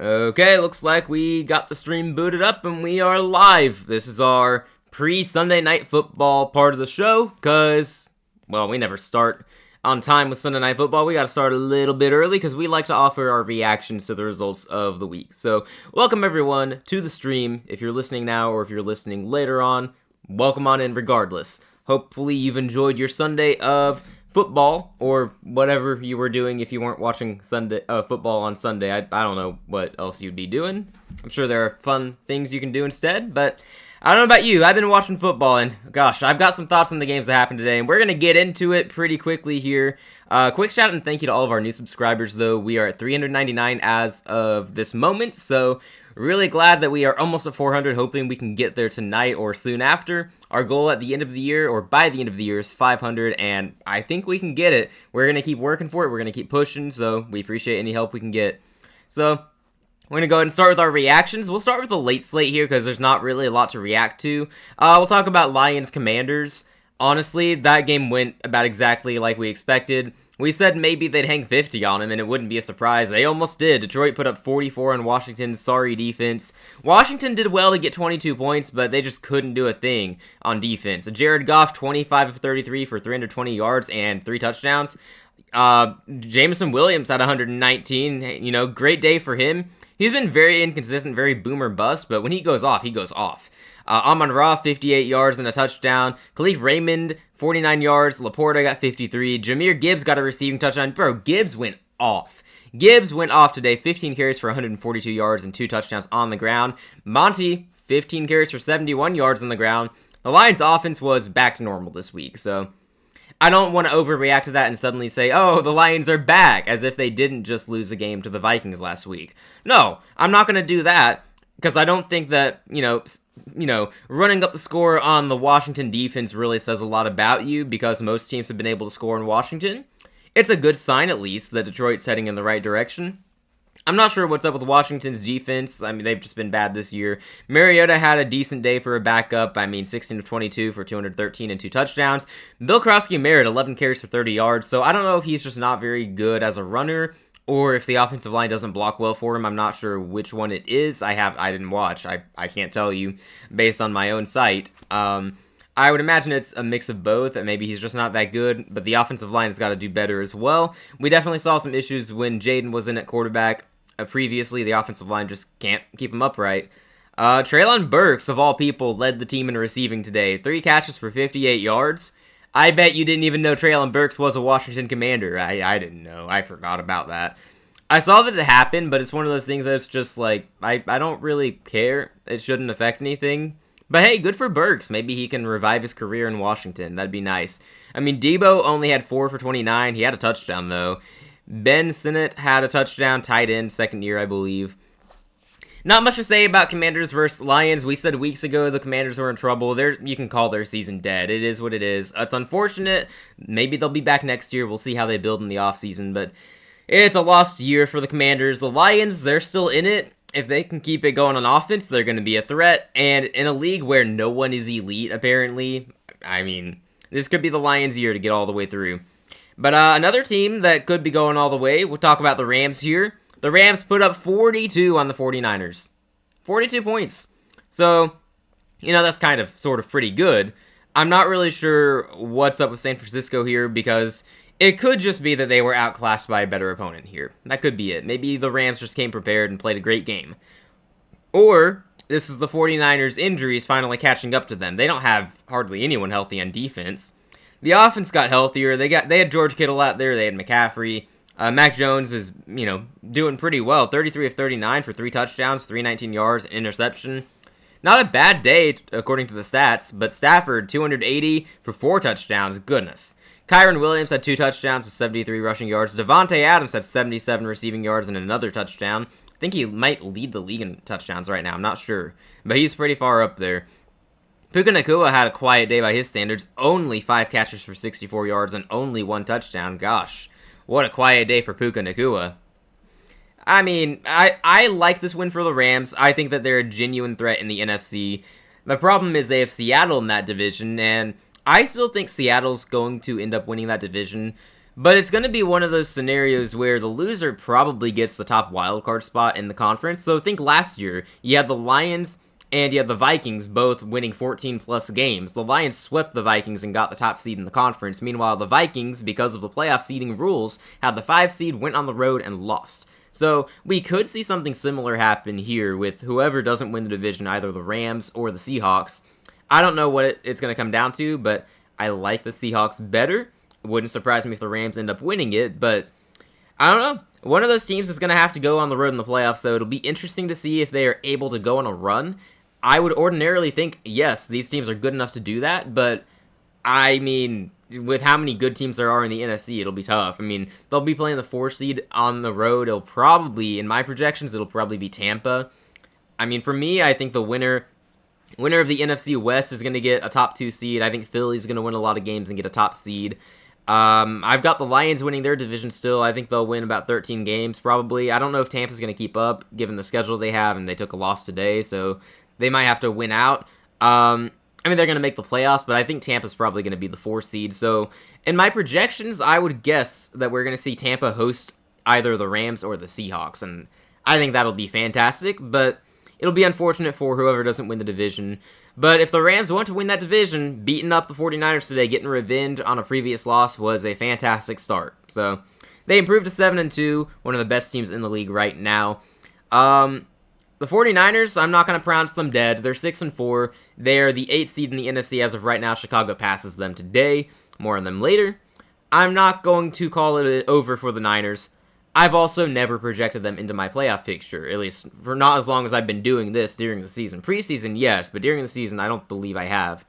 Okay, looks like we got the stream booted up and we are live. This is our pre-Sunday Night Football part of the show, because, well, we never start on time with Sunday Night Football. We gotta start a little bit early because we like to offer our reactions to the results of the week. So, welcome everyone to the stream. If you're listening now or if you're listening later on, welcome on in regardless. Hopefully you've enjoyed your Sunday of football, or whatever you were doing if you weren't watching Sunday football on Sunday. I don't know what else you'd be doing. I'm sure there are fun things you can do instead, but I don't know about you. I've been watching football, and gosh, I've got some thoughts on the games that happened today, and we're going to get into it pretty quickly here. Quick shout out and thank you to all of our new subscribers, though. We are at 399 as of this moment, so really glad that we are almost at 400, hoping we can get there tonight or soon after. Our goal at the end of the year, or by the end of the year, is 500, and I think we can get it. We're going to keep working for it. We're going to keep pushing, so we appreciate any help we can get. So, we're going to go ahead and start with our reactions. We'll start with the late slate here, because there's not really a lot to react to. We'll talk about Lions-Commanders. Honestly, that game went about exactly like we expected. We said maybe they'd hang 50 on him, and it wouldn't be a surprise. They almost did. Detroit put up 44 on Washington's sorry defense. Washington did well to get 22 points, but they just couldn't do a thing on defense. Jared Goff, 25 of 33 for 320 yards and 3 touchdowns. Jameson Williams had 119. Great day for him. He's been very inconsistent, very boomer bust, but when he goes off, he goes off. Amon-Ra, 58 yards and a touchdown. Khalif Raymond, 49 yards. Laporta got 53. Jahmyr Gibbs got a receiving touchdown. Bro, Gibbs went off. Gibbs went off today. 15 carries for 142 yards and 2 touchdowns on the ground. Monty, 15 carries for 71 yards on the ground. The Lions' offense was back to normal this week, so I don't want to overreact to that and suddenly say, oh, the Lions are back, as if they didn't just lose a game to the Vikings last week. No, I'm not going to do that, because I don't think that, running up the score on the Washington defense really says a lot about you, because most teams have been able to score in Washington. It's a good sign, at least, that Detroit's heading in the right direction. I'm not sure what's up with Washington's defense. I mean, they've just been bad this year. Mariota had a decent day for a backup. 16 of 22 for 213 and 2 touchdowns. Bill Krosky-Merritt, 11 carries for 30 yards. So I don't know if he's just not very good as a runner, or if the offensive line doesn't block well for him. I'm not sure which one it is. I didn't watch. I can't tell you based on my own site. I would imagine it's a mix of both, and maybe he's just not that good, but the offensive line has got to do better as well. We definitely saw some issues when Jaden was in at quarterback. Previously, the offensive line just can't keep him upright. Treylon Burks, of all people, led the team in receiving today. 3 catches for 58 yards. I bet you didn't even know Treylon Burks was a Washington Commander. I didn't know. I forgot about that. I saw that it happened, but it's one of those things that's just like, I don't really care. It shouldn't affect anything. But hey, good for Burks. Maybe he can revive his career in Washington. That'd be nice. Debo only had 4 for 29. He had a touchdown, though. Ben Sinnott had a touchdown, tight end, second year, I believe. Not much to say about Commanders versus Lions. We said weeks ago the Commanders were in trouble. You can call their season dead. It is what it is. It's unfortunate. Maybe they'll be back next year. We'll see how they build in the offseason, but it's a lost year for the Commanders. The Lions, they're still in it. If they can keep it going on offense, they're going to be a threat. And in a league where no one is elite, apparently, this could be the Lions' year to get all the way through. But another team that could be going all the way, we'll talk about the Rams here. The Rams put up 42 on the 49ers. 42 points. So, that's kind of sort of pretty good. I'm not really sure what's up with San Francisco here, because it could just be that they were outclassed by a better opponent here. That could be it. Maybe the Rams just came prepared and played a great game. Or this is the 49ers' injuries finally catching up to them. They don't have hardly anyone healthy on defense. The offense got healthier. They had George Kittle out there. They had McCaffrey. Mac Jones is, doing pretty well. 33 of 39 for 3 touchdowns, 319 yards, interception. Not a bad day, according to the stats, but Stafford, 280 for 4 touchdowns. Goodness. Kyron Williams had 2 touchdowns with 73 rushing yards. Devontae Adams had 77 receiving yards and another touchdown. I think he might lead the league in touchdowns right now. I'm not sure, but he's pretty far up there. Puka Nacua had a quiet day by his standards. Only 5 catches for 64 yards and only 1 touchdown. Gosh, what a quiet day for Puka Nacua. I like this win for the Rams. I think that they're a genuine threat in the NFC. The problem is they have Seattle in that division, and I still think Seattle's going to end up winning that division. But it's going to be one of those scenarios where the loser probably gets the top wildcard spot in the conference. So think last year, you had the Lions and you had the Vikings both winning 14 plus games. The Lions swept the Vikings and got the top seed in the conference. Meanwhile, the Vikings, because of the playoff seeding rules, had the 5 seed, went on the road, and lost. So we could see something similar happen here with whoever doesn't win the division, either the Rams or the Seahawks. I don't know what it's going to come down to, but I like the Seahawks better. It wouldn't surprise me if the Rams end up winning it, but I don't know. One of those teams is going to have to go on the road in the playoffs, so it'll be interesting to see if they are able to go on a run. I would ordinarily think, yes, these teams are good enough to do that, but I mean, with how many good teams there are in the NFC, it'll be tough. I mean, they'll be playing the 4 seed on the road. It'll probably, in my projections, it'll probably be Tampa. I mean, for me, I think the winner of the NFC West is going to get a top 2 seed. I think Philly's going to win a lot of games and get a top seed. I've got the Lions winning their division still. I think they'll win about 13 games, probably. I don't know if Tampa's going to keep up, given the schedule they have, and they took a loss today, so they might have to win out. I mean, they're going to make the playoffs, but I think Tampa's probably going to be the 4 seed. So, in my projections, I would guess that we're going to see Tampa host either the Rams or the Seahawks, and I think that'll be fantastic, but it'll be unfortunate for whoever doesn't win the division. But if the Rams want to win that division, beating up the 49ers today, getting revenge on a previous loss was a fantastic start. So, they improved to 7-2, one of the best teams in the league right now. The 49ers, I'm not going to pronounce them dead. They're 6-4. They're the 8th seed in the NFC as of right now. Chicago passes them today. More on them later. I'm not going to call it over for the Niners. I've also never projected them into my playoff picture, at least for not as long as I've been doing this during the season. Preseason, yes, but during the season, I don't believe I have.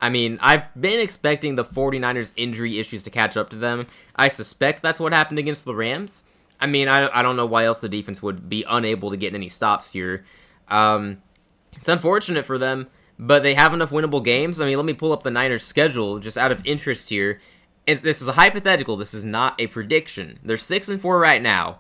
I mean, I've been expecting the 49ers' injury issues to catch up to them. I suspect that's what happened against the Rams. I mean, I don't know why else the defense would be unable to get any stops here. It's unfortunate for them, but they have enough winnable games. I mean, let me pull up the Niners' schedule just out of interest here. This is a hypothetical. This is not a prediction. They're 6-4 right now.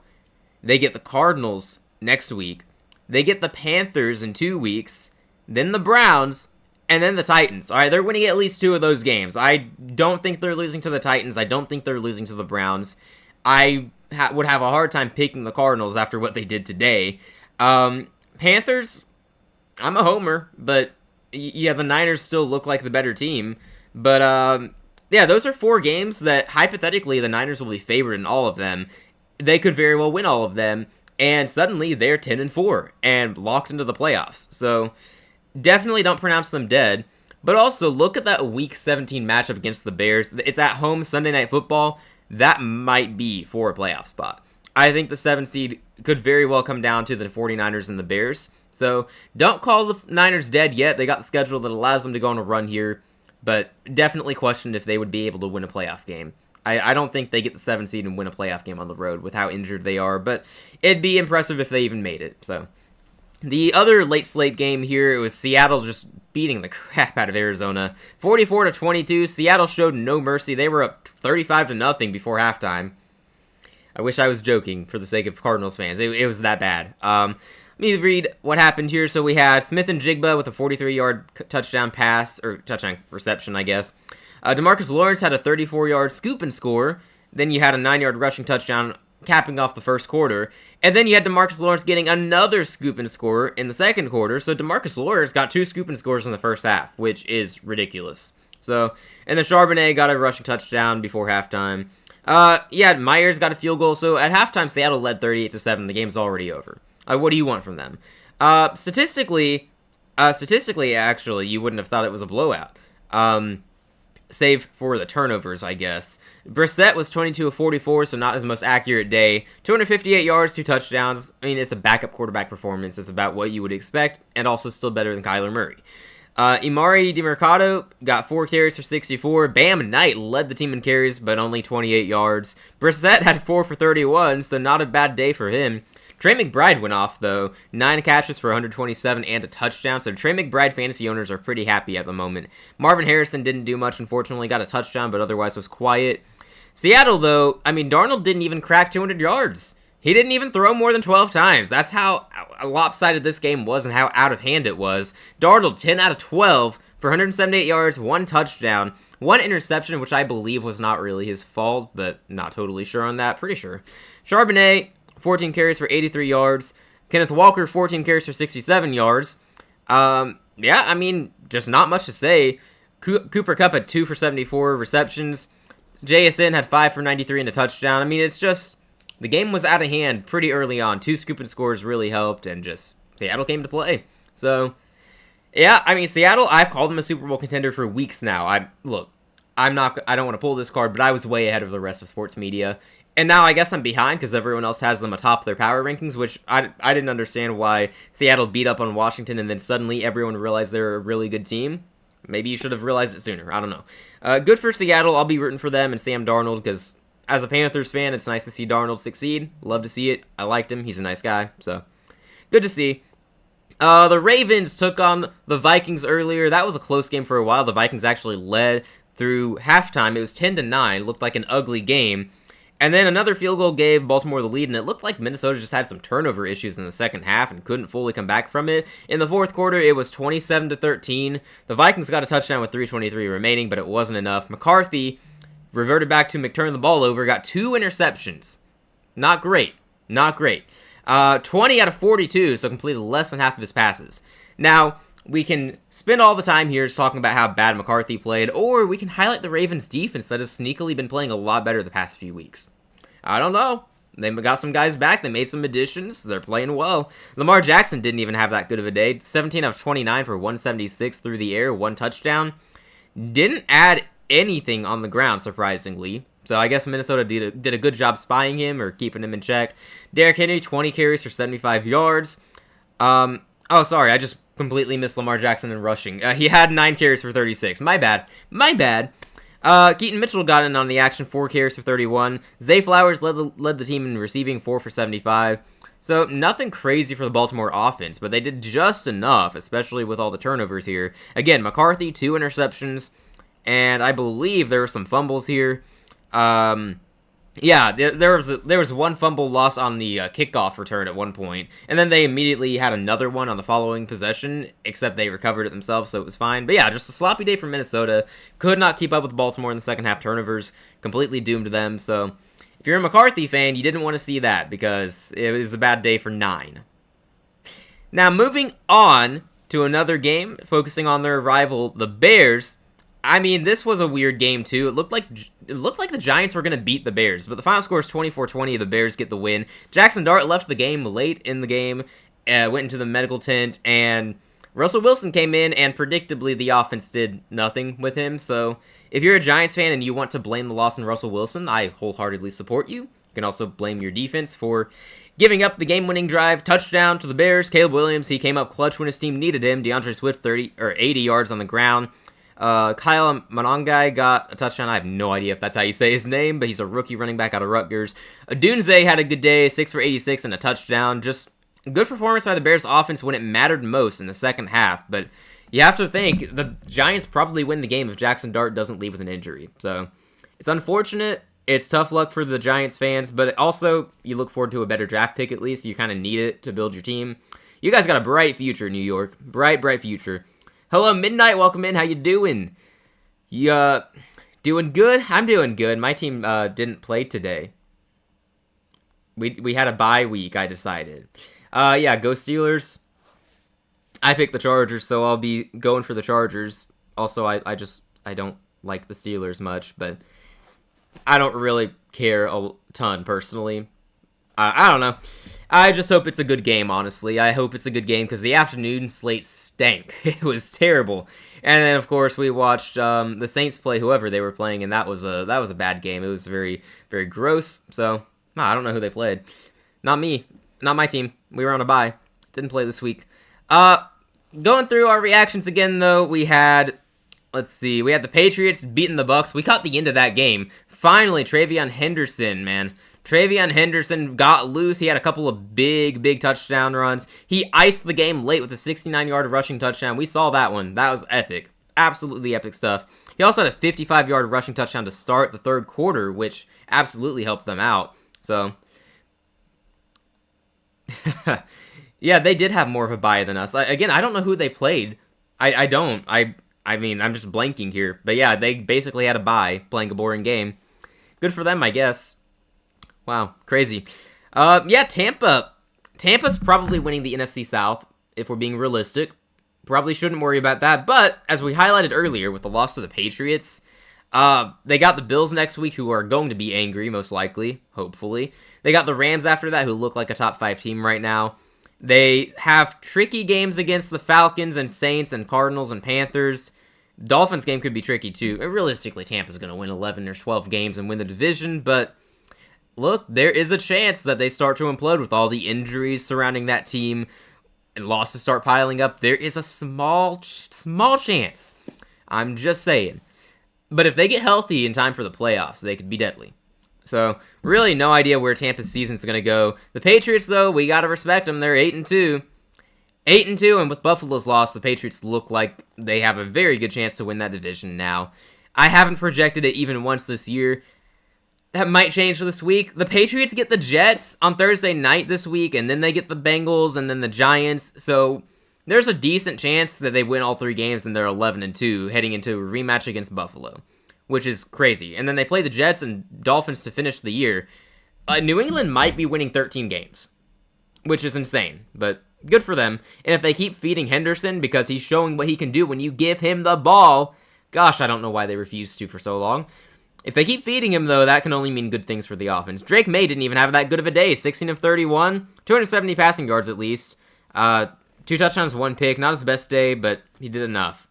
They get the Cardinals next week. They get the Panthers in 2 weeks. Then the Browns. And then the Titans. All right, they're winning at least 2 of those games. I don't think they're losing to the Titans. I don't think they're losing to the Browns. I would have a hard time picking the Cardinals after what they did today. Panthers, I'm a homer, but yeah, the Niners still look like the better team. But yeah, those are 4 games that hypothetically the Niners will be favored in all of them. They could very well win all of them, and suddenly they're 10-4 and locked into the playoffs. So definitely don't pronounce them dead. But also look at that Week 17 matchup against the Bears. It's at home Sunday Night Football. That might be for a playoff spot. I think the 7 seed could very well come down to the 49ers and the Bears. So don't call the Niners dead yet. They got the schedule that allows them to go on a run here. But definitely questioned if they would be able to win a playoff game. I don't think they get the 7 seed and win a playoff game on the road with how injured they are. But it'd be impressive if they even made it. So the other late slate game here, it was Seattle just beating the crap out of Arizona. 44-22. Seattle showed no mercy. They were up 35-0 before halftime. I wish I was joking for the sake of Cardinals fans. It was that bad. Let me read what happened here. So we had Smith and Jigba with a 43-yard touchdown pass, or touchdown reception, I guess. DeMarcus Lawrence had a 34-yard scoop and score. Then you had a 9-yard rushing touchdown capping off the first quarter. And then you had DeMarcus Lawrence getting another scoop and score in the second quarter. So DeMarcus Lawrence got 2 scoop and scores in the first half, which is ridiculous. So, and then Charbonnet got a rushing touchdown before halftime. Yeah, Myers got a field goal. So at halftime, Seattle led 38-7. The game's already over. What do you want from them? Statistically, actually, you wouldn't have thought it was a blowout. Save for the turnovers, I guess. Brissett was 22 of 44, so not his most accurate day. 258 yards, 2 touchdowns. I mean, it's a backup quarterback performance. It's about what you would expect, and also still better than Kyler Murray. Imari DiMercado got 4 carries for 64. Bam Knight led the team in carries, but only 28 yards. Brissett had 4 for 31, so not a bad day for him. Trey McBride went off, though. 9 catches for 127 and a touchdown, so Trey McBride fantasy owners are pretty happy at the moment. Marvin Harrison didn't do much, unfortunately. Got a touchdown, but otherwise was quiet. Seattle, though, I mean, Darnold didn't even crack 200 yards. He didn't even throw more than 12 times. That's how lopsided this game was and how out of hand it was. Darnold, 10 out of 12 for 178 yards, 1 touchdown, 1 interception, which I believe was not really his fault, but not totally sure on that. Pretty sure. Charbonnet, 14 carries for 83 yards. Kenneth Walker, 14 carries for 67 yards. Yeah, I mean, just not much to say. Cooper Kupp had 2 for 74 receptions. JSN had 5 for 93 and a touchdown. I mean, it's just, the game was out of hand pretty early on. 2 scoop and scores really helped, and just, Seattle came to play. So, yeah, I mean, Seattle, I've called them a Super Bowl contender for weeks now. I don't want to pull this card, but I was way ahead of the rest of sports media. And now I guess I'm behind because everyone else has them atop their power rankings, which I didn't understand why Seattle beat up on Washington and then suddenly everyone realized they're a really good team. Maybe you should have realized it sooner. I don't know. Good for Seattle. I'll be rooting for them and Sam Darnold because as a Panthers fan, it's nice to see Darnold succeed. Love to see it. I liked him. He's a nice guy. So, good to see. The Ravens took on the Vikings earlier. That was a close game for a while. The Vikings actually led through halftime. It was 10-9. Looked like an ugly game. And then another field goal gave Baltimore the lead, and it looked like Minnesota just had some turnover issues in the second half and couldn't fully come back from it. In the fourth quarter, it was 27-13. The Vikings got a touchdown with 3:23 remaining, but it wasn't enough. McCarthy reverted back to McTurn the ball over, got 2 interceptions. Not great. Not great. 20 out of 42, so completed less than half of his passes. Now, we can spend all the time here just talking about how bad McCarthy played, or we can highlight the Ravens' defense that has sneakily been playing a lot better the past few weeks. I don't know. They got some guys back. They made some additions. They're playing well. Lamar Jackson didn't even have that good of a day. 17 out of 29 for 176 through the air, 1 touchdown. Didn't add anything on the ground, surprisingly. So I guess Minnesota did a good job spying him or keeping him in check. Derrick Henry, 20 carries for 75 yards. Oh, sorry, I just completely missed Lamar Jackson in rushing. He had 9 carries for 36. My bad. Keaton Mitchell got in on the action, 4 carries for 31. Zay Flowers led the team in receiving, 4 for 75. So nothing crazy for the Baltimore offense, but they did just enough, especially with all the turnovers here. Again, McCarthy, 2 interceptions, and I believe there were some fumbles here. Yeah, there was 1 fumble loss on the kickoff return at one point, and then they immediately had another one on the following possession, except they recovered it themselves, so it was fine. But yeah, just a sloppy day for Minnesota. Could not keep up with Baltimore in the second half. Turnovers completely doomed them, so if you're a McCarthy fan, you didn't want to see that, because it was a bad day for 9. Now, moving on to another game, focusing on their rival, the Bears. I mean, this was a weird game, too. It looked like the Giants were going to beat the Bears, but the final score is 24-20. The Bears get the win. Jackson Dart left the game late in the game, went into the medical tent, and Russell Wilson came in, and predictably, the offense did nothing with him. So, if you're a Giants fan and you want to blame the loss on Russell Wilson, I wholeheartly support you. You can also blame your defense for giving up the game-winning drive touchdown to the Bears. Caleb Williams, he came up clutch when his team needed him. DeAndre Swift, 80 yards on the ground. Kyle Monangai got a touchdown. I have no idea if that's how you say his name, but he's a rookie running back out of Rutgers. Dunze had a good day, 6 for 86 and a touchdown. Just good performance by the Bears offense when it mattered most in the second half. But you have to think, the Giants probably win the game if Jackson Dart doesn't leave with an injury. So, it's unfortunate. It's tough luck for the Giants fans, but also, you look forward to a better draft pick at least. You kind of need it to build your team. You guys got a bright future, New York. Bright, bright future. Hello, Midnight. Welcome in. How you doing? You, doing good? I'm doing good. My team, didn't play today. We had a bye week, I decided. Yeah, go Steelers. I picked the Chargers, so I'll be going for the Chargers. Also, I don't like the Steelers much, but I don't really care a ton, personally. I don't know. I just hope it's a good game, honestly. I hope it's a good game, because the afternoon slate stank. It was terrible. And then, of course, we watched the Saints play whoever they were playing, and that was a bad game. It was very, very gross. So, I don't know who they played. Not me. Not my team. We were on a bye. Didn't play this week. Going through our reactions again, though, we had the Patriots beating the Bucks. We caught the end of that game. Finally, TreVeyon Henderson, man. TreVeyon Henderson got loose. He had a couple of big touchdown runs. He iced the game late with a 69-yard rushing touchdown. We saw that one. That was epic. Absolutely epic stuff. He also had a 55-yard rushing touchdown to start the third quarter, which absolutely helped them out. So, yeah, they did have more of a bye than us. Again, I don't know who they played. I don't. I I mean, I'm just blanking here. But yeah, they basically had a bye playing a boring game. Good for them, I guess. Wow, crazy. Yeah, Tampa. Tampa's probably winning the NFC South, if we're being realistic. Probably shouldn't worry about that. But, as we highlighted earlier with the loss to the Patriots, they got the Bills next week, who are going to be angry, most likely, hopefully. They got the Rams after that, who look like a top 5 team right now. They have tricky games against the Falcons and Saints and Cardinals and Panthers. Dolphins game could be tricky, too. Realistically, Tampa's going to win 11 or 12 games and win the division, but look, there is a chance that they start to implode with all the injuries surrounding that team and losses start piling up. There is a small chance. I'm just saying. But if they get healthy in time for the playoffs, they could be deadly. So, really no idea where Tampa's season's going to go. The Patriots, though, we got to respect them. They're 8-2. 8-2, and with Buffalo's loss, the Patriots look like they have a very good chance to win that division now. I haven't projected it even once this year. That might change for this week. The Patriots get the Jets on Thursday night this week, and then they get the Bengals, and then the Giants. So, there's a decent chance that they win all 3 games, and they're 11-2, heading into a rematch against Buffalo, which is crazy. And then they play the Jets and Dolphins to finish the year. New England might be winning 13 games, which is insane, but good for them. And if they keep feeding Henderson, because he's showing what he can do when you give him the ball, gosh, I don't know why they refused to for so long. If they keep feeding him, though, that can only mean good things for the offense. Drake May didn't even have that good of a day. 16 of 31, 270 passing yards at least. 2 touchdowns, 1 pick. Not his best day, but he did enough.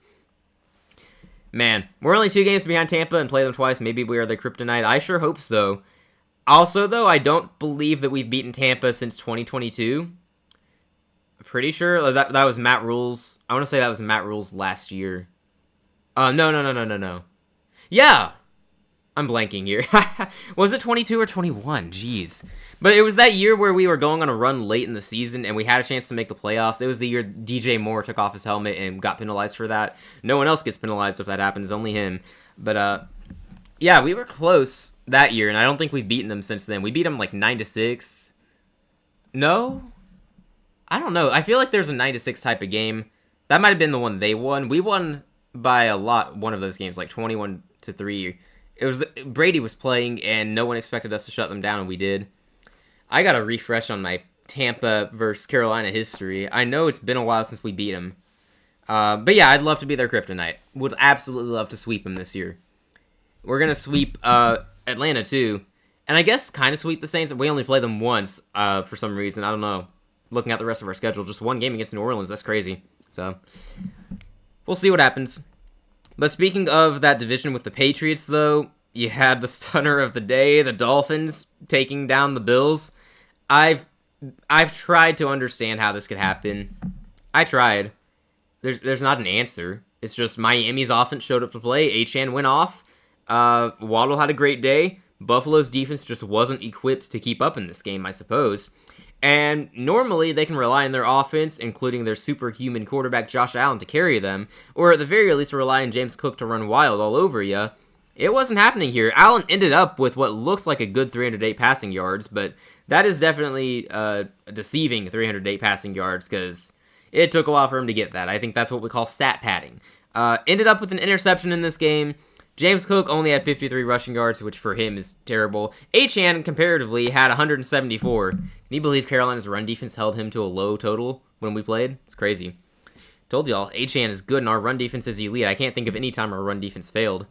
Man, we're only 2 games behind Tampa and play them twice. Maybe we are their kryptonite. I sure hope so. Also, though, I don't believe that we've beaten Tampa since 2022. I'm pretty sure that was Matt Rule's. I want to say that was Matt Rule's last year. No. Yeah. I'm blanking here. Was it 22 or 21? Jeez. But it was that year where we were going on a run late in the season and we had a chance to make the playoffs. It was the year DJ Moore took off his helmet and got penalized for that. No one else gets penalized if that happens, only him. But, yeah, we were close that year, and I don't think we've beaten them since then. We beat them like 9-6. No? I don't know. I feel like there's a 9-6 type of game. That might have been the one they won. We won by a lot one of those games, like 21-3. It was Brady was playing, and no one expected us to shut them down, and we did. I got to refresh on my Tampa versus Carolina history. I know it's been a while since we beat them. But yeah, I'd love to be their kryptonite. Would absolutely love to sweep them this year. We're going to sweep Atlanta, too. And I guess kind of sweep the Saints. We only play them once for some reason. I don't know. Looking at the rest of our schedule, just 1 game against New Orleans. That's crazy. So, we'll see what happens. But speaking of that division with the Patriots, though, you had the stunner of the day, the Dolphins taking down the Bills. I've tried to understand how this could happen. I tried. There's not an answer. It's just Miami's offense showed up to play. Achane went off. Waddle had a great day. Buffalo's defense just wasn't equipped to keep up in this game, I suppose. And normally they can rely on their offense, including their superhuman quarterback Josh Allen, to carry them, or at the very least rely on James Cook to run wild all over you. It wasn't happening here. Allen ended up with what looks like a good 308 passing yards, but that is definitely a deceiving 308 passing yards because it took a while for him to get that. I think that's what we call stat padding. Ended up with an interception in this game. James Cook only had 53 rushing yards, which for him is terrible. Achane, comparatively, had 174. Can you believe Carolina's run defense held him to a low total when we played? It's crazy. Told y'all, Achane is good and our run defense is elite. I can't think of any time our run defense failed.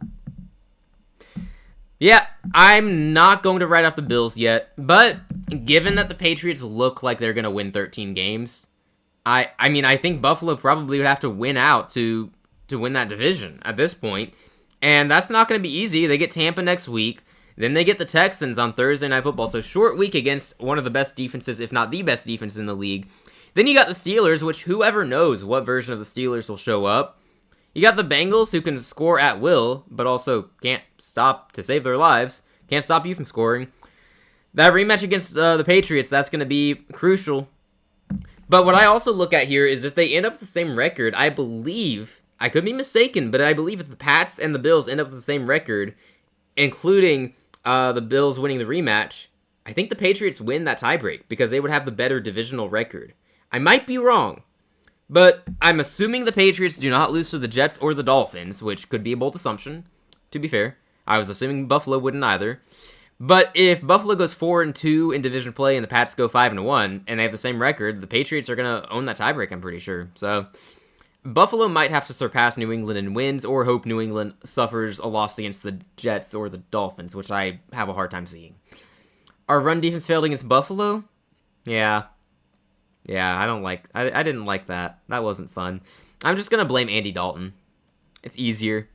Yeah, I'm not going to write off the Bills yet, but given that the Patriots look like they're going to win 13 games, I mean, I think Buffalo probably would have to win out to win that division at this point. And that's not going to be easy. They get Tampa next week. Then they get the Texans on Thursday Night Football. So short week against one of the best defenses, if not the best defense in the league. Then you got the Steelers, which whoever knows what version of the Steelers will show up. You got the Bengals, who can score at will, but also can't stop to save their lives. Can't stop you from scoring. That rematch against the Patriots, that's going to be crucial. But what I also look at here is if they end up with the same record, I believe... I could be mistaken, but I believe if the Pats and the Bills end up with the same record, including the Bills winning the rematch, I think the Patriots win that tiebreak because they would have the better divisional record. I might be wrong, But I'm assuming the Patriots do not lose to the Jets or the Dolphins, which could be a bold assumption, to be fair. I was assuming Buffalo wouldn't either. But if Buffalo goes 4-2 in division play and the Pats go 5-1 and they have the same record, the Patriots are going to own that tiebreak, I'm pretty sure. So Buffalo might have to surpass New England in wins or hope New England suffers a loss against the Jets or the Dolphins, which I have a hard time seeing. Our run defense failed against Buffalo? Yeah, I didn't like that. That wasn't fun. I'm just going to blame Andy Dalton. It's easier.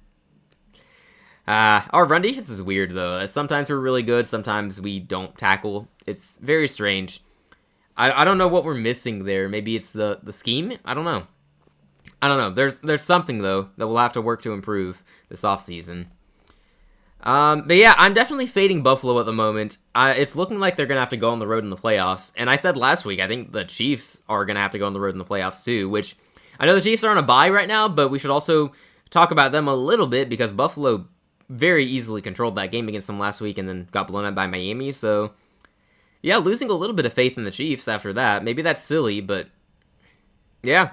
Our run defense is weird, though. Sometimes we're really good, sometimes we don't tackle. It's very strange. I don't know what we're missing there. Maybe it's the scheme? I don't know. There's something, though, that we'll have to work to improve this offseason. But yeah, I'm definitely fading Buffalo at the moment. It's looking like they're going to have to go on the road in the playoffs. And I said last week, I think the Chiefs are going to have to go on the road in the playoffs, too, which I know the Chiefs are on a bye right now, but we should also talk about them a little bit because Buffalo very easily controlled that game against them last week and then got blown out by Miami. So, yeah, losing a little bit of faith in the Chiefs after that. Maybe that's silly, but yeah,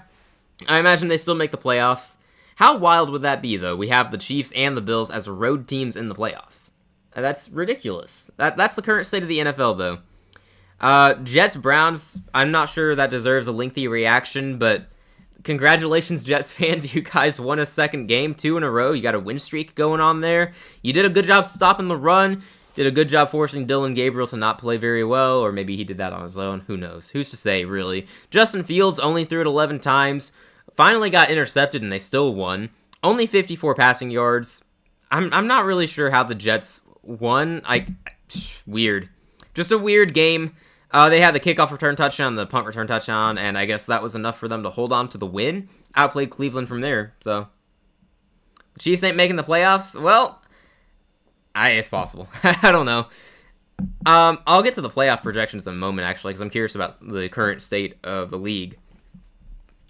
I imagine they still make the playoffs. How wild would that be, though? We have the Chiefs and the Bills as road teams in the playoffs. That's ridiculous. That's the current state of the NFL, though. Jets-Browns, I'm not sure that deserves a lengthy reaction, but congratulations, Jets fans. You guys won a second game, 2 in a row. You got a win streak going on there. You did a good job stopping the run. Did a good job forcing Dylan Gabriel to not play very well, or maybe he did that on his own. Who knows? Who's to say, really? Justin Fields only threw it 11 times. Finally got intercepted, and they still won. Only 54 passing yards. I'm not really sure how the Jets won. Weird. Just a weird game. They had the kickoff return touchdown, the punt return touchdown, and I guess that was enough for them to hold on to the win. Outplayed Cleveland from there, so. The Chiefs ain't making the playoffs? Well, it's possible. I don't know. I'll get to the playoff projections in a moment, actually, because I'm curious about the current state of the league.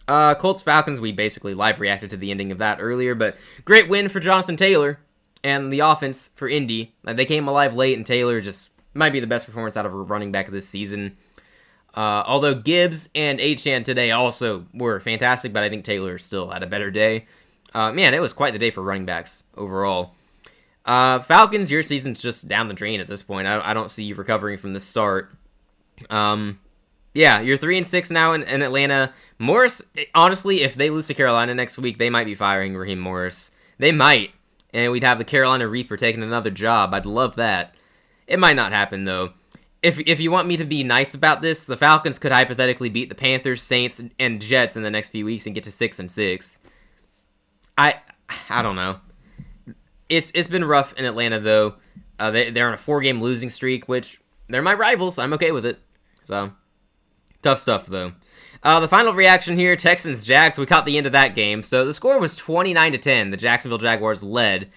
Colts-Falcons, we basically live reacted to the ending of that earlier, but great win for Jonathan Taylor and the offense for Indy. They came alive late, and Taylor just might be the best performance out of a running back this season. Although Gibbs and Achane today also were fantastic, but I think Taylor still had a better day. Man, it was quite the day for running backs overall. Falcons, your season's just down the drain at this point. I don't see you recovering from the start. Yeah, you're 3-6 now in Atlanta. Morris, honestly, if they lose to Carolina next week, they might be firing Raheem Morris. They might, and we'd have the Carolina Reaper taking another job. I'd love that. It might not happen, though. If you want me to be nice about this, the Falcons could hypothetically beat the Panthers, Saints, and Jets in the next few weeks and get to 6-6. I don't know. It's been rough in Atlanta, though. They're on a 4-game losing streak, which they're my rivals. I'm okay with it. So, tough stuff, though. The final reaction here, Texans-Jags. We caught the end of that game. So the score was 29-10. The Jacksonville Jaguars led.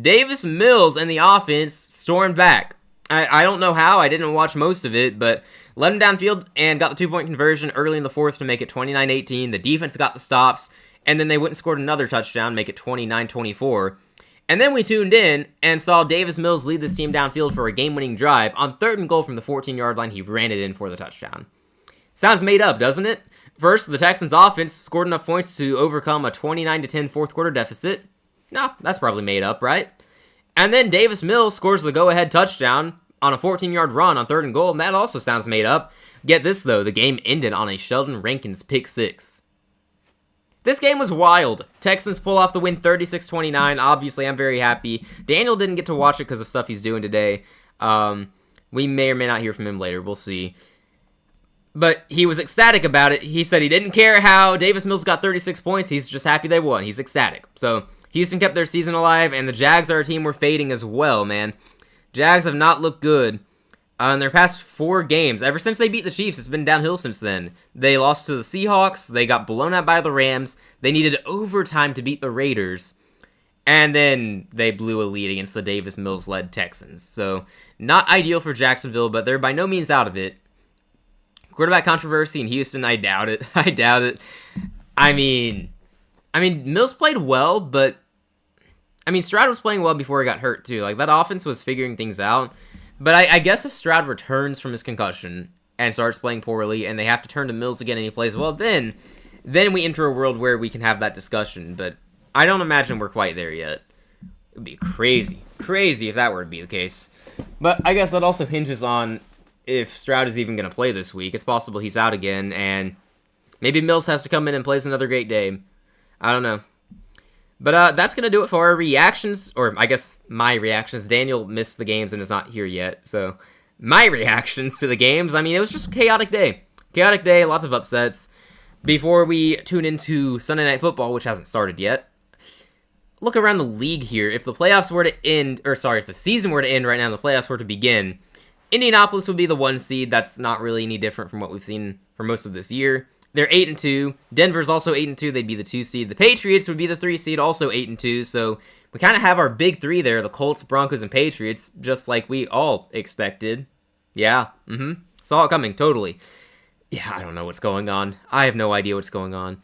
Davis Mills and the offense stormed back. I don't know how. I didn't watch most of it, but led them downfield and got the 2-point conversion early in the fourth to make it 29-18. The defense got the stops, and then they went and scored another touchdown, make it 29-24. And then we tuned in and saw Davis Mills lead this team downfield for a game-winning drive. On 3rd and goal from the 14-yard line, he ran it in for the touchdown. Sounds made up, doesn't it? First, the Texans' offense scored enough points to overcome a 29-10 fourth-quarter deficit. No, that's probably made up, right? And then Davis Mills scores the go-ahead touchdown on a 14-yard run on 3rd and goal, and that also sounds made up. Get this, though, the game ended on a Sheldon Rankins pick 6. This game was wild. Texans pull off the win 36-29. Obviously, I'm very happy. Daniel didn't get to watch it because of stuff he's doing today. We may or may not hear from him later. We'll see. But he was ecstatic about it. He said he didn't care how Davis Mills got 36 points. He's just happy they won. He's ecstatic. So, Houston kept their season alive, and the Jags are a team we're fading as well, man. Jags have not looked good in their past 4 games. Ever since they beat the Chiefs, it's been downhill since then. They lost to the Seahawks. They got blown out by the Rams. They needed overtime to beat the Raiders. And then they blew a lead against the Davis Mills-led Texans. So, not ideal for Jacksonville, but they're by no means out of it. Quarterback controversy in Houston, I doubt it. I doubt it. I mean, Mills played well, but Stroud was playing well before he got hurt, too. Like, that offense was figuring things out. But I guess if Stroud returns from his concussion and starts playing poorly and they have to turn to Mills again and he plays well, then then we enter a world where we can have that discussion. But I don't imagine we're quite there yet. It would be crazy if that were to be the case. But I guess that also hinges on if Stroud is even going to play this week. It's possible he's out again, and maybe Mills has to come in and plays another great game. I don't know. But that's going to do it for our reactions, or I guess my reactions. Daniel missed the games and is not here yet, so my reactions to the games, I mean, it was just a chaotic day. Chaotic day, lots of upsets. Before we tune into Sunday Night Football, which hasn't started yet, look around the league here. If the playoffs were to end, if the season were to end right now and the playoffs were to begin, Indianapolis would be the 1 seed. That's not really any different from what we've seen for most of this year. They're 8-2. Denver's also 8-2. They'd be the 2 seed. The Patriots would be the 3 seed, also 8-2. So we kind of have our big 3 there, the Colts, Broncos, and Patriots, just like we all expected. Yeah, saw it coming, totally. Yeah, I don't know what's going on. I have no idea what's going on.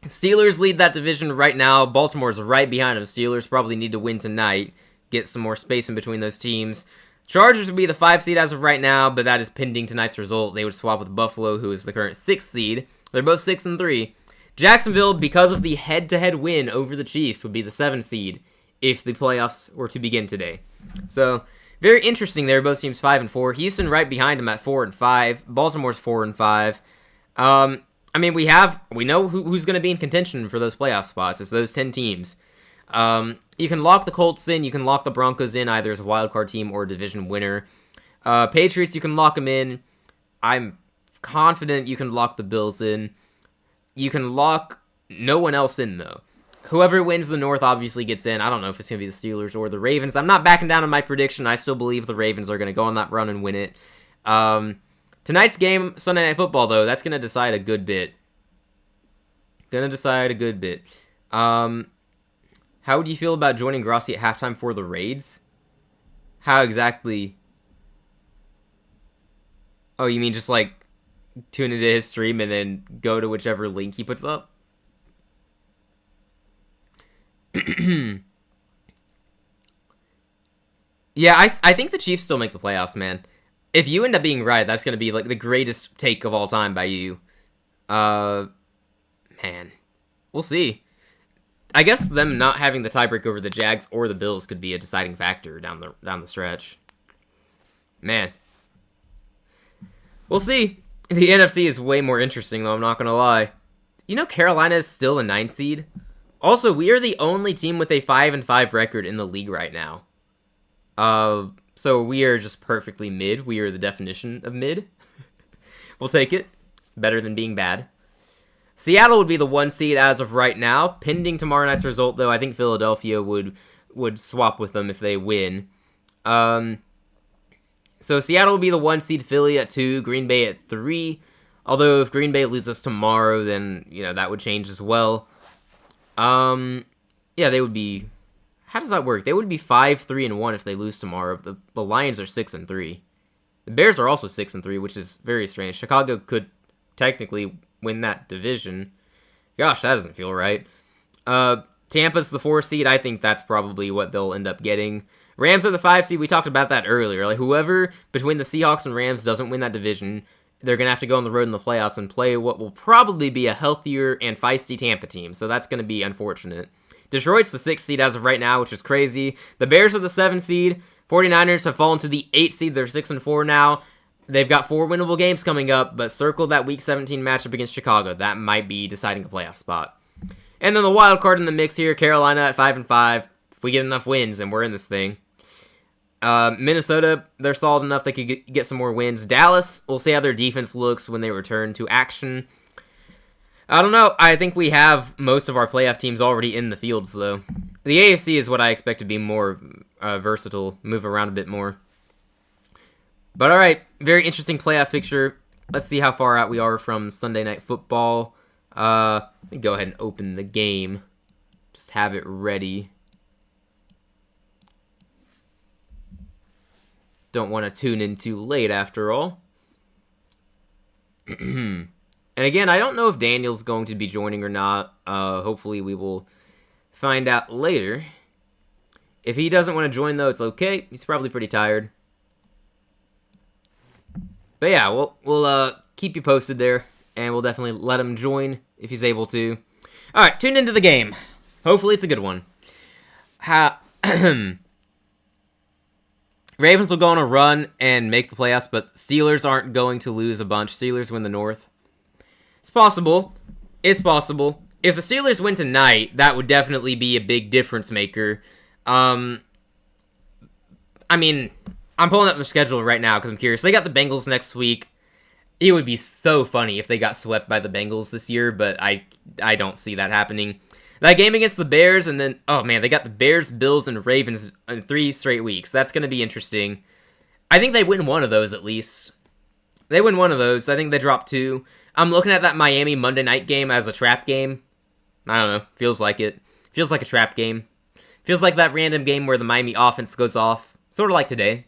Steelers lead that division right now. Baltimore's right behind them. Steelers probably need to win tonight, get some more space in between those teams. Chargers would be the 5 seed as of right now, but that is pending tonight's result. They would swap with Buffalo, who is the current 6th seed. They're both 6-3. Jacksonville, because of the head-to-head win over the Chiefs, would be the 7 seed if the playoffs were to begin today. So, very interesting there. Both teams 5-4. Houston right behind them at 4-5. Baltimore's 4-5. I mean, we know who's going to be in contention for those playoff spots. It's those 10 teams. You can lock the Colts in. You can lock the Broncos in either as a wild card team or a division winner. Patriots, you can lock them in. I'm confident you can lock the Bills in. You can lock no one else in, though. Whoever wins the North obviously gets in. I don't know if it's going to be the Steelers or the Ravens. I'm not backing down on my prediction. I still believe the Ravens are going to go on that run and win it. Tonight's game, Sunday Night Football, though, that's going to decide a good bit. How would you feel about joining Grossi at halftime for the Raids? How exactly? Oh, you mean just like tune into his stream and then go to whichever link he puts up? Yeah, I think the Chiefs still make the playoffs, man. If you end up being right, that's going to be like the greatest take of all time by you. Man. We'll see. I guess them not having the tiebreak over the Jags or the Bills could be a deciding factor down the stretch. Man. We'll see. The NFC is way more interesting, though, I'm not going to lie. You know Carolina is still a 9 seed? Also, we are the only team with a 5-5 record in the league right now. So we are just perfectly mid. We are the definition of mid. We'll take it. It's better than being bad. Seattle would be the 1 seed as of right now. Pending tomorrow night's result, though, I think Philadelphia would swap with them if they win. So Seattle would be the 1 seed, Philly at 2, Green Bay at 3. Although if Green Bay loses tomorrow, then that would change as well. Yeah, they would be. How does that work? They would be 5-3-1 if they lose tomorrow. The Lions are 6-3. The Bears are also 6-3, which is very strange. Chicago could technically win that division. Gosh, that doesn't feel right. Tampa's the 4 seed. I think that's probably what they'll end up getting. Rams are the 5 seed. We talked about that earlier. Like, whoever between the Seahawks and Rams doesn't win that division, they're going to have to go on the road in the playoffs and play what will probably be a healthier and feisty Tampa team. So that's going to be unfortunate. Detroit's the 6th seed as of right now, which is crazy. The Bears are the 7 seed. 49ers have fallen to the 8th seed. They're 6-4 now. They've got 4 winnable games coming up, but circle that Week 17 matchup against Chicago. That might be deciding a playoff spot. And then the wild card in the mix here, Carolina at 5-5. If we get enough wins, and we're in this thing. Minnesota, they're solid enough they could get some more wins. Dallas, we'll see how their defense looks when they return to action. I don't know. I think we have most of our playoff teams already in the fields, though. The AFC is what I expect to be more versatile, move around a bit more. But alright, very interesting playoff picture. Let's see how far out we are from Sunday Night Football. Let me go ahead and open the game. Just have it ready. Don't want to tune in too late after all. And again, I don't know if Daniel's going to be joining or not. Hopefully we will find out later. If he doesn't want to join, though, it's okay. He's probably pretty tired. But yeah, we'll keep you posted there. and we'll definitely let him join if he's able to. All right, tune into the game. Hopefully it's a good one. Ravens will go on a run and make the playoffs, but Steelers aren't going to lose a bunch. Steelers win the North. It's possible. It's possible. If the Steelers win tonight, that would definitely be a big difference maker. I mean, I'm pulling up the schedule right now because I'm curious. They got the Bengals next week. It would be so funny if they got swept by the Bengals this year, but I don't see that happening. That game against the Bears, and then, oh man, they got the Bears, Bills, and Ravens in 3 straight weeks. That's going to be interesting. I think they win one of those at least. They win one of those. I think they drop 2. I'm looking at that Miami Monday night game as a trap game. I don't know. Feels like it. Feels like a trap game. Feels like that random game where the Miami offense goes off. Sort of like today.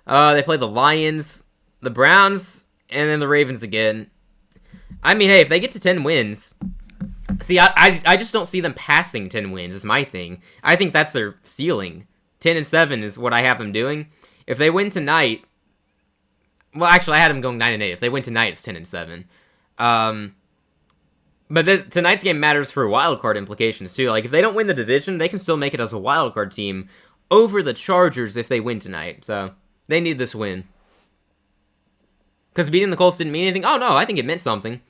They play the Lions, the Browns, and then the Ravens again. I mean, hey, if they get to 10 wins... See, I just don't see them passing 10 wins is my thing. I think that's their ceiling. 10-7 is what I have them doing. If they win tonight... Well, actually, I had them going 9-8. If they win tonight, it's 10-7. But tonight's game matters for wildcard implications, too. Like, if they don't win the division, they can still make it as a wildcard team over the Chargers if they win tonight. So, they need this win. Because beating the Colts didn't mean anything? Oh, no, I think it meant something.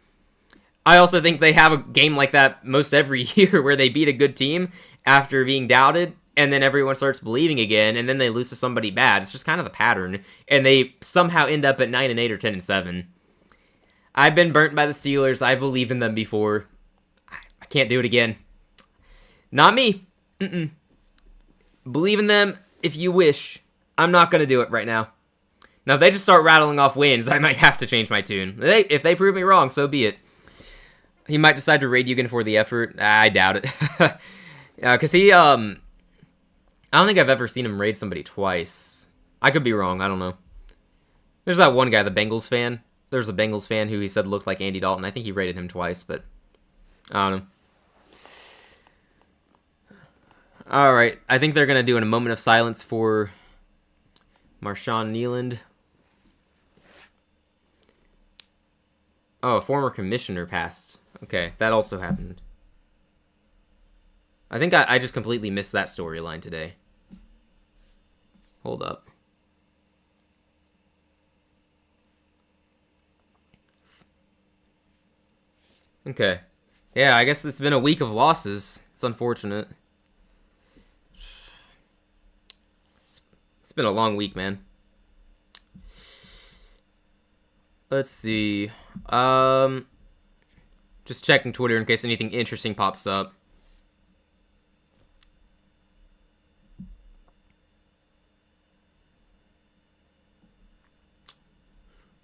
I also think they have a game like that most every year where they beat a good team after being doubted, and then everyone starts believing again, and then they lose to somebody bad. It's just kind of the pattern, and they somehow end up at 9-8 or 10-7. I've been burnt by the Steelers. I believe in them before. I can't do it again. Not me. Believe in them if you wish. I'm not going to do it right now. Now, if they just start rattling off wins, I might have to change my tune. If they prove me wrong, so be it. He might decide to raid you again for the effort. I doubt it. Because he, I don't think I've ever seen him raid somebody twice. I could be wrong. I don't know. There's that one guy, the Bengals fan. There's a Bengals fan who he said looked like Andy Dalton. I think he raided him twice, but I don't know. Alright, I think they're going to do a moment of silence for Marshawn Nealand. Oh, a former commissioner passed. Okay, that also happened. I think I just completely missed that storyline today. Hold up. Okay. Yeah, I guess it's been a week of losses. It's unfortunate. It's been a long week, man. Let's see. Just checking Twitter in case anything interesting pops up.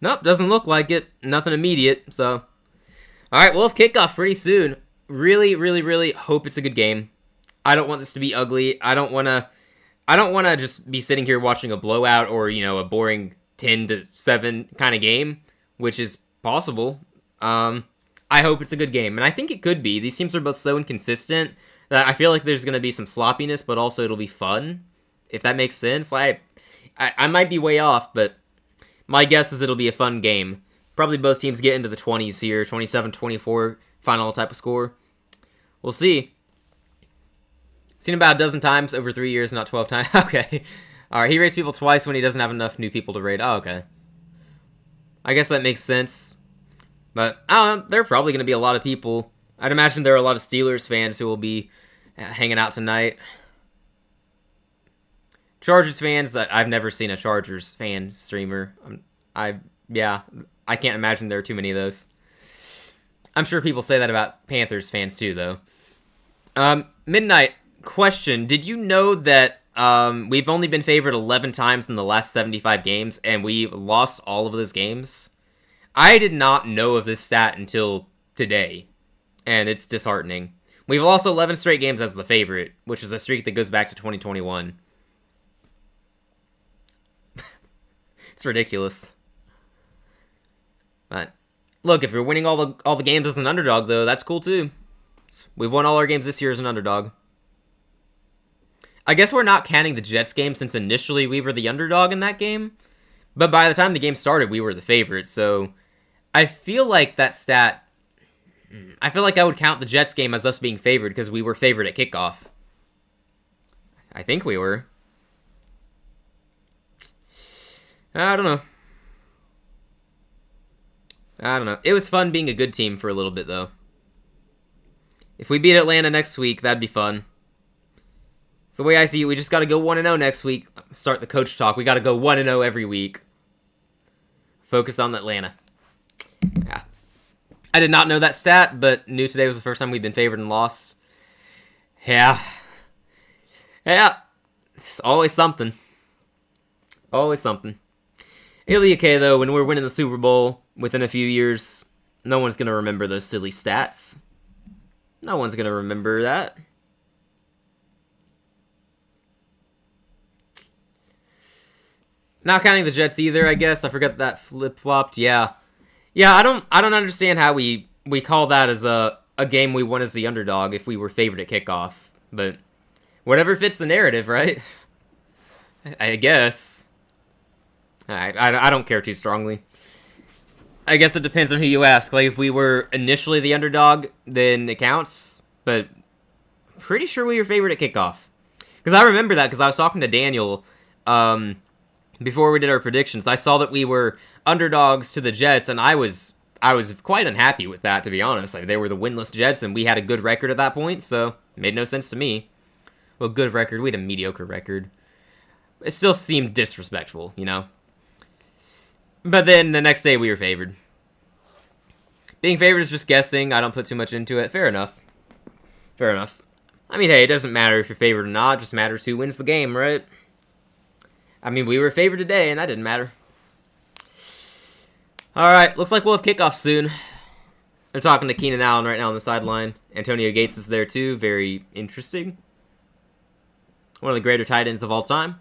Nope, doesn't look like it. Nothing immediate, so. Alright, we'll have kickoff pretty soon. Really, really, really hope it's a good game. I don't want this to be ugly. I don't want to just be sitting here watching a blowout or, you know, a boring 10-7 kind of game, which is possible. I hope it's a good game, and I think it could be. These teams are both so inconsistent that I feel like there's going to be some sloppiness, but also it'll be fun, if that makes sense. I might be way off, but my guess is it'll be a fun game. Probably both teams get into the 20s here, 27-24 final type of score. We'll see. Seen about a dozen times over 3 years, not 12 times. Okay. Alright, he raids people twice when he doesn't have enough new people to raid. Oh, okay. I guess that makes sense. But, I don't know, there are probably going to be a lot of people. I'd imagine there are a lot of Steelers fans who will be hanging out tonight. Chargers fans, I've never seen a Chargers fan streamer. Yeah, I can't imagine there are too many of those. I'm sure people say that about Panthers fans too, though. Midnight question. Did you know that we've only been favored 11 times in the last 75 games, and we lost all of those games? I did not know of this stat until today, and it's disheartening. We've lost 11 straight games as the favorite, which is a streak that goes back to 2021. It's ridiculous. But look, if you're winning all the games as an underdog, though, that's cool too. We've won all our games this year as an underdog. I guess we're not counting the Jets game since initially we were the underdog in that game. But by the time the game started, we were the favorite, so I feel like that stat... I feel like I would count the Jets game as us being favored because we were favored at kickoff. I think we were. I don't know. It was fun being a good team for a little bit, though. If we beat Atlanta next week, that'd be fun. It's the way I see it. We just got to go 1-0 next week. Start the coach talk. We got to go 1-0 every week. Focus on Atlanta. Yeah. I did not know that stat, but knew today was the first time we've been favored and lost. Yeah. It's always something. Always something. It'll be okay, though, when we're winning the Super Bowl within a few years. No one's going to remember those silly stats. No one's going to remember that. Not counting the Jets either, I guess. I forgot that flip-flopped. Yeah, I don't understand how we call that as a game we won as the underdog if we were favored at kickoff. But whatever fits the narrative, right? I guess. I don't care too strongly. I guess it depends on who you ask. Like, if we were initially the underdog, then it counts. But pretty sure we were favored at kickoff. Because I remember that because I was talking to Daniel before we did our predictions. I saw that we were underdogs to the Jets, and I was quite unhappy with that, to be honest. Like, they were the winless Jets, and we had a good record at that point, so it made no sense to me. Well, good record. We had a mediocre record. It still seemed disrespectful, you know? But then the next day we were favored. Being favored is just guessing. I don't put too much into it. Fair enough. I mean, hey, it doesn't matter if you're favored or not. It just matters who wins the game, right? I mean, we were favored today, and that didn't matter. Alright, looks like we'll have kickoff soon. They're talking to Keenan Allen right now on the sideline. Antonio Gates is there too. Very interesting. One of the greater tight ends of all time.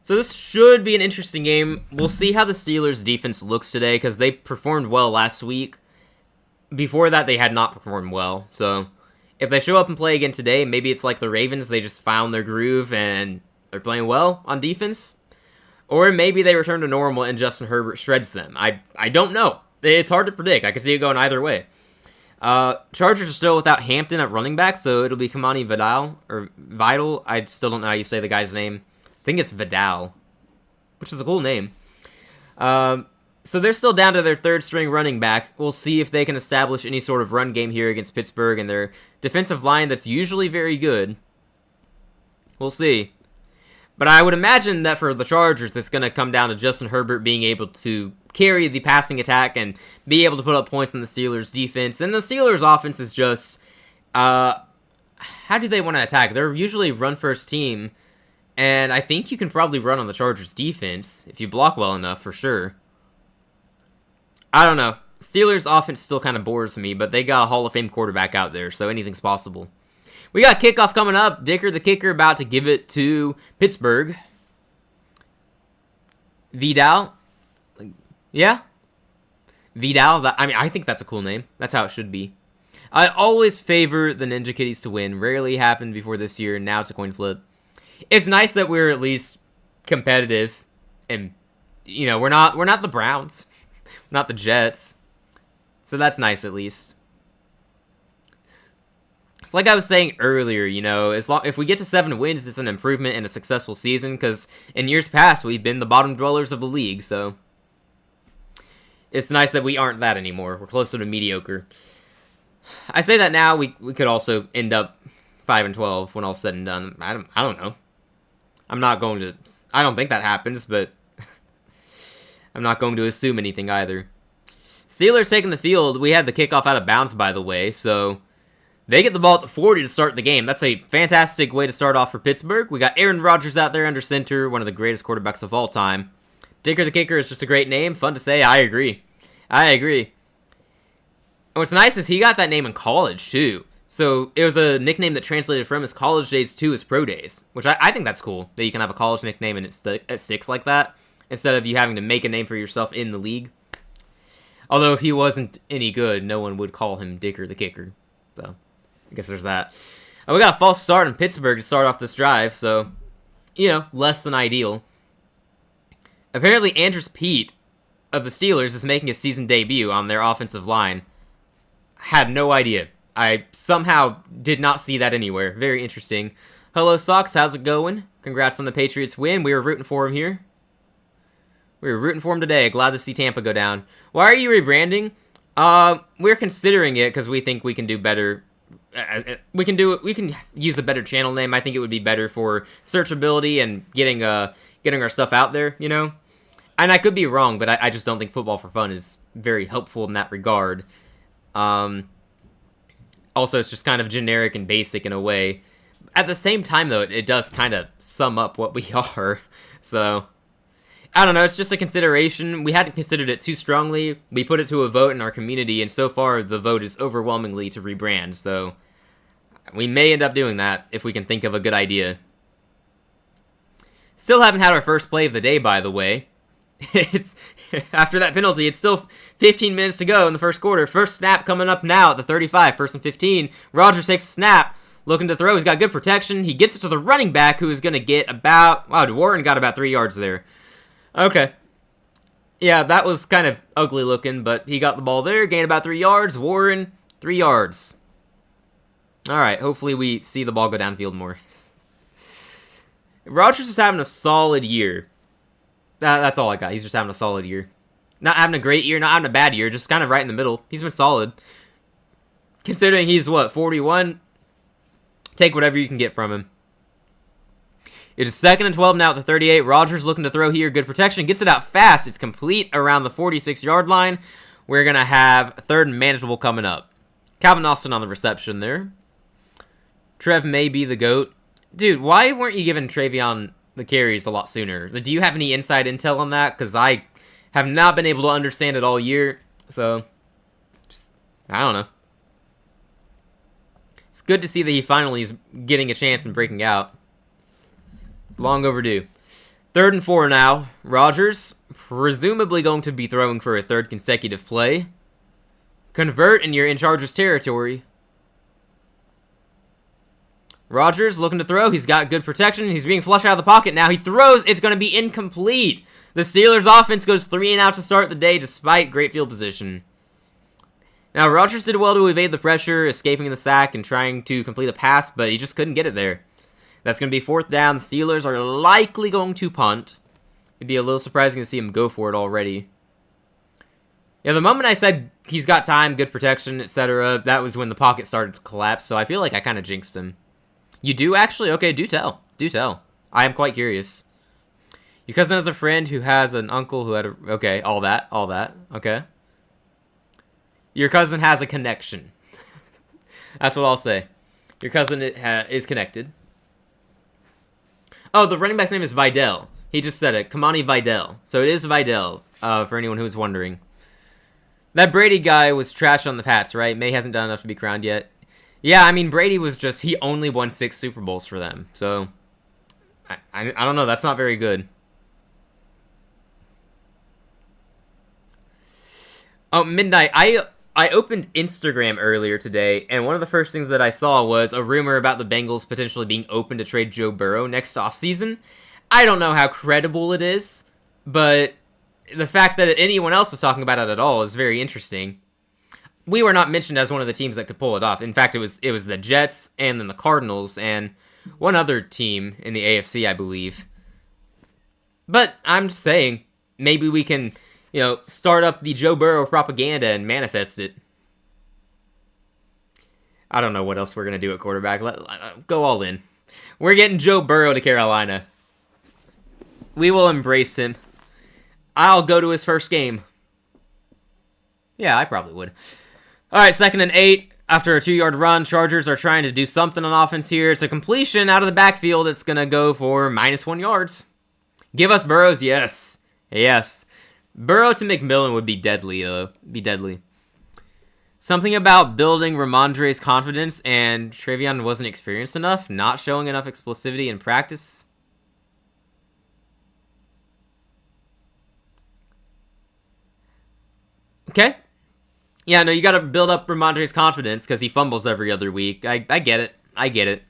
So this should be an interesting game. We'll see how the Steelers' defense looks today, because they performed well last week. Before that, they had not performed well. So if they show up and play again today, maybe it's like the Ravens. They just found their groove, and they're playing well on defense. Or maybe they return to normal, and Justin Herbert shreds them. I don't know. It's hard to predict. I can see it going either way. Chargers are still without Hampton at running back, so it'll be Kamani Vidal, or Vidal. I still don't know how you say the guy's name. I think it's Vidal, which is a cool name. So they're still down to their third string running back. We'll see if they can establish any sort of run game here against Pittsburgh and their defensive line that's usually very good. We'll see. But I would imagine that for the Chargers, it's going to come down to Justin Herbert being able to carry the passing attack and be able to put up points in the Steelers' defense. And the Steelers' offense is just, how do they want to attack? They're usually a run-first team. And I think you can probably run on the Chargers' defense if you block well enough, for sure. I don't know. Steelers' offense still kind of bores me, but they got a Hall of Fame quarterback out there, so anything's possible. We got kickoff coming up. Dicker, the kicker, about to give it to Pittsburgh. Vidal. Yeah? Vidal. I think that's a cool name. That's how it should be. I always favor the Ninja Kitties to win. Rarely happened before this year, and now it's a coin flip. It's nice that we're at least competitive, and you know we're not the Browns, not the Jets, so that's nice at least. It's like I was saying earlier, you know, if we get to 7 wins, it's an improvement and a successful season. Because in years past, we've been the bottom dwellers of the league, so it's nice that we aren't that anymore. We're closer to mediocre. I say that now. We could also end up 5-12 when all's said and done. I don't know. I don't think that happens, but I'm not going to assume anything either. Steelers taking the field. We had the kickoff out of bounds, by the way, so they get the ball at the 40 to start the game. That's a fantastic way to start off for Pittsburgh. We got Aaron Rodgers out there under center, one of the greatest quarterbacks of all time. Dicker the kicker is just a great name. Fun to say. I agree. And what's nice is he got that name in college, too. So it was a nickname that translated from his college days to his pro days, which I think that's cool, that you can have a college nickname and it sticks like that, instead of you having to make a name for yourself in the league. Although if he wasn't any good, no one would call him Dicker the kicker. So I guess there's that. We got a false start in Pittsburgh to start off this drive, so, you know, less than ideal. Apparently, Andrews Pete of the Steelers is making his season debut on their offensive line. Had no idea. I somehow did not see that anywhere. Very interesting. Hello, Sox. How's it going? Congrats on the Patriots win. We were rooting for him here. We were rooting for him today. Glad to see Tampa go down. Why are you rebranding? We're considering it because we think we can do better. We can use a better channel name. I think it would be better for searchability and getting our stuff out there, you know? And I could be wrong, but I just don't think Football for Fun is very helpful in that regard. Also, it's just kind of generic and basic in a way. At the same time, though, it does kind of sum up what we are. So, I don't know, it's just a consideration. We hadn't considered it too strongly. We put it to a vote in our community, and so far, the vote is overwhelmingly to rebrand. So, we may end up doing that if we can think of a good idea. Still haven't had our first play of the day, by the way. It's after that penalty, it's still 15 minutes to go in the first quarter. First snap coming up now at the 35, first and 15. Rodgers takes a snap, looking to throw. He's got good protection. He gets it to the running back, who is going to get about... Wow, Warren got about 3 yards there. Okay. Yeah, that was kind of ugly looking, but he got the ball there, gained about 3 yards. Warren, 3 yards. All right, hopefully we see the ball go downfield more. Rodgers is having a solid year. That's all I got. He's just having a solid year. Not having a great year, not having a bad year, just kind of right in the middle. He's been solid. Considering he's, 41? Take whatever you can get from him. It is 2nd and 12 now at the 38. Rodgers looking to throw here. Good protection. Gets it out fast. It's complete around the 46-yard line. We're going to have 3rd and manageable coming up. Calvin Austin on the reception there. Trev may be the GOAT. Dude, why weren't you giving Travion the carries a lot sooner? Do you have any inside intel on that? Because I have not been able to understand it all year. So, I don't know. It's good to see that he finally is getting a chance and breaking out. Long overdue. 3rd and 4 now. Rodgers, presumably going to be throwing for a 3rd consecutive play. Convert and you're in Chargers territory. Rodgers looking to throw. He's got good protection. He's being flushed out of the pocket now. He throws. It's going to be incomplete. The Steelers offense goes 3 and out to start the day despite great field position. Now, Rodgers did well to evade the pressure, escaping the sack and trying to complete a pass, but he just couldn't get it there. That's going to be 4th down. The Steelers are likely going to punt. It'd be a little surprising to see him go for it already. Yeah, the moment I said he's got time, good protection, etc., that was when the pocket started to collapse, so I feel like I kind of jinxed him. You do actually? Okay, do tell. Do tell. I am quite curious. Your cousin has a friend who has an uncle who had a... Okay, all that. Okay. Your cousin has a connection. That's what I'll say. Your cousin is connected. Oh, the running back's name is Vidal. He just said it. Kamani Vidal. So it is Vidal, for anyone who was wondering. That Brady guy was trash on the Pats, right? May hasn't done enough to be crowned yet. Yeah, I mean, Brady was just... He only won 6 Super Bowls for them. So, I don't know. That's not very good. Oh, midnight. I opened Instagram earlier today, and one of the first things that I saw was a rumor about the Bengals potentially being open to trade Joe Burrow next offseason. I don't know how credible it is, but the fact that anyone else is talking about it at all is very interesting. We were not mentioned as one of the teams that could pull it off. In fact, it was the Jets and then the Cardinals and one other team in the AFC, I believe. But I'm just saying, maybe we can, start up the Joe Burrow propaganda and manifest it. I don't know what else we're going to do at quarterback. Go all in. We're getting Joe Burrow to Carolina. We will embrace him. I'll go to his first game. Yeah, I probably would. All right, 2nd and 8. After a 2-yard run, Chargers are trying to do something on offense here. It's a completion out of the backfield. It's going to go for -1 yards. Give us Burrows, yes. Yes. Burrow to McMillan would be deadly, though. Be deadly. Something about building Ramondre's confidence, and Travion wasn't experienced enough, not showing enough explosivity in practice. Okay. Yeah, no, you got to build up Ramondre's confidence because he fumbles every other week. I get it.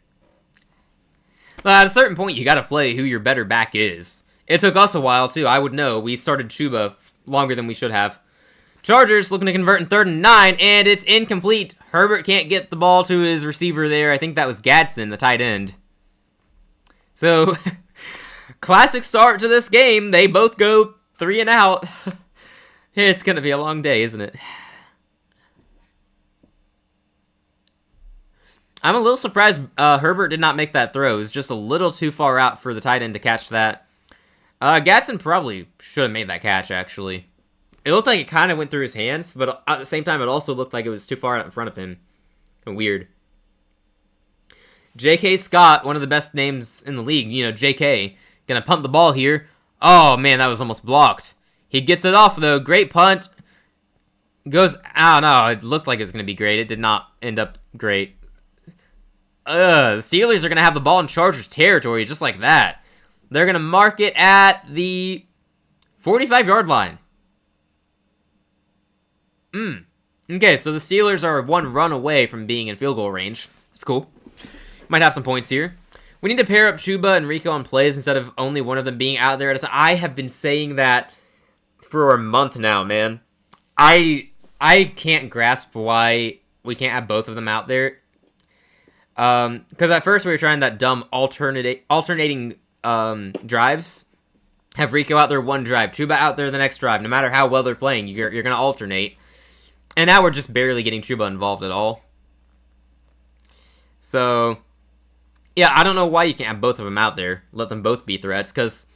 But at a certain point, you got to play who your better back is. It took us a while, too. I would know. We started Chuba longer than we should have. Chargers looking to convert in 3rd and 9, and it's incomplete. Herbert can't get the ball to his receiver there. I think that was Gadsden, the tight end. So, classic start to this game. They both go 3 and out. It's going to be a long day, isn't it? I'm a little surprised Herbert did not make that throw. It was just a little too far out for the tight end to catch that. Gadsden probably should have made that catch, actually. It looked like it kind of went through his hands, but at the same time, it also looked like it was too far out in front of him. Weird. J.K. Scott, one of the best names in the league. You know, J.K. Gonna punt the ball here. Oh, man, that was almost blocked. He gets it off, though. Great punt. Goes, I don't know, it looked like it was going to be great. It did not end up great. The Steelers are going to have the ball in Chargers territory, just like that. They're going to mark it at the 45-yard line. Okay, so the Steelers are 1 run away from being in field goal range. That's cool. Might have some points here. We need to pair up Chuba and Rico on plays instead of only one of them being out there at a time. I have been saying that for a month now, man. I can't grasp why we can't have both of them out there. Because at first we were trying that dumb alternating drives. Have Rico out there one drive, Chuba out there the next drive. No matter how well they're playing, you're going to alternate. And now we're just barely getting Chuba involved at all. So, yeah, I don't know why you can't have both of them out there. Let them both be threats, because,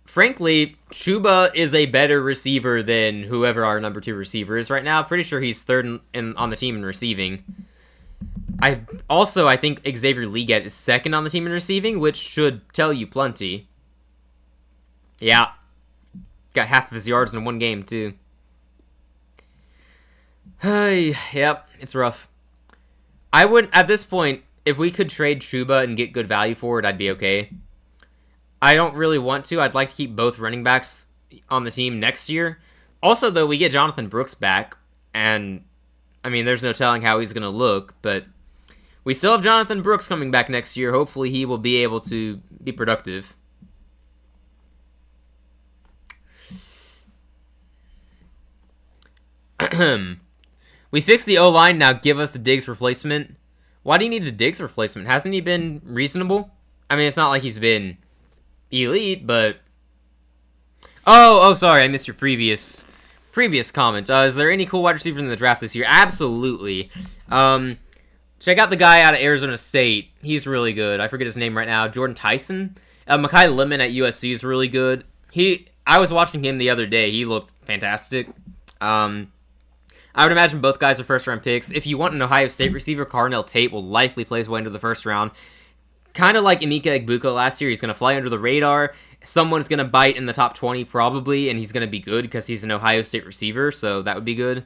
frankly, Chuba is a better receiver than whoever our number 2 receiver is right now. Pretty sure he's 3rd on the team in receiving. I think Xavier Legette is 2nd on the team in receiving, which should tell you plenty. Yeah. Got half of his yards in one game, too. Hey, yep, it's rough. I would, at this point, if we could trade Chuba and get good value for it, I'd be okay. I don't really want to. I'd like to keep both running backs on the team next year. Also, though, we get Jonathan Brooks back, and, I mean, there's no telling how he's going to look, but we still have Jonathan Brooks coming back next year. Hopefully he will be able to be productive. We fixed the O-line, now give us a Diggs replacement. Why do you need a Diggs replacement? Hasn't he been reasonable? I mean, it's not like he's been elite, but... Oh, sorry, I missed your previous comment. Is there any cool wide receivers in the draft this year? Absolutely. Check out the guy out of Arizona State. He's really good. I forget his name right now. Jordan Tyson. Mekhi Lemon at USC is really good. I was watching him the other day. He looked fantastic. I would imagine both guys are first-round picks. If you want an Ohio State receiver, Carnell Tate will likely play his way into the first round. Kind of like Emeka Egbuka last year, he's going to fly under the radar. Someone's going to bite in the top 20 probably, and he's going to be good because he's an Ohio State receiver, so that would be good.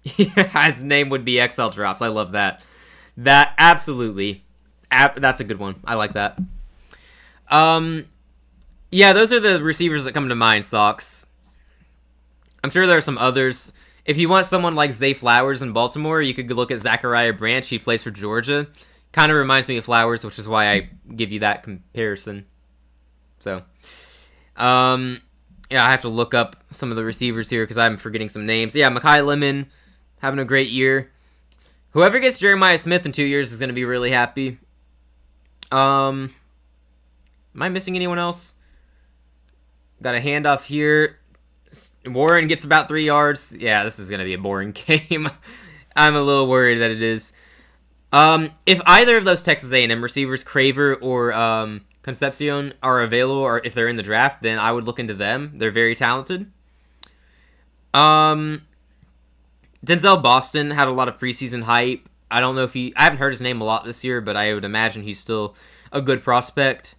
His name would be XL Drops. I love that. That, absolutely. That's a good one. I like that. Yeah, those are the receivers that come to mind, Sox. I'm sure there are some others. If you want someone like Zay Flowers in Baltimore, you could look at Zachariah Branch. He plays for Georgia. Kind of reminds me of Flowers, which is why I give you that comparison. So, yeah, I have to look up some of the receivers here because I'm forgetting some names. Yeah, Mekhi Lemon, having a great year. Whoever gets Jeremiah Smith in 2 years is going to be really happy. Am I missing anyone else? Got a handoff here. Warren gets about 3 yards. Yeah, this is going to be a boring game. I'm a little worried that it is. If either of those Texas A&M receivers, Craver or Concepcion, are available, or if they're in the draft, then I would look into them. They're very talented. Denzel Boston had a lot of preseason hype. I don't know if I haven't heard his name a lot this year, but I would imagine he's still a good prospect.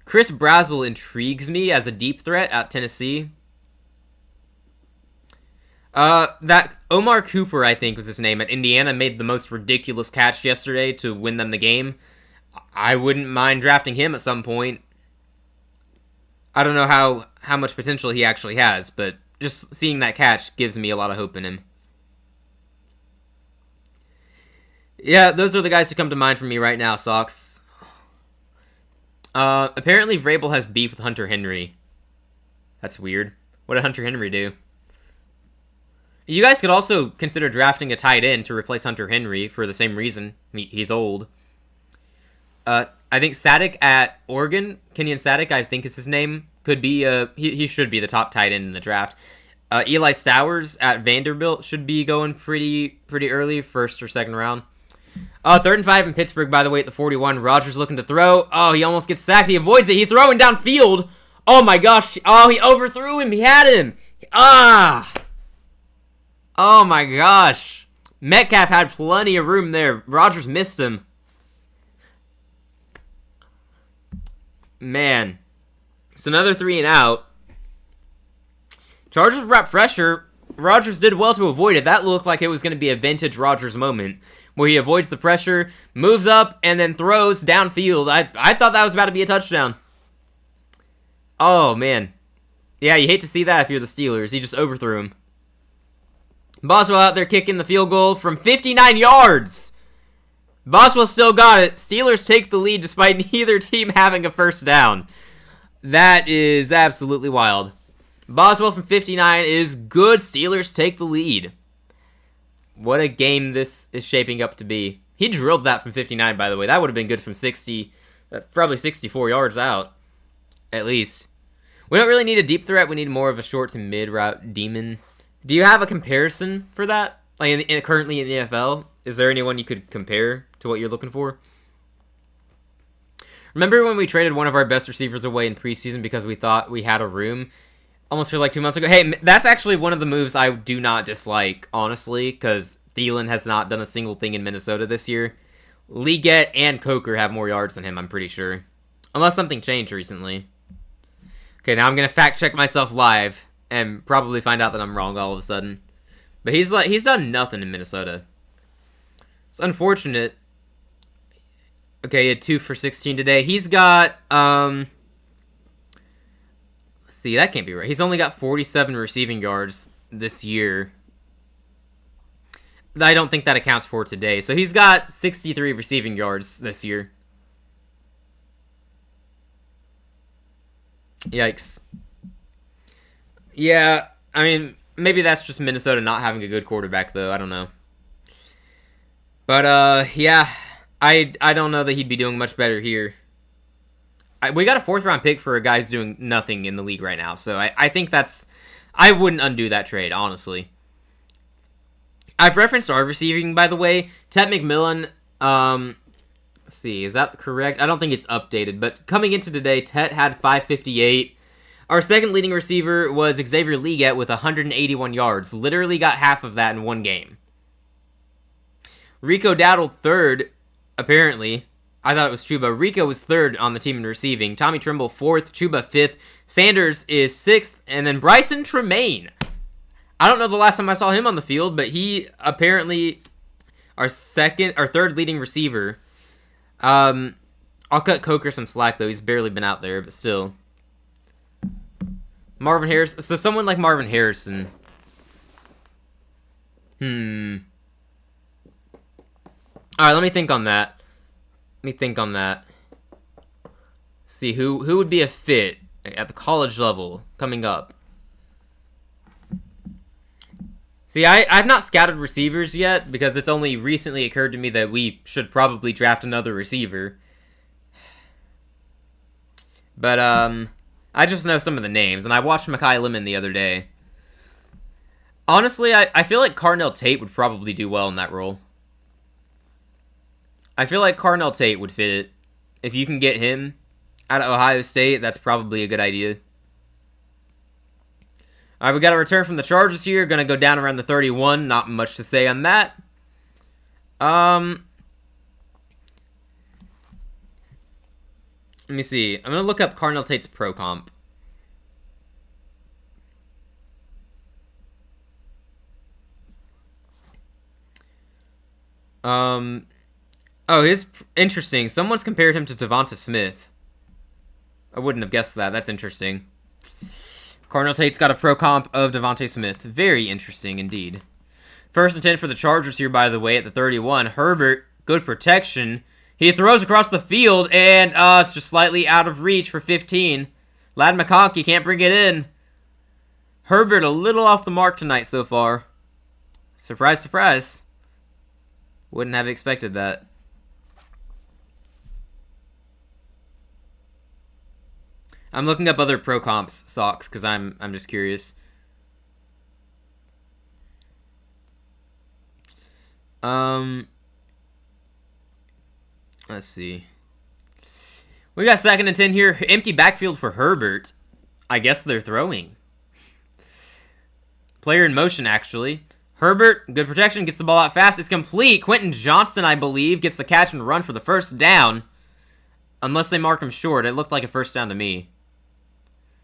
Chris Brazzell intrigues me as a deep threat at Tennessee. That Omar Cooper, I think was his name, at Indiana, made the most ridiculous catch yesterday to win them the game. I wouldn't mind drafting him at some point. I don't know how much potential he actually has, but just seeing that catch gives me a lot of hope in him. Yeah, those are the guys who come to mind for me right now, Sox. Apparently Vrabel has beef with Hunter Henry. That's weird. What did Hunter Henry do? You guys could also consider drafting a tight end to replace Hunter Henry for the same reason. He's old. I think Static at Oregon, Kenyon Static, I think is his name, could be, he should be the top tight end in the draft. Eli Stowers at Vanderbilt should be going pretty early, first or second round. 3rd and 5 in Pittsburgh, by the way, at the 41. Rodgers looking to throw. Oh, he almost gets sacked. He avoids it. He's throwing downfield. Oh, my gosh. Oh, he overthrew him. He had him. Ah. Oh, my gosh. Metcalf had plenty of room there. Rodgers missed him. Man. It's another 3 and out. Chargers brought pressure. Rodgers did well to avoid it. That looked like it was going to be a vintage Rodgers moment, where he avoids the pressure, moves up, and then throws downfield. I thought that was about to be a touchdown. Oh, man. Yeah, you hate to see that if you're the Steelers. He just overthrew him. Boswell out there kicking the field goal from 59 yards. Boswell still got it. Steelers take the lead despite neither team having a first down. That is absolutely wild. Boswell from 59 is good. Steelers take the lead. What a game this is shaping up to be. He drilled that from 59, by the way. That would have been good from 60, probably 64 yards out, at least. We don't really need a deep threat. We need more of a short to mid route demon. Do you have a comparison for that? Like currently in the NFL, is there anyone you could compare to what you're looking for? Remember when we traded one of our best receivers away in preseason because we thought we had a room? Almost feel like 2 months ago. Hey, that's actually one of the moves I do not dislike, honestly, because Thielen has not done a single thing in Minnesota this year. Leggett and Coker have more yards than him, I'm pretty sure. Unless something changed recently. Okay, now I'm going to fact check myself live and probably find out that I'm wrong all of a sudden. But he's done nothing in Minnesota. It's unfortunate. Okay, he had 2 for 16 today. He's got, see, that can't be right. He's only got 47 receiving yards this year. I don't think that accounts for today. So he's got 63 receiving yards this year. Yikes. Yeah, I mean, maybe that's just Minnesota not having a good quarterback, though. I don't know. But, yeah, I don't know that he'd be doing much better here. We got a 4th-round pick for a guy who's doing nothing in the league right now. So I think that's... I wouldn't undo that trade, honestly. I've referenced our receiving, by the way. Ted McMillan, let's see, is that correct? I don't think it's updated. But coming into today, Ted had 558. Our second leading receiver was Xavier Leggett with 181 yards. Literally got half of that in one game. Rico Dowdle third, apparently. I thought it was Chuba. Rico was third on the team in receiving. Tommy Trimble fourth. Chuba fifth. Sanders is sixth. And then Bryson Tremaine. I don't know the last time I saw him on the field, but he apparently our third leading receiver. I'll cut Coker some slack though. He's barely been out there, but still. Marvin Harrison. So someone like Marvin Harrison. Alright, let me think on that. See, who would be a fit at the college level coming up? See, I've not scouted receivers yet because it's only recently occurred to me that we should probably draft another receiver. But, I just know some of the names, and I watched Mekhi Lemon the other day. Honestly, I feel like Carnell Tate would probably do well in that role. I feel like Carnell Tate would fit it. If you can get him out of Ohio State, that's probably a good idea. All right, we got a return from the Chargers here. Going to go down around the 31. Not much to say on that. Let me see. I'm going to look up Carnell Tate's pro comp. Oh, he's interesting. Someone's compared him to Devonta Smith. I wouldn't have guessed that. That's interesting. Carnell Tate's got a pro comp of Devonta Smith. Very interesting indeed. First and 10 for the Chargers here, by the way, at the 31. Herbert, good protection. He throws across the field, and it's just slightly out of reach for 15. Lad McConkey can't bring it in. Herbert a little off the mark tonight so far. Surprise, surprise. Wouldn't have expected that. I'm looking up other pro comps socks because I'm just curious. Let's see. We got 2nd and 10 here. Empty backfield for Herbert. I guess they're throwing. Player in motion, actually. Herbert, good protection, gets the ball out fast. It's complete. Quentin Johnston, I believe, gets the catch and run for the first down. Unless they mark him short. It looked like a first down to me.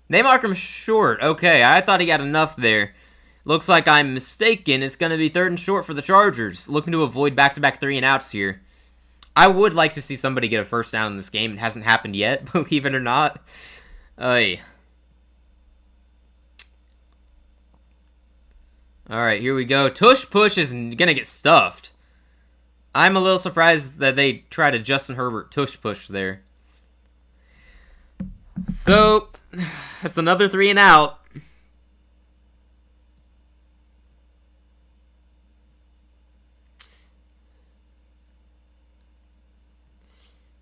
They mark him short. Okay, I thought he got enough there. Looks like I'm mistaken. It's going to be 3rd and short for the Chargers. Looking to avoid back-to-back 3-and-outs here. I would like to see somebody get a first down in this game. It hasn't happened yet, believe it or not. Alright, here we go. Tush Push is going to get stuffed. I'm a little surprised that they tried a Justin Herbert Tush Push there. So, it's another 3-and-out.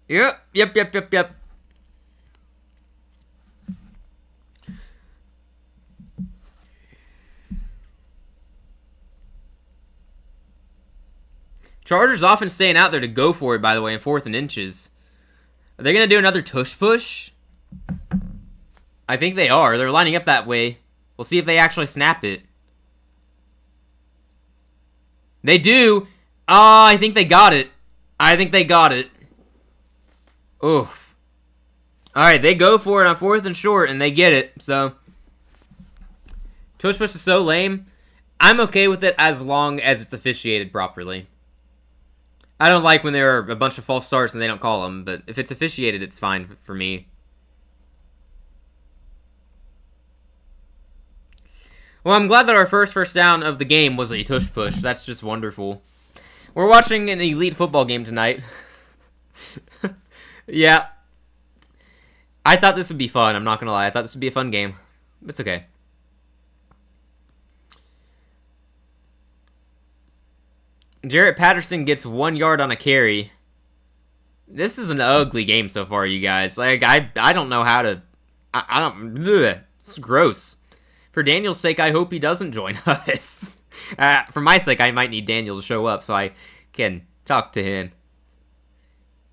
Yep. Chargers often staying out there to go for it, by the way, in 4th and inches. Are they going to do another tush push? I think they are. They're lining up that way. We'll see if they actually snap it. They do. I think they got it. Oof. Alright, they go for it on 4th and short, and they get it. So, tush push is so lame. I'm okay with it as long as it's officiated properly. I don't like when there are a bunch of false starts and they don't call them, but if it's officiated, it's fine for me. Well, I'm glad that our first down of the game was a tush push. That's just wonderful. We're watching an elite football game tonight. Yeah. I thought this would be fun, I'm not gonna lie. I thought this would be a fun game. It's okay. Jarrett Patterson gets 1 yard on a carry. This is an ugly game so far, you guys. Like, I don't know how to... I don't... Ugh, it's gross. For Daniel's sake, I hope he doesn't join us. For my sake, I might need Daniel to show up so I can talk to him.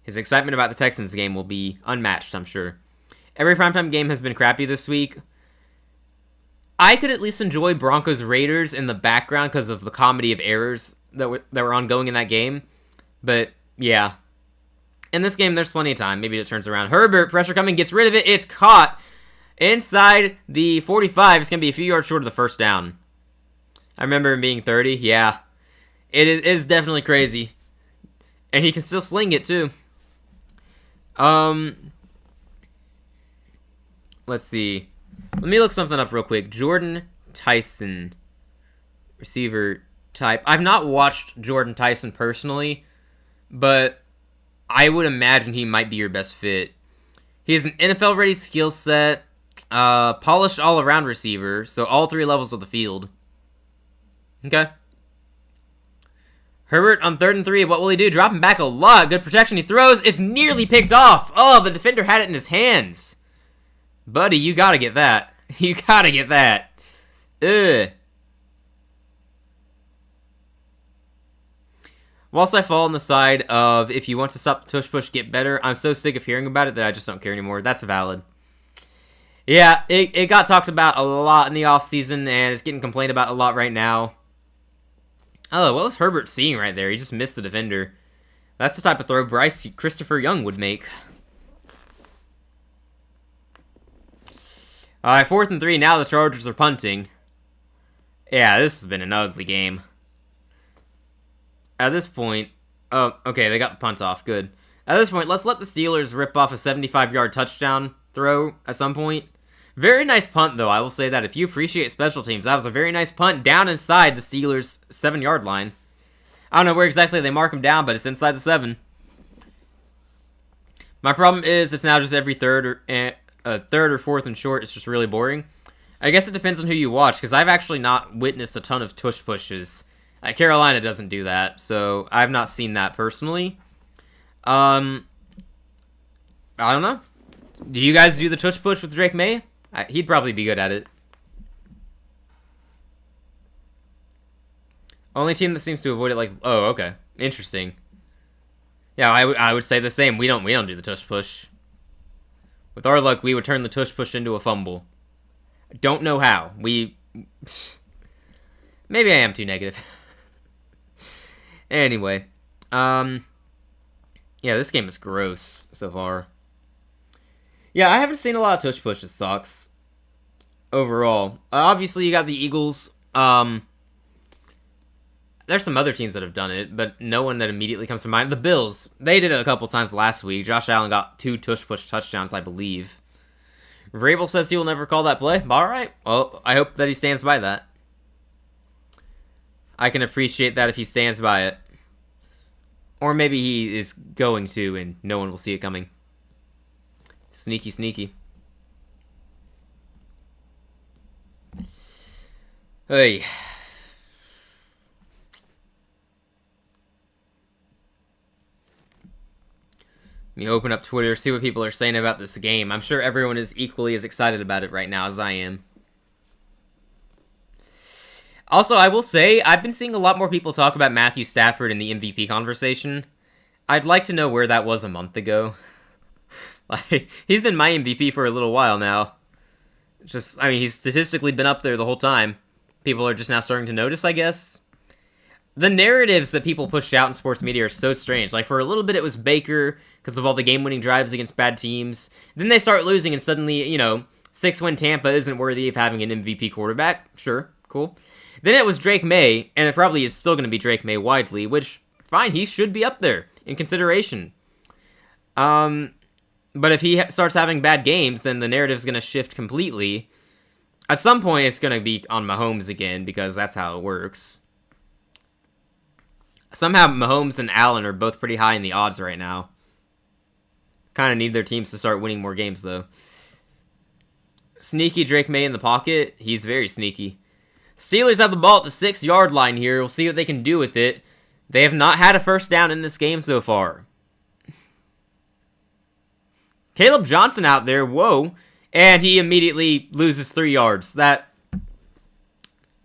His excitement about the Texans game will be unmatched, I'm sure. Every primetime game has been crappy this week. I could at least enjoy Broncos Raiders in the background because of the comedy of errors that were ongoing in that game. But, yeah. In this game, there's plenty of time. Maybe it turns around. Herbert, pressure coming, gets rid of it. It's caught inside the 45. It's going to be a few yards short of the first down. I remember him being 30. Yeah. It is definitely crazy. And he can still sling it, too. Let's see. Let me look something up real quick. Jordan Tyson. Receiver type. I've not watched Jordan Tyson personally, but I would imagine he might be your best fit. He has an NFL-ready skill set, polished all-around receiver, so all 3 levels of the field. Okay. Herbert on 3rd and 3. What will he do? Dropping back a lot. Good protection. He throws. It's nearly picked off. Oh, the defender had it in his hands. Buddy, you gotta get that. You gotta get that. Ugh. Whilst I fall on the side of if you want to stop the tush push, get better, I'm so sick of hearing about it that I just don't care anymore. That's valid. Yeah, it got talked about a lot in the offseason, and it's getting complained about a lot right now. Oh, what was Herbert seeing right there? He just missed the defender. That's the type of throw Bryce Christopher Young would make. Alright, 4th and 3. Now the Chargers are punting. Yeah, this has been an ugly game. At this point... Oh, okay, they got the punt off. Good. At this point, let's let the Steelers rip off a 75-yard touchdown throw at some point. Very nice punt, though. I will say that. If you appreciate special teams, that was a very nice punt down inside the Steelers' 7-yard line. I don't know where exactly they mark them down, but it's inside the 7. My problem is it's now just every third or fourth and short. It's just really boring. I guess it depends on who you watch, because I've actually not witnessed a ton of tush pushes. Carolina doesn't do that, so I've not seen that personally. I don't know. Do you guys do the tush push with Drake May? He'd probably be good at it. Only team that seems to avoid it, like... Oh, okay. Interesting. Yeah, I would say the same. We don't do the tush push. With our luck, we would turn the tush push into a fumble. Don't know how. Maybe I am too negative. Anyway. Yeah, this game is gross so far. Yeah, I haven't seen a lot of tush pushes, sucks. Overall. Obviously, you got the Eagles. There's some other teams that have done it, but no one that immediately comes to mind. The Bills. They did it a couple times last week. Josh Allen got 2 tush push touchdowns, I believe. Vrabel says he will never call that play. Alright. Well, I hope that he stands by that. I can appreciate that if he stands by it. Or maybe he is going to, and no one will see it coming. Sneaky, sneaky. Hey. Let me open up Twitter, see what people are saying about this game. I'm sure everyone is equally as excited about it right now as I am. Also, I will say, I've been seeing a lot more people talk about Matthew Stafford in the MVP conversation. I'd like to know where that was a month ago. Like, he's been my MVP for a little while now. He's statistically been up there the whole time. People are just now starting to notice, I guess. The narratives that people push out in sports media are so strange. Like, for a little bit it was Baker, because of all the game-winning drives against bad teams. Then they start losing, and suddenly, 6-win Tampa isn't worthy of having an MVP quarterback. Sure, cool. Then it was Drake May, and it probably is still going to be Drake May widely, which, fine, he should be up there in consideration. But if he starts having bad games, then the narrative's going to shift completely. At some point, it's going to be on Mahomes again, because that's how it works. Somehow, Mahomes and Allen are both pretty high in the odds right now. Kind of need their teams to start winning more games, though. Sneaky Drake May in the pocket. He's very sneaky. Steelers have the ball at the 6-yard line here. We'll see what they can do with it. They have not had a first down in this game so far. Caleb Johnson out there. Whoa. And he immediately loses 3 yards. That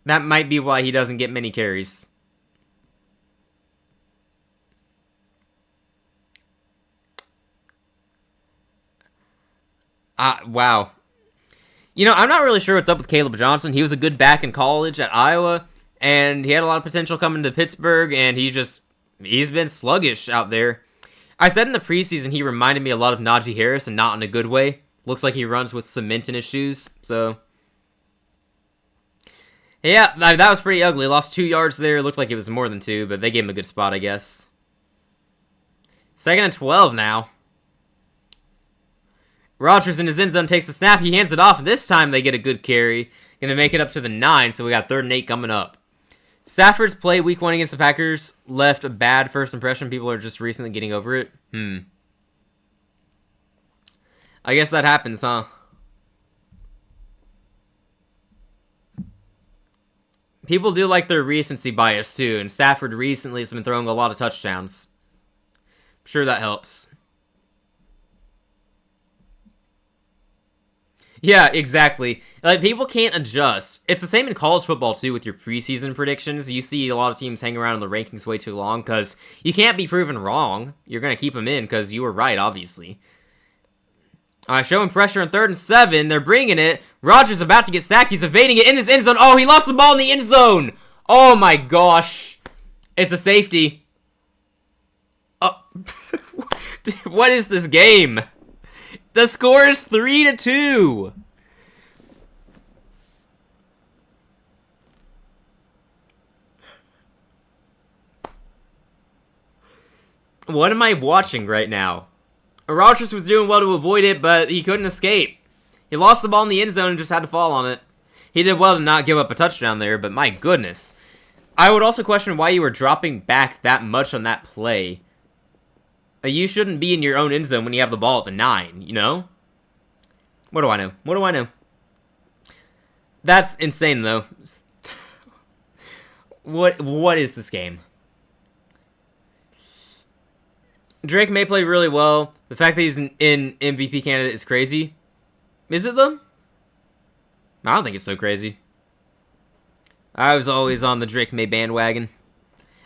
might be why he doesn't get many carries. Wow. I'm not really sure what's up with Caleb Johnson. He was a good back in college at Iowa, and he had a lot of potential coming to Pittsburgh, and he's been sluggish out there. I said in the preseason he reminded me a lot of Najee Harris, and not in a good way. Looks like he runs with cement in his shoes, so... Yeah, that was pretty ugly. Lost 2 yards there. Looked like it was more than 2, but they gave him a good spot, I guess. 2nd and 12 now. Rodgers in his end zone takes the snap. He hands it off. This time they get a good carry. Going to make it up to the 9, so we got 3rd and 8 coming up. Stafford's play week 1 against the Packers left a bad first impression. People are just recently getting over it. I guess that happens, huh? People do like their recency bias, too, and Stafford recently has been throwing a lot of touchdowns. I'm sure that helps. Yeah, exactly. Like, people can't adjust. It's the same in college football, too, with your preseason predictions. You see a lot of teams hang around in the rankings way too long, because you can't be proven wrong. You're going to keep them in, because you were right, obviously. Showing pressure on 3rd and 7. They're bringing it. Rodgers about to get sacked. He's evading it in his end zone. Oh, he lost the ball in the end zone. Oh, my gosh. It's a safety. What is this game? The score is 3-2. What am I watching right now? Rodgers was doing well to avoid it, but he couldn't escape. He lost the ball in the end zone and just had to fall on it. He did well to not give up a touchdown there, but my goodness. I would also question why you were dropping back that much on that play. You shouldn't be in your own end zone when you have the ball at the 9, you know? What do I know? What do I know? That's insane, though. What is this game? Drake may play really well. The fact that he's in MVP candidate is crazy. Is it, though? I don't think it's so crazy. I was always on the Drake May bandwagon.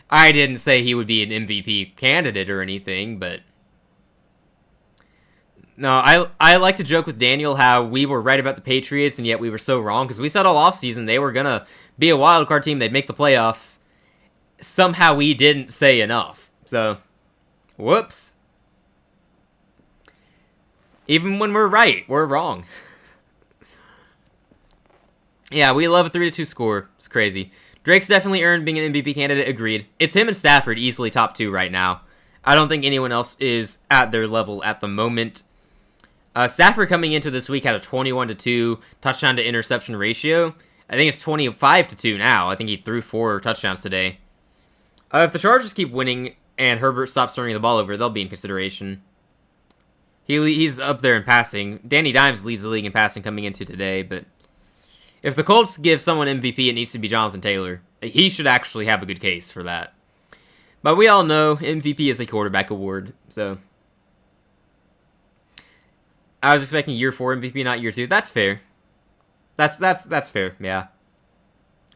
I didn't say he would be an MVP candidate or anything, but... No, I like to joke with Daniel how we were right about the Patriots, and yet we were so wrong, because we said all offseason they were going to be a wild card team, they'd make the playoffs. Somehow we didn't say enough. So, whoops. Even when we're right, we're wrong. Yeah, we love a 3-2 score. It's crazy. Drake's definitely earned being an MVP candidate, agreed. It's him and Stafford easily top 2 right now. I don't think anyone else is at their level at the moment. Stafford coming into this week had a 21-2 touchdown to interception ratio. I think it's 25-2 now. I think he threw 4 touchdowns today. If the Chargers keep winning and Herbert stops turning the ball over, they'll be in consideration. He's up there in passing. Danny Dimes leads the league in passing coming into today, but if the Colts give someone MVP, it needs to be Jonathan Taylor. He should actually have a good case for that. But we all know MVP is a quarterback award, so I was expecting year 4 MVP, not year 2. That's fair. That's fair. Yeah.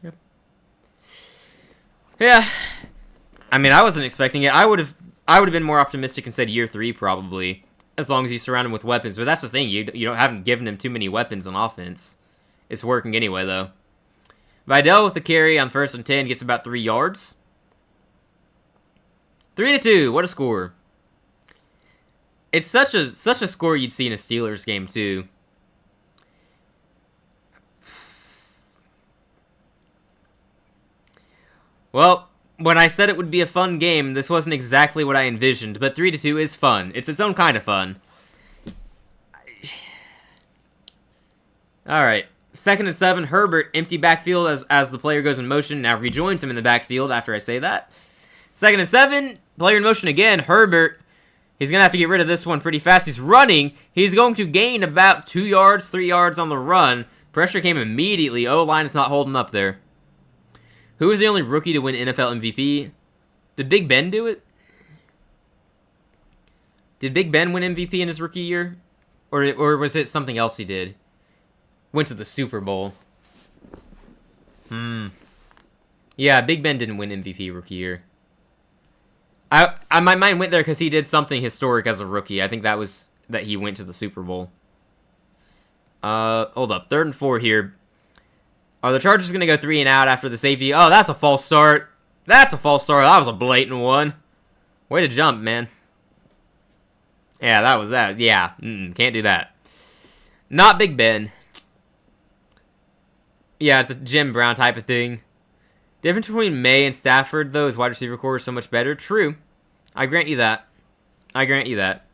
Yep. Yeah. I mean, I wasn't expecting it. I would have been more optimistic and said year 3 probably, as long as you surround him with weapons. But that's the thing. You haven't given him too many weapons on offense. It's working anyway though. Vidal with the carry on 1st and 10 gets about 3 yards. 3-2. What a score. It's such a score you'd see in a Steelers game too. Well, when I said it would be a fun game, this wasn't exactly what I envisioned, but 3-2 is fun. It's its own kind of fun. Alright. 2nd and 7, Herbert, empty backfield as the player goes in motion, now rejoins him in the backfield after I say that. 2nd and 7, player in motion again, Herbert. He's going to have to get rid of this one pretty fast. He's running. He's going to gain about 2 yards, 3 yards on the run. Pressure came immediately. O-line is not holding up there. Who is the only rookie to win NFL MVP? Did Big Ben do it? Did Big Ben win MVP in his rookie year? Or was it something else he did? Went to the Super Bowl. Yeah, Big Ben didn't win MVP rookie year. My mind went there because he did something historic as a rookie. I think that he went to the Super Bowl. Hold up. 3rd and 4 here. Are the Chargers going to go 3 and out after the safety? Oh, that's a false start. That's a false start. That was a blatant one. Way to jump, man. Yeah, that was that. Yeah, can't do that. Not Big Ben. Yeah, it's a Jim Brown type of thing. Difference between May and Stafford, though, is wide receiver core is so much better. True. I grant you that. I grant you that.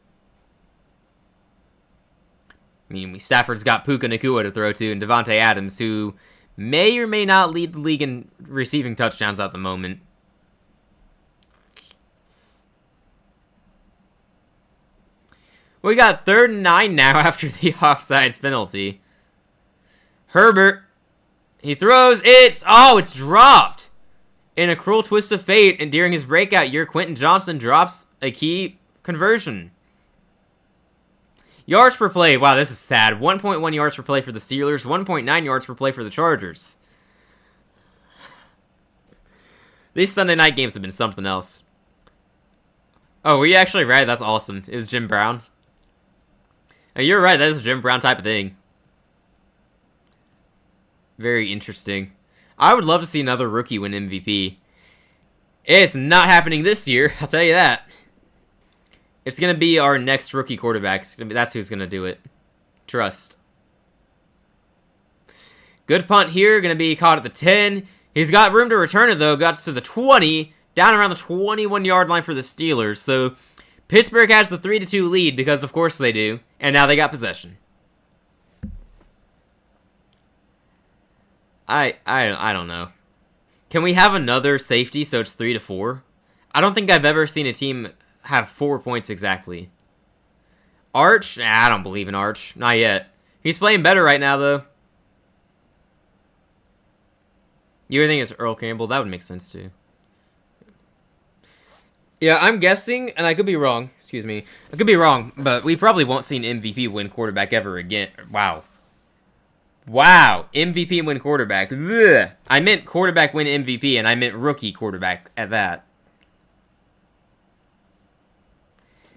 I mean, Stafford's got Puka Nacua to throw to, and Devontae Adams, who may or may not lead the league in receiving touchdowns at the moment. We got 3rd and 9 now after the offsides penalty. Herbert. He throws. It's dropped. In a cruel twist of fate, and during his breakout year, Quentin Johnson drops a key conversion. Yards per play. Wow, this is sad. 1.1 yards per play for the Steelers. 1.9 yards per play for the Chargers. These Sunday night games have been something else. Oh, were you actually right? That's awesome. It was Jim Brown. Oh, you're right. That is a Jim Brown type of thing. Very interesting. I would love to see another rookie win MVP. It's not happening this year, I'll tell you that. It's going to be our next rookie quarterback. That's who's going to do it. Trust. Good punt here. Going to be caught at the 10. He's got room to return it, though. Got to the 20. Down around the 21-yard line for the Steelers. So, Pittsburgh has the 3-2 lead because, of course, they do. And now they got possession. I don't know. Can we have another safety so it's 3-4? I don't think I've ever seen a team have 4 points exactly. Arch? I don't believe in Arch. Not yet. He's playing better right now, though. You would think it's Earl Campbell? That would make sense, too. Yeah, I'm guessing, and I could be wrong. Excuse me. I could be wrong, but we probably won't see an MVP win quarterback ever again. Wow. Wow. MVP win quarterback. Ugh. I meant quarterback win MVP, and I meant rookie quarterback at that.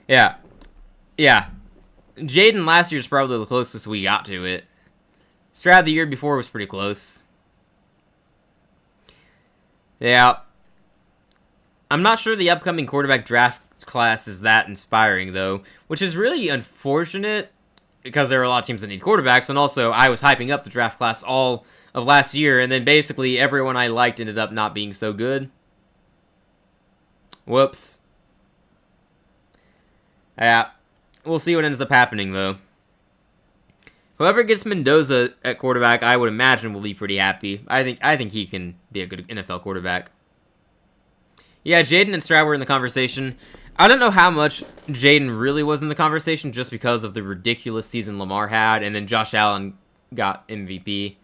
Yeah. Yeah. Jaden last year is probably the closest we got to it. Stroud the year before was pretty close. Yeah. I'm not sure the upcoming quarterback draft class is that inspiring, though, which is really unfortunate because there are a lot of teams that need quarterbacks, and also I was hyping up the draft class all of last year, and then basically everyone I liked ended up not being so good. Whoops. Yeah, we'll see what ends up happening, though. Whoever gets Mendoza at quarterback, I would imagine will be pretty happy. I think he can be a good NFL quarterback. Yeah, Jaden and Stroud were in the conversation. I don't know how much Jaden really was in the conversation just because of the ridiculous season Lamar had, and then Josh Allen got MVP.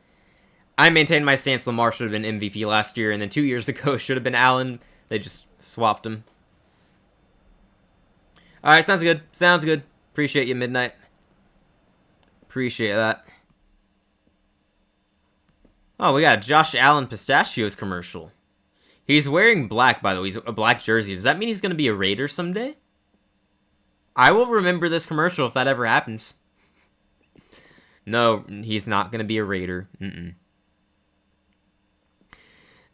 I maintain my stance Lamar should have been MVP last year, and then 2 years ago it should have been Allen. They just swapped him. Alright, sounds good. Sounds good. Appreciate you, Midnight. Appreciate that. Oh, we got a Josh Allen Pistachios commercial. He's wearing black, by the way. He's a black jersey. Does that mean he's going to be a Raider someday? I will remember this commercial if that ever happens. No, he's not going to be a Raider.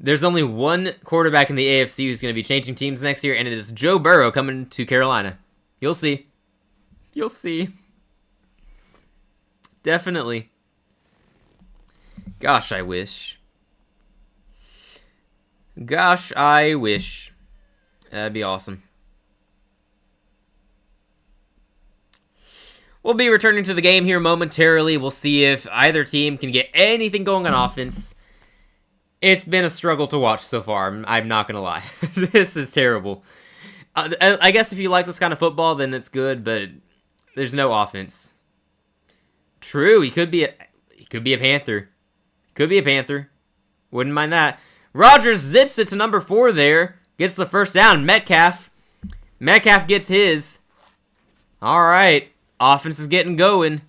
There's only one quarterback in the AFC who's going to be changing teams next year, and it is Joe Burrow coming to Carolina. You'll see. You'll see. Definitely. Gosh, I wish. Gosh, I wish. That'd be awesome. We'll be returning to the game here momentarily. We'll see if either team can get anything going on offense. It's been a struggle to watch so far. I'm not going to lie. This is terrible. I guess if you like this kind of football, then it's good, but there's no offense. True, he could be a Panther. Could be a Panther. Wouldn't mind that. Rodgers zips it to number 4 there. Gets the first down. Metcalf gets his. All right. Offense is getting going.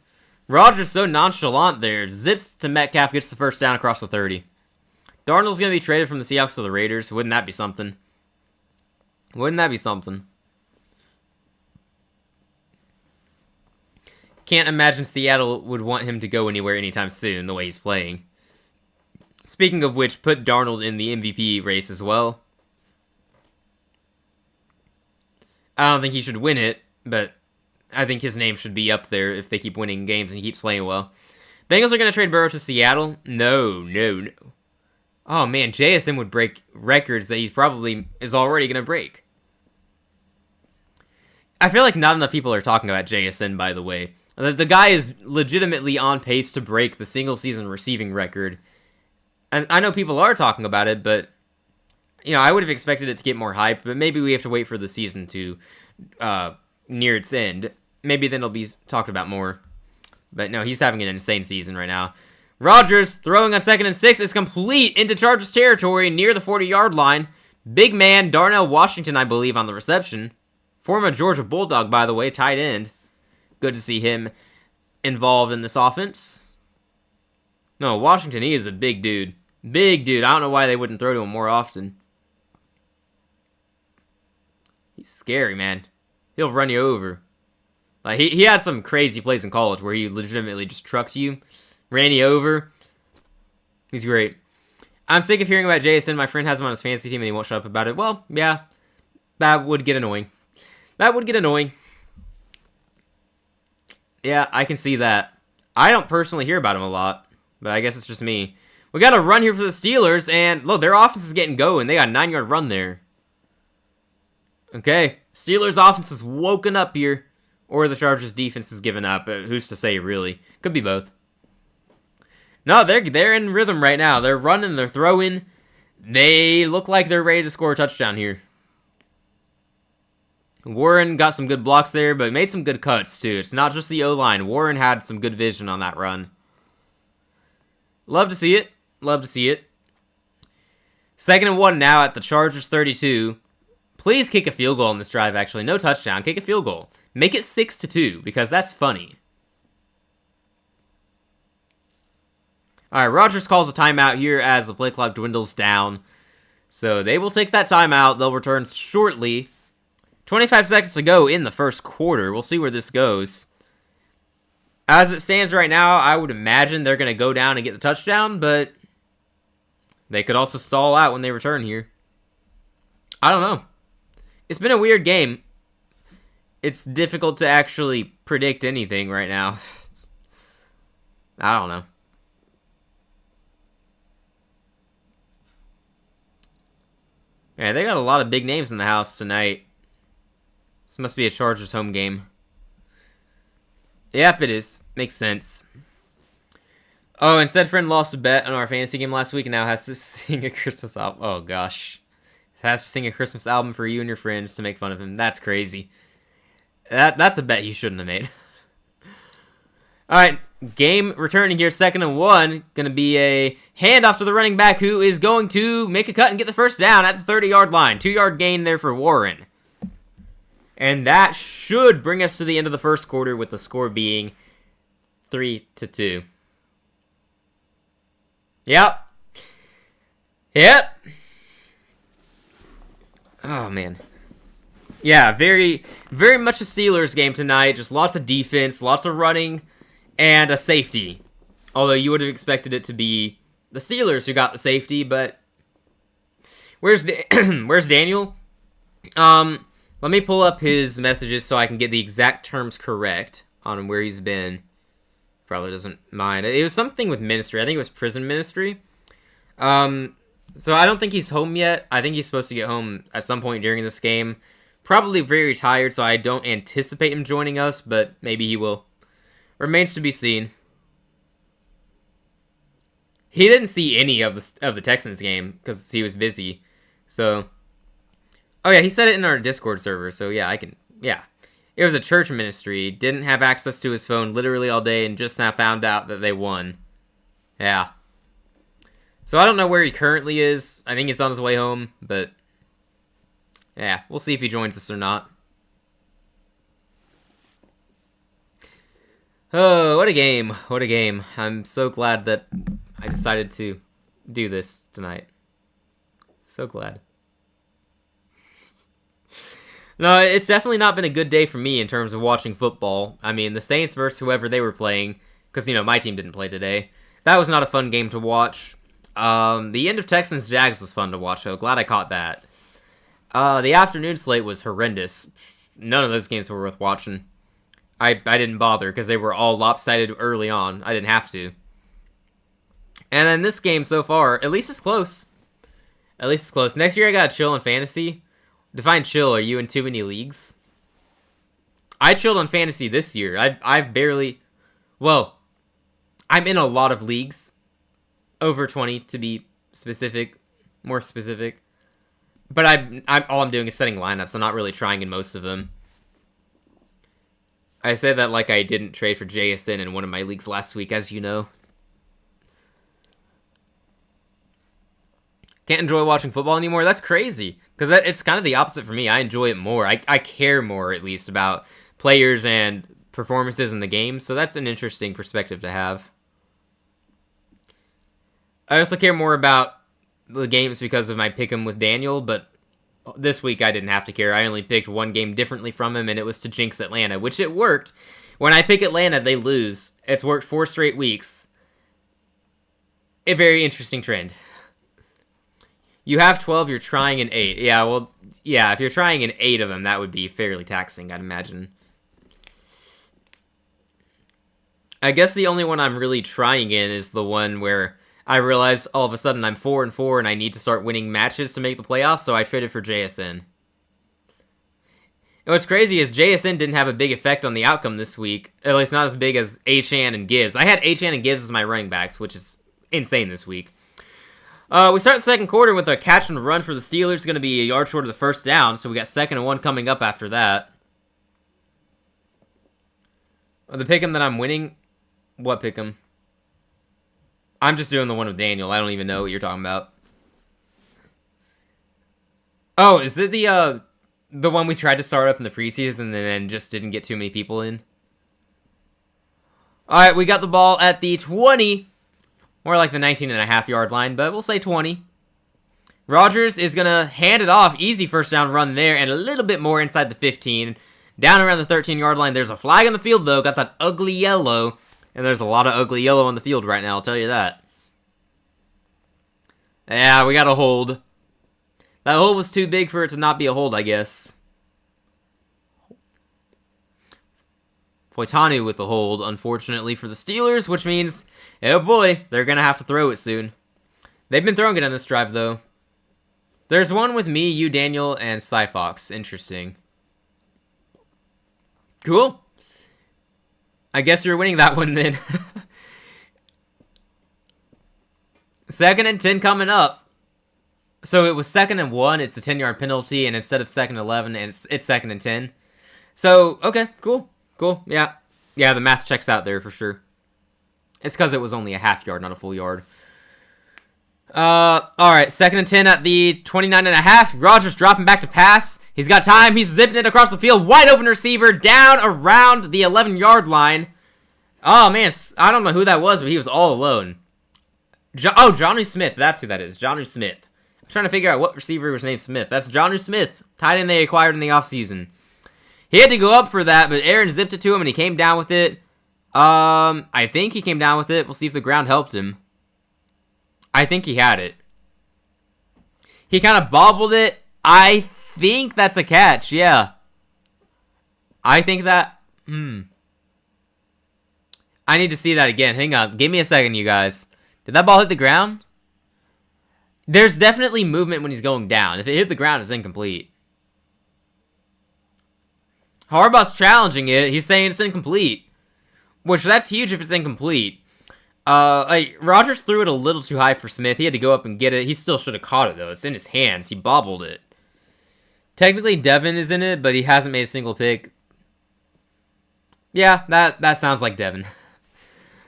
Rodgers so nonchalant there. Zips to Metcalf. Gets the first down across the 30. Darnold's going to be traded from the Seahawks to the Raiders. Wouldn't that be something? Wouldn't that be something? Can't imagine Seattle would want him to go anywhere anytime soon, the way he's playing. Speaking of which, put Darnold in the MVP race as well. I don't think he should win it, but I think his name should be up there if they keep winning games and he keeps playing well. Bengals are going to trade Burrow to Seattle? No. Oh man, JSN would break records that he probably is already going to break. I feel like not enough people are talking about JSN, by the way. The guy is legitimately on pace to break the single-season receiving record. And I know people are talking about it, but I would have expected it to get more hype, but maybe we have to wait for the season to near its end. Maybe then it'll be talked about more. But no, he's having an insane season right now. Rodgers throwing on 2nd and 6 is complete into Chargers territory near the 40-yard line. Big man Darnell Washington, I believe, on the reception. Former Georgia Bulldog, by the way, tight end. Good to see him involved in this offense. No, Washington, he is a big dude. Big dude. I don't know why they wouldn't throw to him more often. He's scary, man. He'll run you over. Like he had some crazy plays in college where he legitimately just trucked you, ran you over. He's great. I'm sick of hearing about JSN. My friend has him on his fantasy team and he won't shut up about it. Well, yeah, that would get annoying. That would get annoying. Yeah, I can see that. I don't personally hear about him a lot, but I guess it's just me. We got a run here for the Steelers, and look, their offense is getting going. They got a 9-yard run there. Okay, Steelers offense is woken up here, or the Chargers defense has given up. Who's to say, really? Could be both. No, they're in rhythm right now. They're running, they're throwing. They look like they're ready to score a touchdown here. Warren got some good blocks there, but made some good cuts, too. It's not just the O-line. Warren had some good vision on that run. Love to see it. Love to see it. 2nd and 1 now at the Chargers 32. Please kick a field goal on this drive, actually. No touchdown. Kick a field goal. Make it 6-2, because that's funny. Alright, Rodgers calls a timeout here as the play clock dwindles down. So they will take that timeout. They'll return shortly. 25 seconds to go in the first quarter. We'll see where this goes. As it stands right now, I would imagine they're going to go down and get the touchdown, but they could also stall out when they return here. I don't know. It's been a weird game. It's difficult to actually predict anything right now. I don't know. Yeah, they got a lot of big names in the house tonight. This must be a Chargers home game. Yep, it is. Makes sense. Oh, instead friend lost a bet on our fantasy game last week and now has to sing a Christmas album. Oh, gosh. Has to sing a Christmas album for you and your friends to make fun of him. That's crazy. That's a bet you shouldn't have made. Alright, game returning here, 2nd and 1. Going to be a handoff to the running back who is going to make a cut and get the first down at the 30-yard line. 2-yard gain there for Warren. And that should bring us to the end of the first quarter with the score being 3-2. Yep. Oh, man. Yeah, very, very much a Steelers game tonight. Just lots of defense, lots of running, and a safety. Although you would have expected it to be the Steelers who got the safety, but where's Daniel? Let me pull up his messages so I can get the exact terms correct on where he's been. Probably doesn't mind. It was something with ministry. I think it was prison ministry. So I don't think he's home yet. I think he's supposed to get home at some point during this game. Probably very tired, so I don't anticipate him joining us, but maybe he will. Remains to be seen. He didn't see any of the Texans game because he was busy. So, oh yeah, he said it in our Discord server. So yeah, it was a church ministry. Didn't have access to his phone literally all day, and just now found out that they won. Yeah. So I don't know where he currently is. I think he's on his way home, but yeah, we'll see if he joins us or not. Oh, what a game. What a game. I'm so glad that I decided to do this tonight. So glad. No, it's definitely not been a good day for me in terms of watching football. I mean, the Saints versus whoever they were playing, because, my team didn't play today. That was not a fun game to watch. The end of Texans-Jags was fun to watch, though. Glad I caught that. The afternoon slate was horrendous. None of those games were worth watching. I didn't bother because they were all lopsided early on. I didn't have to. And then this game so far, at least it's close. At least it's close. Next year I gotta chill on fantasy. Define chill. Are you in too many leagues? I chilled on fantasy this year. I've barely... Well, I'm in a lot of leagues. Over 20 to be specific. More specific. But all I'm doing is setting lineups. I'm not really trying in most of them. I said that like I didn't trade for JSN in one of my leagues last week, as you know. Can't enjoy watching football anymore? That's crazy. Because it's kind of the opposite for me. I enjoy it more. I care more, at least, about players and performances in the game. So that's an interesting perspective to have. I also care more about the games because of my pick'em with Daniel, but this week I didn't have to care. I only picked one game differently from him, and it was to jinx Atlanta, which it worked. When I pick Atlanta, they lose. It's worked 4 straight weeks. A very interesting trend. You have 12, you're trying in 8. Yeah, well, yeah, if you're trying in 8 of them, that would be fairly taxing, I'd imagine. I guess the only one I'm really trying in is the one where I realized all of a sudden I'm 4-4 and I need to start winning matches to make the playoffs, so I traded for JSN. And what's crazy is JSN didn't have a big effect on the outcome this week, at least not as big as Achane and Gibbs. I had Achane and Gibbs as my running backs, which is insane this week. We start the second quarter with a catch and run for the Steelers. It's going to be a yard short of the first down, so we got 2nd and 1 coming up after that. The pick'em that I'm winning? What pick'em? I'm just doing the one with Daniel. I don't even know what you're talking about. Oh, is it the one we tried to start up in the preseason and then just didn't get too many people in? Alright, we got the ball at the 20. More like the 19.5-yard line, but we'll say 20. Rodgers is going to hand it off. Easy first down run there, and a little bit more inside the 15. Down around the 13-yard line. There's a flag on the field, though. Got that ugly yellow. And there's a lot of ugly yellow on the field right now, I'll tell you that. Yeah, we got a hold. That hold was too big for it to not be a hold, I guess. Foitanu with the hold, unfortunately, for the Steelers, which means, oh boy, they're going to have to throw it soon. They've been throwing it on this drive, though. There's one with me, you, Daniel, and Cyfox. Interesting. Cool. I guess you're winning that one, then. 2nd and 10 coming up. So it was 2nd and 1, it's a 10-yard penalty, and instead of 2nd and 11, it's 2nd and 10. So, okay, cool. Cool, yeah. Yeah, the math checks out there for sure. It's because it was only a half yard, not a full yard. Alright, 2nd and 10 at the 29.5. Rodgers dropping back to pass. He's got time. He's zipping it across the field. Wide open receiver down around the 11-yard line. Oh, man, I don't know who that was, but he was all alone. Johnny Smith. That's who that is. Johnny Smith. I'm trying to figure out what receiver was named Smith. That's Johnny Smith. Tight end they acquired in the offseason. He had to go up for that, but Aaron zipped it to him, and he came down with it. I think he came down with it. We'll see if the ground helped him. I think he had it. He kind of bobbled it. I think that's a catch, yeah. I think that... I need to see that again. Hang on. Give me a second, you guys. Did that ball hit the ground? There's definitely movement when he's going down. If it hit the ground, it's incomplete. Harbaugh's challenging it. He's saying it's incomplete. Which, that's huge if it's incomplete. Rodgers threw it a little too high for Smith. He had to go up and get it. He still should have caught it, though. It's in his hands. He bobbled it. Technically, Devin is in it, but he hasn't made a single pick. Yeah, that sounds like Devin.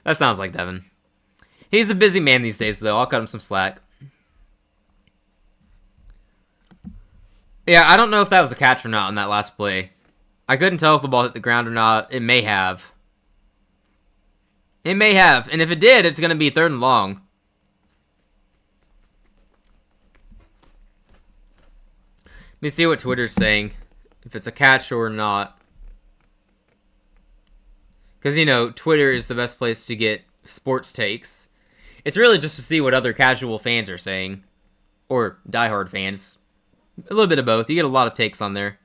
That sounds like Devin. He's a busy man these days, though. I'll cut him some slack. Yeah, I don't know if that was a catch or not on that last play. I couldn't tell if the ball hit the ground or not. It may have. It may have. And if it did, it's going to be 3rd and long. Let me see what Twitter's saying. If it's a catch or not. Because, you know, Twitter is the best place to get sports takes. It's really just to see what other casual fans are saying. Or diehard fans. A little bit of both. You get a lot of takes on there.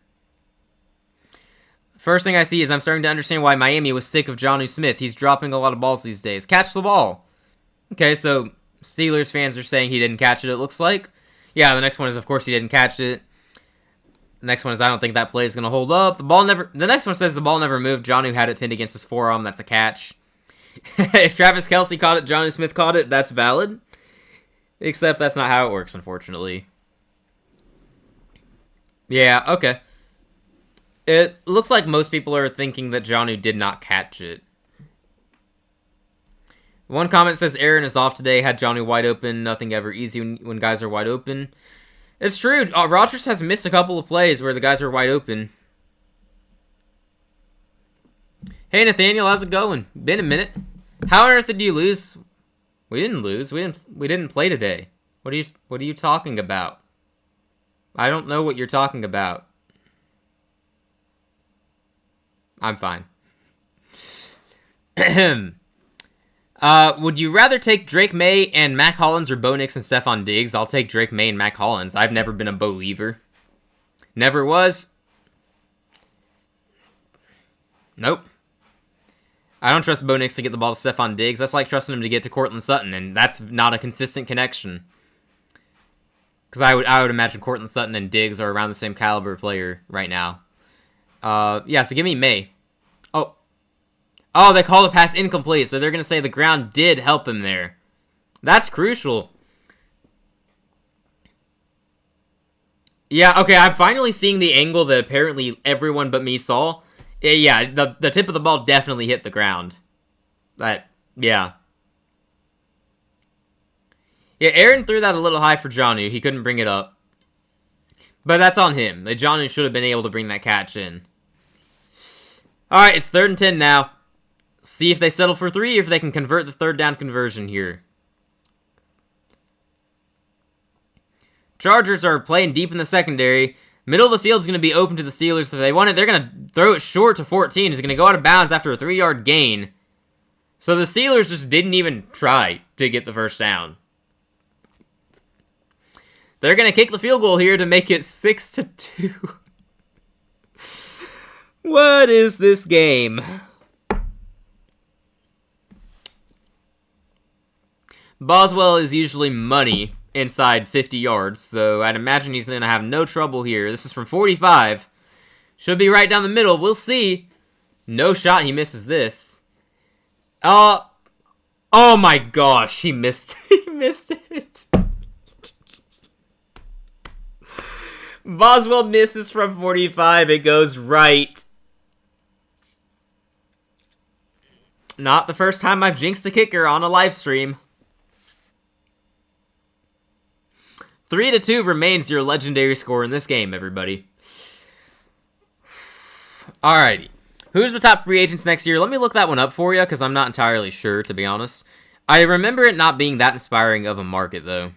First thing I see is I'm starting to understand why Miami was sick of Johnny Smith. He's dropping a lot of balls these days. Catch the ball. Okay, so Steelers fans are saying he didn't catch it, it looks like. Yeah, the next one is, of course, he didn't catch it. The next one is, I don't think that play is going to hold up. The next one says the ball never moved. Johnny had it pinned against his forearm. That's a catch. If Travis Kelce caught it, Johnny Smith caught it, that's valid. Except that's not how it works, unfortunately. Yeah, okay. It looks like most people are thinking that Johnny did not catch it. One comment says Aaron is off today, had Johnny wide open. Nothing ever easy when guys are wide open. It's true. Rodgers has missed a couple of plays where the guys are wide open. Hey, Nathaniel, how's it going? Been a minute. How on earth did you lose? We didn't lose. We didn't play today. What are you talking about? I don't know what you're talking about. I'm fine. Would you rather take Drake May and Mac Hollins or Bo Nix and Stephon Diggs? I'll take Drake May and Mac Hollins. I've never been a believer. Never was. Nope. I don't trust Bo Nix to get the ball to Stephon Diggs. That's like trusting him to get to Courtland Sutton, and that's not a consistent connection. Because I would imagine Courtland Sutton and Diggs are around the same caliber player right now. Yeah, so give me May. Oh, they call the pass incomplete, so they're going to say the ground did help him there. That's crucial. Yeah, okay, I'm finally seeing the angle that apparently everyone but me saw. Yeah, the tip of the ball definitely hit the ground. Yeah. Yeah, Aaron threw that a little high for Jonnu. He couldn't bring it up. But that's on him. Jonnu should have been able to bring that catch in. Alright, it's 3rd and 10 now. See if they settle for 3, or if they can convert the 3rd down conversion here. Chargers are playing deep in the secondary. Middle of the field is going to be open to the Steelers. If they want it, they're going to throw it short to 14. It's going to go out of bounds after a 3-yard gain. So the Steelers just didn't even try to get the first down. They're going to kick the field goal here to make it 6-2. What is this game? Boswell is usually money inside 50 yards, so I'd imagine he's going to have no trouble here. This is from 45. Should be right down the middle. We'll see. No shot he misses this. Oh my gosh, he missed. He missed it. Boswell misses from 45. It goes right. Not the first time I've jinxed a kicker on a live stream. 3-2 remains your legendary score in this game, everybody. Alrighty. Who's the top free agents next year? Let me look that one up for you, because I'm not entirely sure, to be honest. I remember it not being that inspiring of a market, though.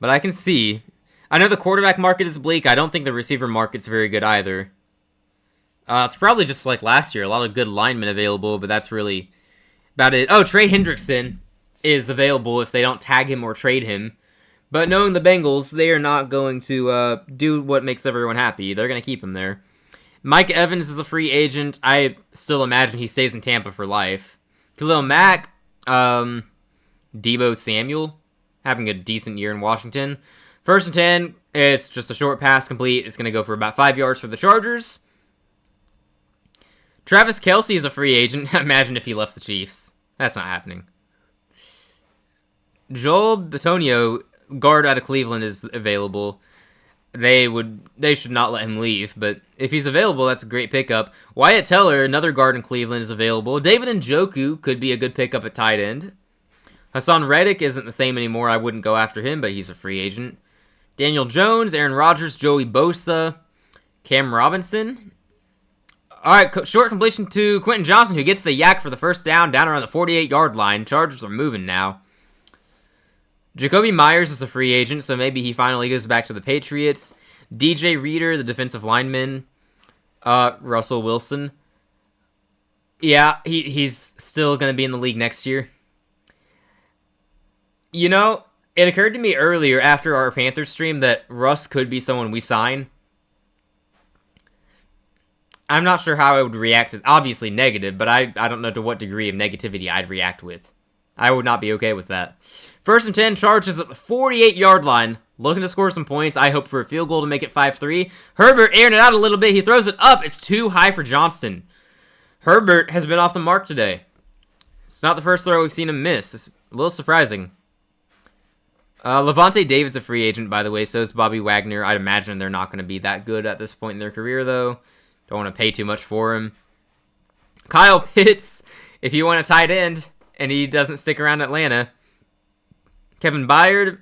But I can see. I know the quarterback market is bleak. I don't think the receiver market's very good either. It's probably just like last year. A lot of good linemen available, but that's really about it. Oh, Trey Hendrickson is available if they don't tag him or trade him. But knowing the Bengals, they are not going to do what makes everyone happy. They're going to keep him there. Mike Evans is a free agent. I still imagine he stays in Tampa for life. Khalil Mack, Deebo Samuel, having a decent year in Washington. 1st and 10, it's just a short pass complete. It's going to go for about 5 yards for the Chargers. Travis Kelce is a free agent. Imagine if he left the Chiefs. That's not happening. Joel Bitonio, guard out of Cleveland, is available. They should not let him leave, but if he's available, that's a great pickup. Wyatt Teller, another guard in Cleveland, is available. David Njoku could be a good pickup at tight end. Hassan Reddick isn't the same anymore. I wouldn't go after him, but he's a free agent. Daniel Jones, Aaron Rodgers, Joey Bosa, Cam Robinson. All right, short completion to Quentin Johnson, who gets the yak for the first down around the 48-yard line. Chargers are moving now. Jacoby Myers is a free agent, so maybe he finally goes back to the Patriots. DJ Reader, the defensive lineman. Russell Wilson. Yeah, he's still going to be in the league next year. You know, it occurred to me earlier after our Panthers stream that Russ could be someone we sign. I'm not sure how I would react to, obviously negative, but I don't know to what degree of negativity I'd react with. I would not be okay with that. 1st and 10, Chargers at the 48-yard line, looking to score some points. I hope for a field goal to make it 5-3. Herbert airing it out a little bit. He throws it up. It's too high for Johnston. Herbert has been off the mark today. It's not the first throw we've seen him miss. It's a little surprising. Levante Davis is a free agent, by the way. So is Bobby Wagner. I'd imagine they're not going to be that good at this point in their career, though. Don't want to pay too much for him. Kyle Pitts, if you want a tight end, and he doesn't stick around Atlanta. Kevin Byard.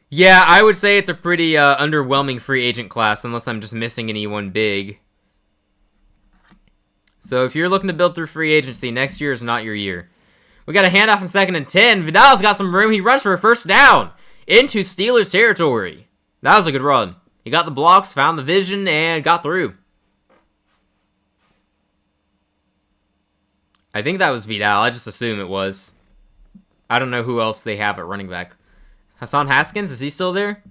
Yeah, I would say it's a pretty underwhelming free agent class, unless I'm just missing anyone big. So if you're looking to build through free agency, next year is not your year. We got a handoff in 2nd and 10. Vidal's got some room. He runs for a first down into Steelers territory. That was a good run. He got the blocks, found the vision, and got through. I think that was Vidal. I just assume it was. I don't know who else they have at running back. Hassan Haskins, is he still there?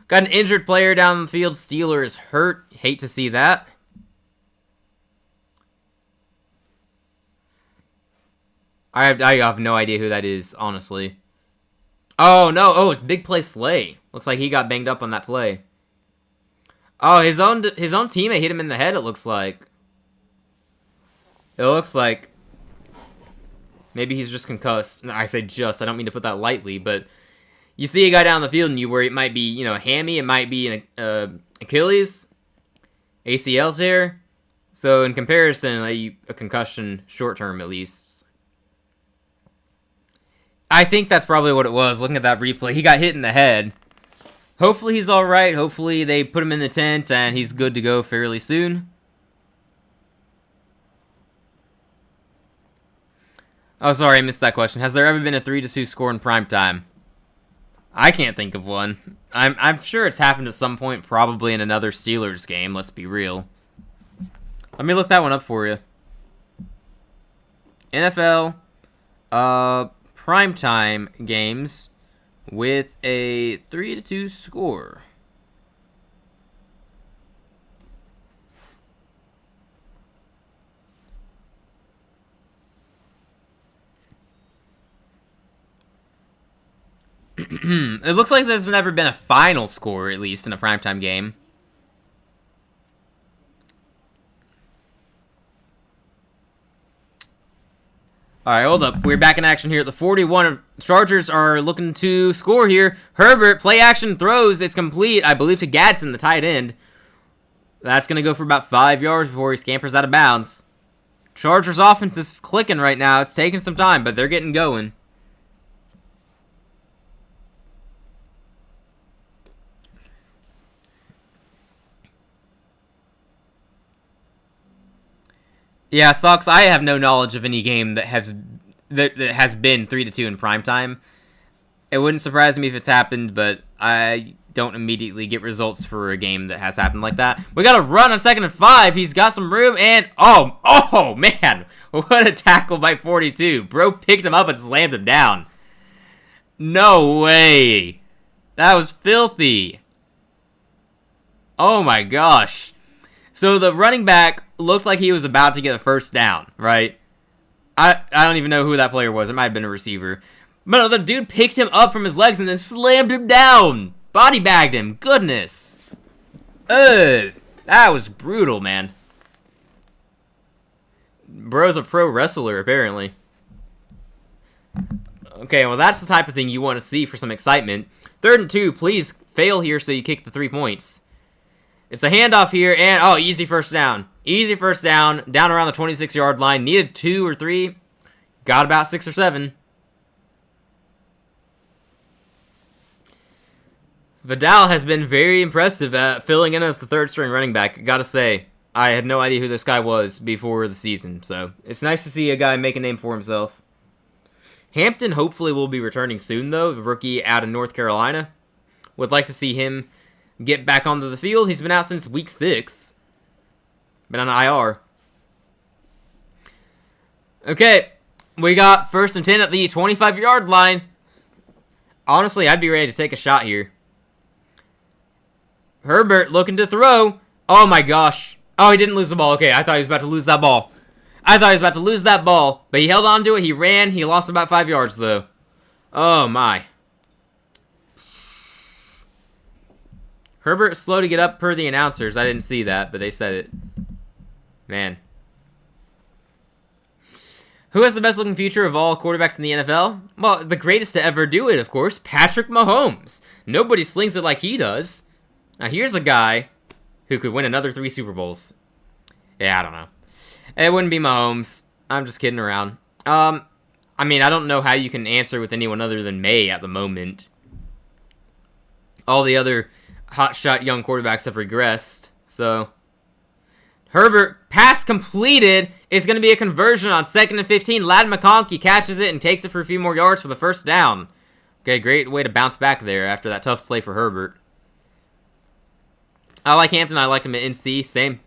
Got an injured player down the field. Steelers hurt. Hate to see that. I have no idea who that is, honestly. Oh, no. Oh, it's Big Play Slay. Looks like he got banged up on that play. Oh, his own teammate hit him in the head, it looks like. It looks like. Maybe he's just concussed. I say just, I don't mean to put that lightly, but you see a guy down the field and you worry it might be, a hammy, it might be an Achilles, ACL tear. So in comparison, a concussion short term at least. I think that's probably what it was, looking at that replay. He got hit in the head. Hopefully he's alright. Hopefully they put him in the tent and he's good to go fairly soon. Oh, sorry, I missed that question. Has there ever been a 3-2 score in prime time? I can't think of one. I'm sure it's happened at some point, probably in another Steelers game, let's be real. Let me look that one up for you. NFL primetime games with a 3-2 score. It looks like there's never been a final score, at least, in a primetime game. Alright, hold up. We're back in action here at the 41. Chargers are looking to score here. Herbert, play action, throws. It's complete, I believe, to Gadsden, the tight end. That's going to go for about 5 yards before he scampers out of bounds. Chargers offense is clicking right now. It's taking some time, but they're getting going. Yeah, Sox, I have no knowledge of any game that has been 3-2 in primetime. It wouldn't surprise me if it's happened, but I don't immediately get results for a game that has happened like that. We got a run on 2nd and 5. He's got some room, and oh man, what a tackle by 42. Bro picked him up and slammed him down. No way. That was filthy. Oh my gosh. So the running back looked like he was about to get a first down, right? I don't even know who that player was. It might have been a receiver. But no, the dude picked him up from his legs and then slammed him down. Body bagged him. Goodness. Ugh. That was brutal, man. Bro's a pro wrestler, apparently. Okay, well, that's the type of thing you want to see for some excitement. 3rd and 2, please fail here so you kick the 3 points. It's a handoff here, and, easy first down. Easy first down, down around the 26-yard line. Needed 2 or 3. Got about 6 or 7. Vidal has been very impressive at filling in as the 3rd-string running back. Gotta say, I had no idea who this guy was before the season, so it's nice to see a guy make a name for himself. Hampton hopefully will be returning soon, though, the rookie out of North Carolina. Would like to see him get back onto the field. He's been out since week 6. Been on IR. Okay, we got 1st and 10 at the 25-yard line. Honestly, I'd be ready to take a shot here. Herbert looking to throw. Oh my gosh. Oh, he didn't lose the ball. Okay, I thought he was about to lose that ball. But he held on to it. He ran. He lost about 5 yards, though. Oh my. Herbert slow to get up per the announcers. I didn't see that, but they said it. Man. Who has the best looking future of all quarterbacks in the NFL? Well, the greatest to ever do it, of course, Patrick Mahomes. Nobody slings it like he does. Now, here's a guy who could win another 3 Super Bowls. Yeah, I don't know. It wouldn't be Mahomes. I'm just kidding around. I don't know how you can answer with anyone other than May at the moment. All the other hotshot young quarterbacks have regressed, so Herbert, pass completed. It's going to be a conversion on 2nd and 15. Ladd McConkey catches it and takes it for a few more yards for the first down. Okay, great way to bounce back there after that tough play for Herbert. I like Hampton. I liked him at NC. Same.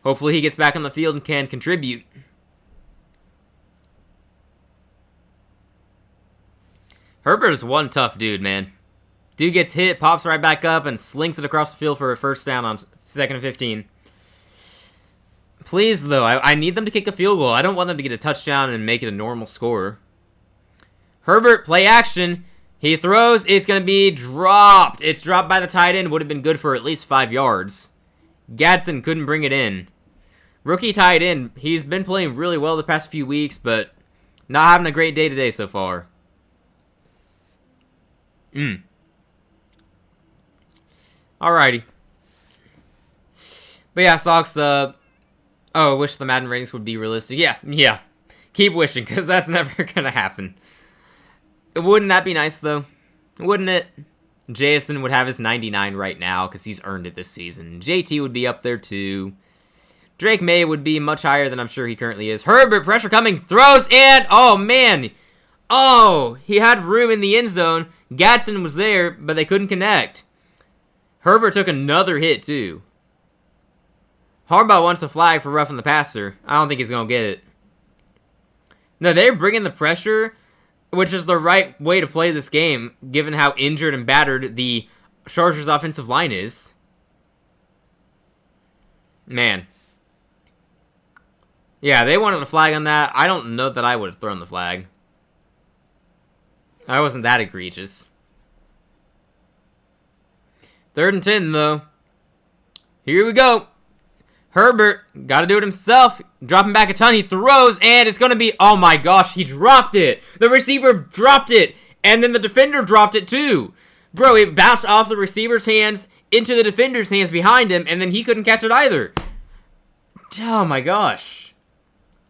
Hopefully he gets back on the field and can contribute. Herbert is one tough dude, man. Dude gets hit, pops right back up, and slings it across the field for a first down on 2nd and 15. Please, though, I need them to kick a field goal. I don't want them to get a touchdown and make it a normal score. Herbert, play action. He throws. It's going to be dropped. It's dropped by the tight end. Would have been good for at least 5 yards. Gadsden couldn't bring it in. Rookie tight end. He's been playing really well the past few weeks, but not having a great day today so far. Alrighty. But yeah, Sox, I wish the Madden ratings would be realistic. Yeah. Keep wishing, because that's never going to happen. Wouldn't that be nice, though? Wouldn't it? Jason would have his 99 right now, because he's earned it this season. JT would be up there, too. Drake May would be much higher than I'm sure he currently is. Herbert, pressure coming, throws, and, oh, man. Oh, he had room in the end zone. Gadsden was there, but they couldn't connect. Herbert took another hit, too. Harbaugh wants a flag for roughing the passer. I don't think he's going to get it. No, they're bringing the pressure, which is the right way to play this game, given how injured and battered the Chargers' offensive line is. Man. Yeah, they wanted a flag on that. I don't know that I would have thrown the flag. I wasn't that egregious. 3rd and 10, though. Here we go. Herbert, got to do it himself. Dropping back a ton. He throws, and it's going to be... Oh, my gosh. He dropped it. The receiver dropped it. And then the defender dropped it, too. Bro, it bounced off the receiver's hands into the defender's hands behind him, and then he couldn't catch it either. Oh, my gosh.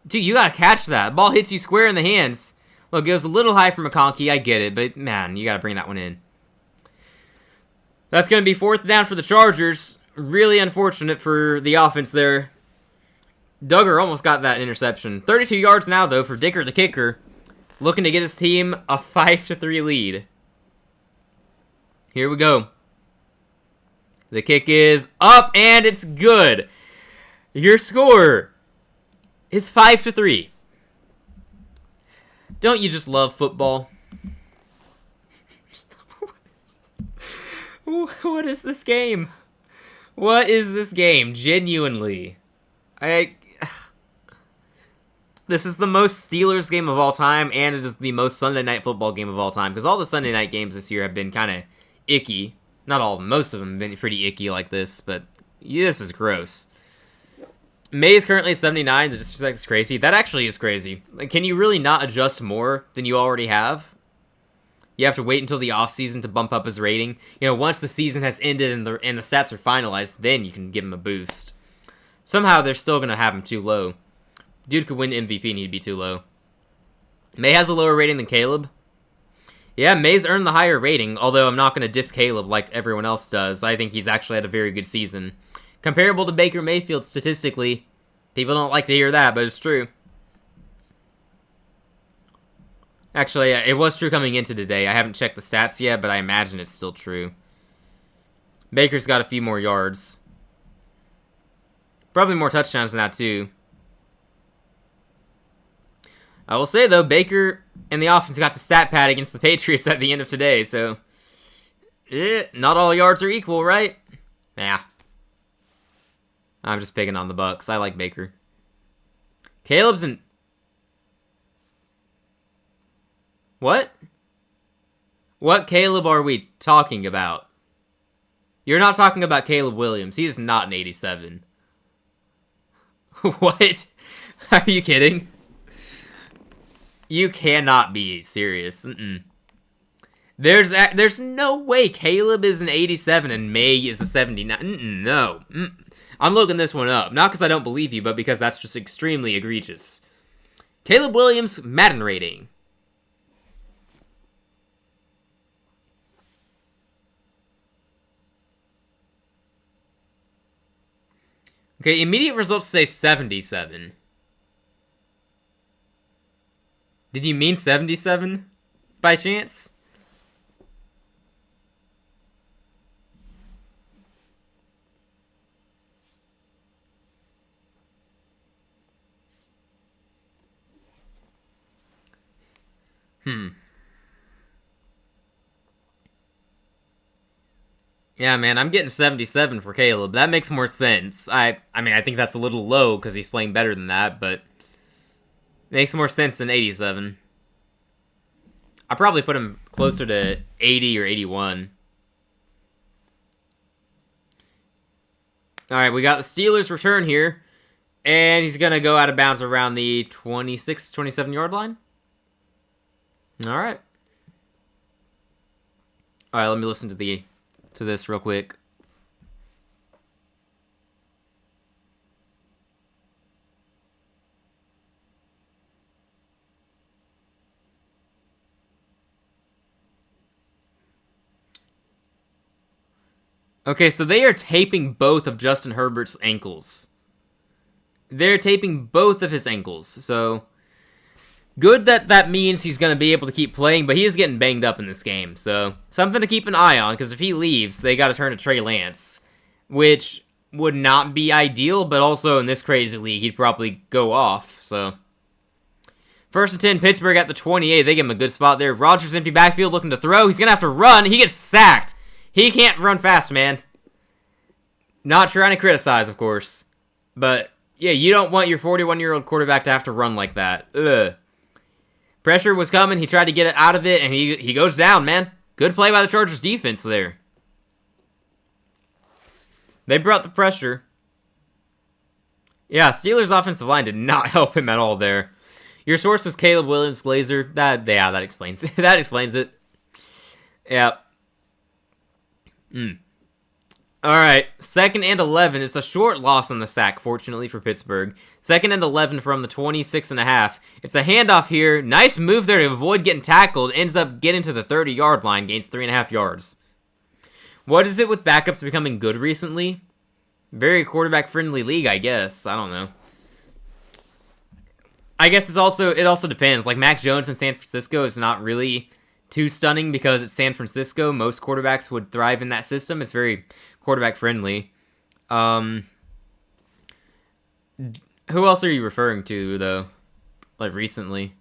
Dude, you got to catch that. Ball hits you square in the hands. Look, it was a little high for McConkey. I get it, but, man, you got to bring that one in. That's going to be 4th down for the Chargers. Really unfortunate for the offense there. Duggar almost got that interception. 32 yards now, though, for Dicker, the kicker. Looking to get his team a 5-3 lead. Here we go. The kick is up, and it's good. Your score is 5-3. Don't you just love football? What is this game? What is this game? Genuinely. This is the most Steelers game of all time, and it is the most Sunday Night Football game of all time, because all the Sunday night games this year have been kind of icky. Not all, most of them have been pretty icky like this, but this is gross. May is currently at 79, the disrespect is crazy. That actually is crazy. Like, can you really not adjust more than you already have? You have to wait until the offseason to bump up his rating. You know, once the season has ended and the stats are finalized, then you can give him a boost. Somehow, they're still going to have him too low. Dude could win MVP and he'd be too low. May has a lower rating than Caleb. Yeah, May's earned the higher rating, although I'm not going to diss Caleb like everyone else does. I think he's actually had a very good season. Comparable to Baker Mayfield statistically. People don't like to hear that, but it's true. Actually, it was true coming into today. I haven't checked the stats yet, but I imagine it's still true. Baker's got a few more yards. Probably more touchdowns now, too. I will say, though, Baker and the offense got to stat pad against the Patriots at the end of today, so... not all yards are equal, right? Nah. I'm just picking on the Bucks. I like Baker. Caleb's in... What? What Caleb are we talking about? You're not talking about Caleb Williams. He is not an 87. What? Are you kidding? You cannot be serious. There's no way Caleb is an 87 and May is a 79. No. I'm looking this one up. Not because I don't believe you, but because that's just extremely egregious. Caleb Williams, Madden rating. Okay, immediate results say 77. Did you mean 77? By chance? Yeah, man, I'm getting 77 for Caleb. That makes more sense. I mean, I think that's a little low because he's playing better than that, but it makes more sense than 87. I'll probably put him closer to 80 or 81. All right, we got the Steelers return here. And he's going to go out of bounds around the 26, 27-yard line. All right. All right, let me listen to this real quick. Okay, so they are taping both of Justin Herbert's ankles. They're taping both of his ankles, so good that means he's going to be able to keep playing, but he is getting banged up in this game, so something to keep an eye on, because if he leaves, they got to turn to Trey Lance, which would not be ideal, but also in this crazy league, he'd probably go off, so. First and 10, Pittsburgh at the 28, they give him a good spot there. Rodgers empty backfield looking to throw, he's going to have to run, he gets sacked. He can't run fast, man. Not trying to criticize, of course. But, yeah, you don't want your 41-year-old quarterback to have to run like that. Ugh. Pressure was coming. He tried to get it out of it, and he goes down, man. Good play by the Chargers defense there. They brought the pressure. Yeah, Steelers' offensive line did not help him at all there. Your source was Caleb Williams Glazer. That explains it. That explains it. Yeah. Alright, 2nd and 11. It's a short loss on the sack, fortunately for Pittsburgh. 2nd and 11 from the 26.5. It's a handoff here. Nice move there to avoid getting tackled. Ends up getting to the 30-yard line. Gains 3.5 yards. What is it with backups becoming good recently? Very quarterback-friendly league, I guess. I don't know. I guess it also depends. Like, Mac Jones in San Francisco is not really too stunning because it's San Francisco. Most quarterbacks would thrive in that system. It's very quarterback friendly. Who else are you referring to though? Like recently?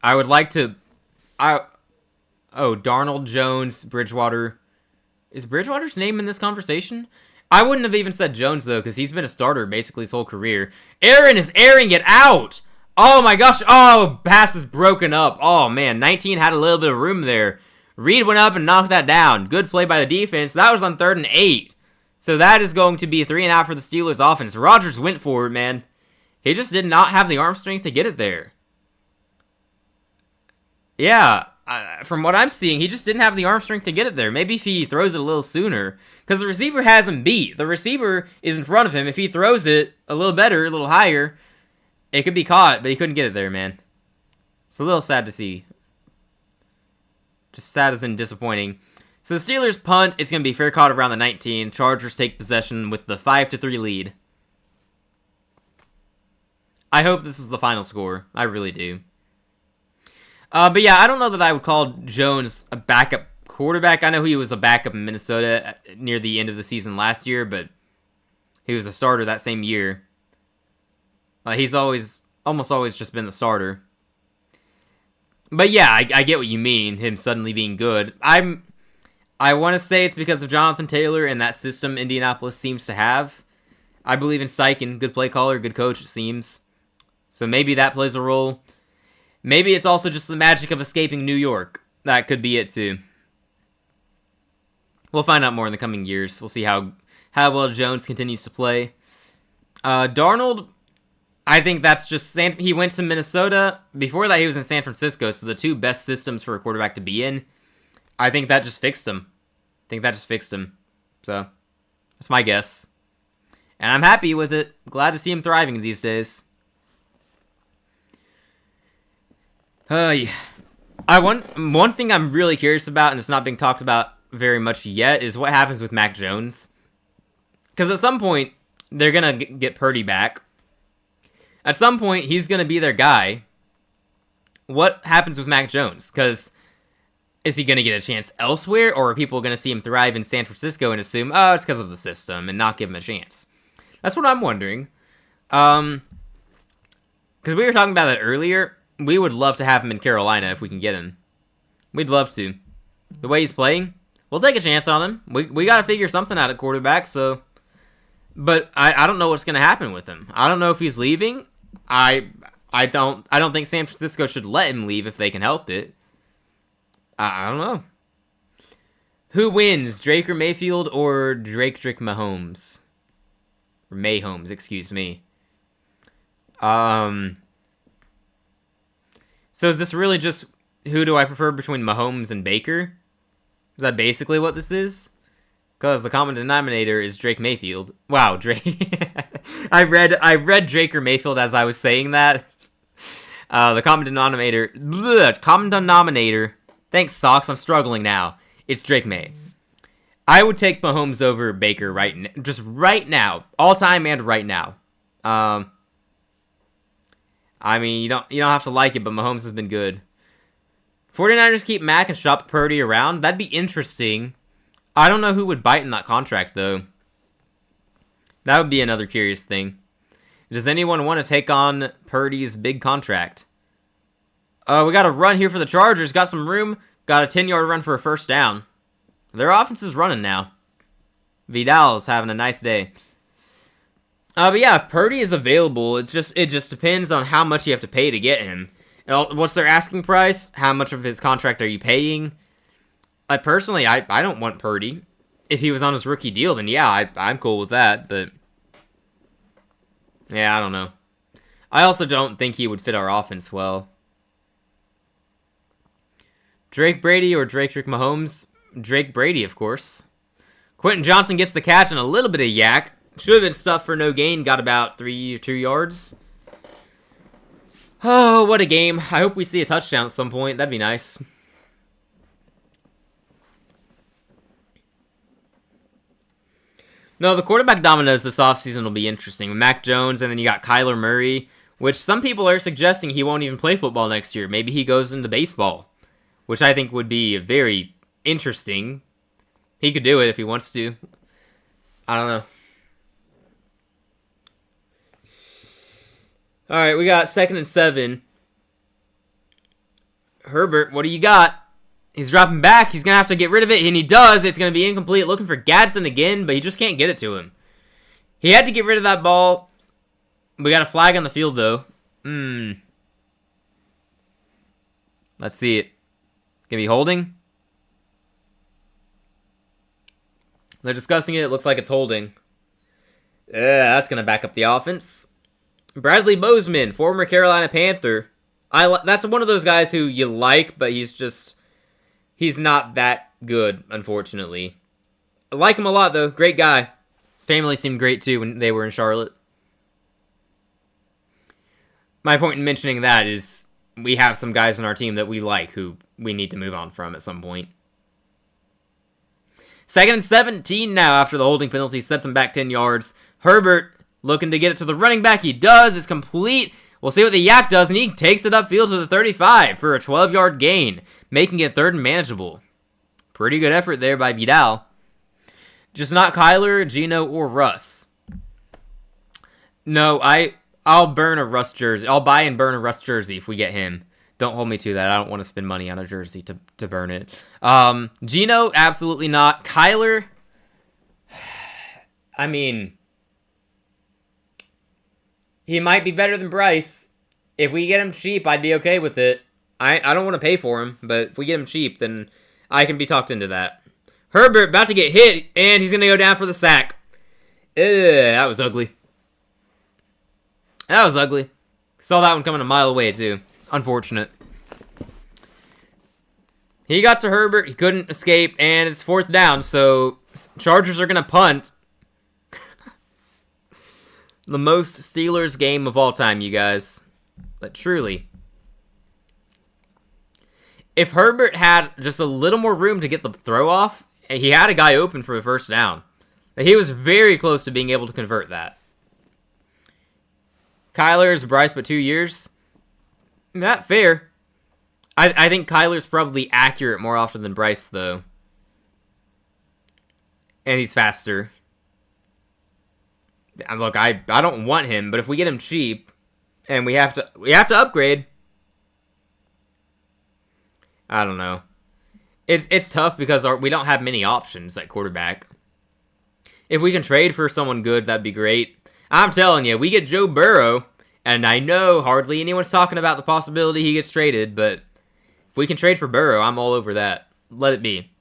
I would like to. Darnold, Jones, Bridgewater. Is Bridgewater's name in this conversation? I wouldn't have even said Jones though, because he's been a starter basically his whole career. Aaron is airing it out. Oh my gosh, oh, pass is broken up. Oh man, 19 had a little bit of room there. Reed went up and knocked that down. Good play by the defense. That was on 3rd and 8. So that is going to be 3 and out for the Steelers offense. Rodgers went for it, man. He just did not have the arm strength to get it there. Yeah, from what I'm seeing, he just didn't have the arm strength to get it there. Maybe if he throws it a little sooner. Because the receiver has him beat. The receiver is in front of him. If he throws it a little better, a little higher, it could be caught, but he couldn't get it there, man. It's a little sad to see. Just sad as in disappointing. So the Steelers punt. It's going to be fair caught around the 19. Chargers take possession with the 5-3 lead. I hope this is the final score. I really do. But yeah, I don't know that I would call Jones a backup quarterback. I know he was a backup in Minnesota near the end of the season last year, but he was a starter that same year. He's almost always just been the starter. But yeah, I get what you mean, him suddenly being good. I want to say it's because of Jonathan Taylor and that system Indianapolis seems to have. I believe in Steichen, good play caller, good coach, it seems. So maybe that plays a role. Maybe it's also just the magic of escaping New York. That could be it too. We'll find out more in the coming years. We'll see how well Jones continues to play. Darnold, I think that's just he went to Minnesota. Before that, he was in San Francisco, so the two best systems for a quarterback to be in. I think that just fixed him. So, that's my guess. And I'm happy with it. Glad to see him thriving these days. Yeah. One thing I'm really curious about, and it's not being talked about very much yet, is what happens with Mac Jones. Because at some point, they're going to get Purdy back. At some point, he's going to be their guy. What happens with Mac Jones? Because is he going to get a chance elsewhere, or are people going to see him thrive in San Francisco and assume, oh, it's because of the system, and not give him a chance? That's what I'm wondering. Because we were talking about that earlier. We would love to have him in Carolina if we can get him. We'd love to. The way he's playing, we'll take a chance on him. We got to figure something out at quarterback, so... But I don't know what's going to happen with him. I don't know if he's leaving. I don't think San Francisco should let him leave if they can help it. I don't know. Who wins, Drake or Mayfield or Drake Mahomes? Or Mayhomes, excuse me. So is this really just who do I prefer between Mahomes and Baker? Is that basically what this is? Because the common denominator is Drake Mayfield. Wow, Drake. I read Drake or Mayfield as I was saying that. The common denominator. Common denominator. Thanks, Socks. I'm struggling now. It's Drake May. I would take Mahomes over Baker just right now, all time and right now. I mean, you don't have to like it, but Mahomes has been good. 49ers keep Mac and shop Purdy around. That'd be interesting. I don't know who would bite in that contract, though. That would be another curious thing. Does anyone want to take on Purdy's big contract? We got a run here for the Chargers. Got some room. Got a 10-yard run for a first down. Their offense is running now. Vidal's having a nice day. But yeah, if Purdy is available, it just depends on how much you have to pay to get him. What's their asking price? How much of his contract are you paying? Personally, I don't want Purdy. If he was on his rookie deal, then yeah, I'm cool with that, but yeah, I don't know. I also don't think he would fit our offense well. Drake Brady or Drake Mahomes? Drake Brady, of course. Quentin Johnson gets the catch and a little bit of yak. Should have been stuffed for no gain. Got about 2 yards. Oh, what a game. I hope we see a touchdown at some point. That'd be nice. No, the quarterback dominoes this offseason will be interesting. Mac Jones, and then you got Kyler Murray, which some people are suggesting he won't even play football next year. Maybe he goes into baseball, which I think would be very interesting. He could do it if he wants to. I don't know. All right, we got 2nd and 7. Herbert, what do you got? He's dropping back. He's going to have to get rid of it, and he does. It's going to be incomplete. Looking for Gadsden again, but he just can't get it to him. He had to get rid of that ball. We got a flag on the field, though. Let's see it. Going to be holding? They're discussing it. It looks like it's holding. That's going to back up the offense. Bradley Bozeman, former Carolina Panther. That's one of those guys who you like, but he's not that good, unfortunately. I like him a lot, though. Great guy. His family seemed great, too, when they were in Charlotte. My point in mentioning that is we have some guys on our team that we like who we need to move on from at some point. 2nd and 17 now after the holding penalty. Sets him back 10 yards. Herbert looking to get it to the running back. He does. It's complete. We'll see what the Yak does, and he takes it upfield to the 35 for a 12-yard gain, making it 3rd and manageable. Pretty good effort there by Vidal. Just not Kyler, Geno, or Russ. No, I'll burn a Russ jersey. I'll buy and burn a Russ jersey if we get him. Don't hold me to that. I don't want to spend money on a jersey to burn it. Geno, absolutely not. Kyler, I mean, he might be better than Bryce. If we get him cheap, I'd be okay with it. I don't want to pay for him, but if we get him cheap, then I can be talked into that. Herbert about to get hit, and he's going to go down for the sack. That was ugly. That was ugly. Saw that one coming a mile away, too. Unfortunate. He got to Herbert, he couldn't escape, and it's 4th down, so Chargers are going to punt. The most Steelers game of all time, you guys. But truly. If Herbert had just a little more room to get the throw off, he had a guy open for a first down. He was very close to being able to convert that. Kyler's Bryce, but 2 years. Not fair. I think Kyler's probably accurate more often than Bryce, though. And he's faster. Look, I don't want him, but if we get him cheap, and we have to upgrade. I don't know. It's tough because we don't have many options at quarterback. If we can trade for someone good, that'd be great. I'm telling you, we get Joe Burrow, and I know hardly anyone's talking about the possibility he gets traded, but if we can trade for Burrow, I'm all over that. Let it be.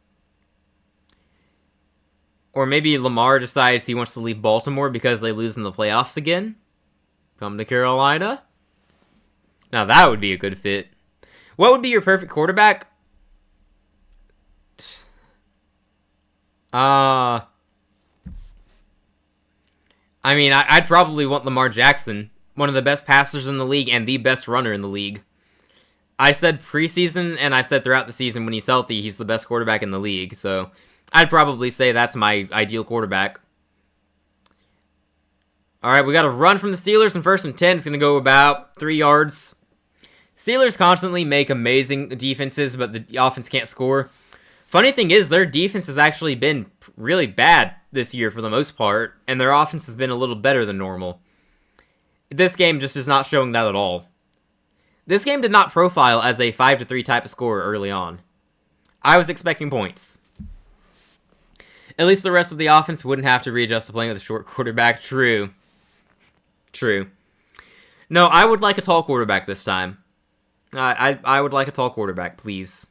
Or maybe Lamar decides he wants to leave Baltimore because they lose in the playoffs again. Come to Carolina. Now that would be a good fit. What would be your perfect quarterback? I mean, I'd probably want Lamar Jackson. One of the best passers in the league and the best runner in the league. I said preseason, and I've said throughout the season when he's healthy, he's the best quarterback in the league. So I'd probably say that's my ideal quarterback. All right, we got a run from the Steelers in 1st and 10. It's going to go about 3 yards. Steelers constantly make amazing defenses, but the offense can't score. Funny thing is, their defense has actually been really bad this year for the most part, and their offense has been a little better than normal. This game just is not showing that at all. This game did not profile as a 5-3 type of score early on. I was expecting points. At least the rest of the offense wouldn't have to readjust to playing with a short quarterback. True. No, I would like a tall quarterback this time. I would like a tall quarterback, please.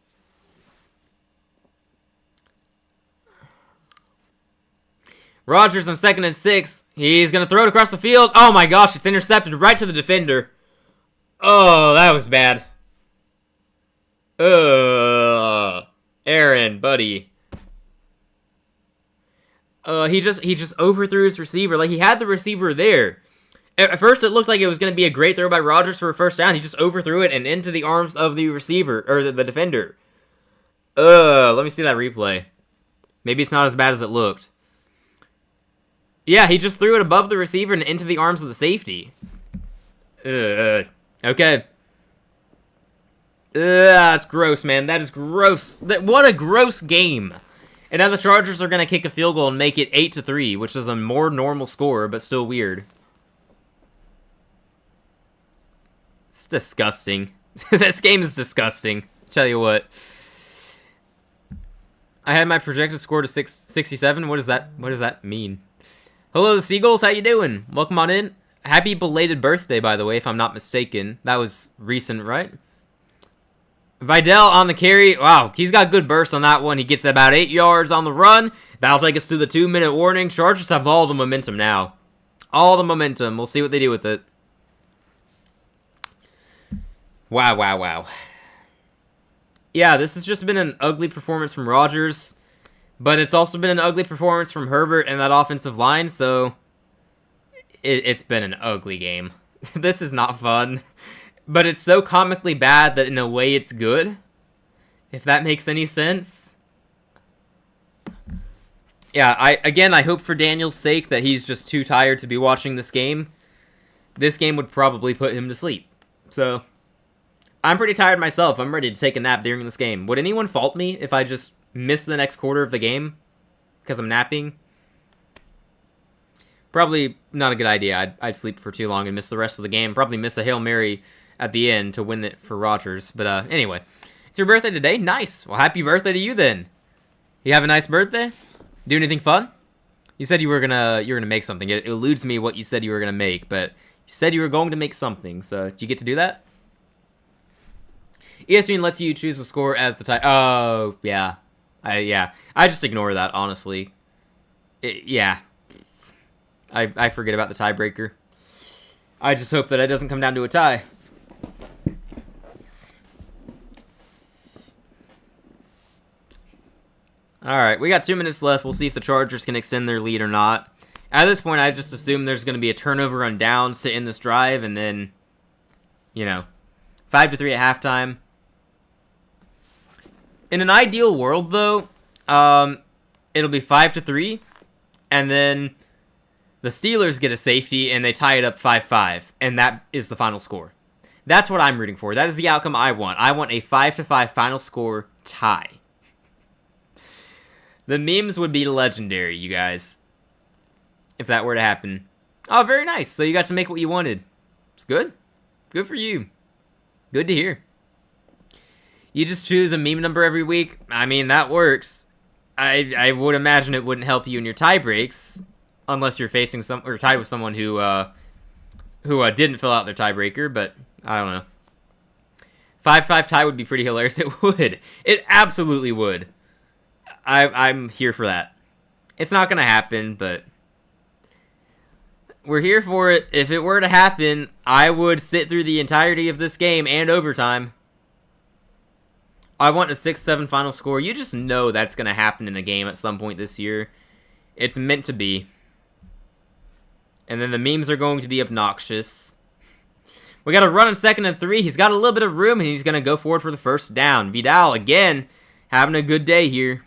Rodgers on 2nd and 6. He's going to throw it across the field. Oh my gosh, it's intercepted right to the defender. Oh, that was bad. Aaron, buddy. He just overthrew his receiver. Like, he had the receiver there. At first, it looked like it was going to be a great throw by Rodgers for a first down. He just overthrew it and into the arms of the receiver, or the defender. Let me see that replay. Maybe it's not as bad as it looked. Yeah, he just threw it above the receiver and into the arms of the safety. Okay. That's gross, man. That is gross. What a gross game. And now the Chargers are going to kick a field goal and make it 8-3, which is a more normal score, but still weird. It's disgusting. This game is disgusting. Tell you what. I had my projected score to 67. What does that mean? Hello, the Seagulls. How you doing? Welcome on in. Happy belated birthday, by the way, if I'm not mistaken. That was recent, right? Vidal on the carry. Wow, he's got good burst on that one. He gets about 8 yards on the run. That'll take us to the 2-minute warning. Chargers have all the momentum now. All the momentum. We'll see what they do with it. Wow. Yeah, this has just been an ugly performance from Rodgers. But it's also been an ugly performance from Herbert and that offensive line, so it's been an ugly game. This is not fun. But it's so comically bad that in a way it's good. If that makes any sense. Yeah, I hope for Daniel's sake that he's just too tired to be watching this game. This game would probably put him to sleep. So, I'm pretty tired myself. I'm ready to take a nap during this game. Would anyone fault me if I just miss the next quarter of the game because I'm napping? Probably not a good idea. I'd sleep for too long and miss the rest of the game. Probably miss a Hail Mary at the end to win it for Rodgers. But anyway, it's your birthday today. Nice. Well, happy birthday to you then. You have a nice birthday? Do anything fun? You said you were gonna make something. It eludes me what you said you were gonna make, but you said you were going to make something. So do you get to do that? ESPN lets you choose the score as the tie. Oh yeah. I just ignore that, honestly. I forget about the tiebreaker. I just hope that it doesn't come down to a tie. Alright, we got 2 minutes left. We'll see if the Chargers can extend their lead or not. At this point, I just assume there's going to be a turnover on downs to end this drive, and then, 5-3 at halftime. In an ideal world, though, it'll be 5-3, and then the Steelers get a safety, and they tie it up 5-5, and that is the final score. That's what I'm rooting for. That is the outcome I want. I want a 5-5 final score tie. The memes would be legendary, you guys, if that were to happen. Oh, very nice. So you got to make what you wanted. It's good. Good for you. Good to hear. You just choose a meme number every week. I mean, that works. I would imagine it wouldn't help you in your tie breaks, unless you're facing or tied with someone who didn't fill out their tiebreaker. But I don't know. 5-5 tie would be pretty hilarious. It would. It absolutely would. I'm here for that. It's not going to happen, but we're here for it. If it were to happen, I would sit through the entirety of this game and overtime. I want a 6-7 final score. You just know that's going to happen in a game at some point this year. It's meant to be. And then the memes are going to be obnoxious. We got a run on 2nd and 3. He's got a little bit of room, and he's going to go forward for the first down. Vidal, again, having a good day here.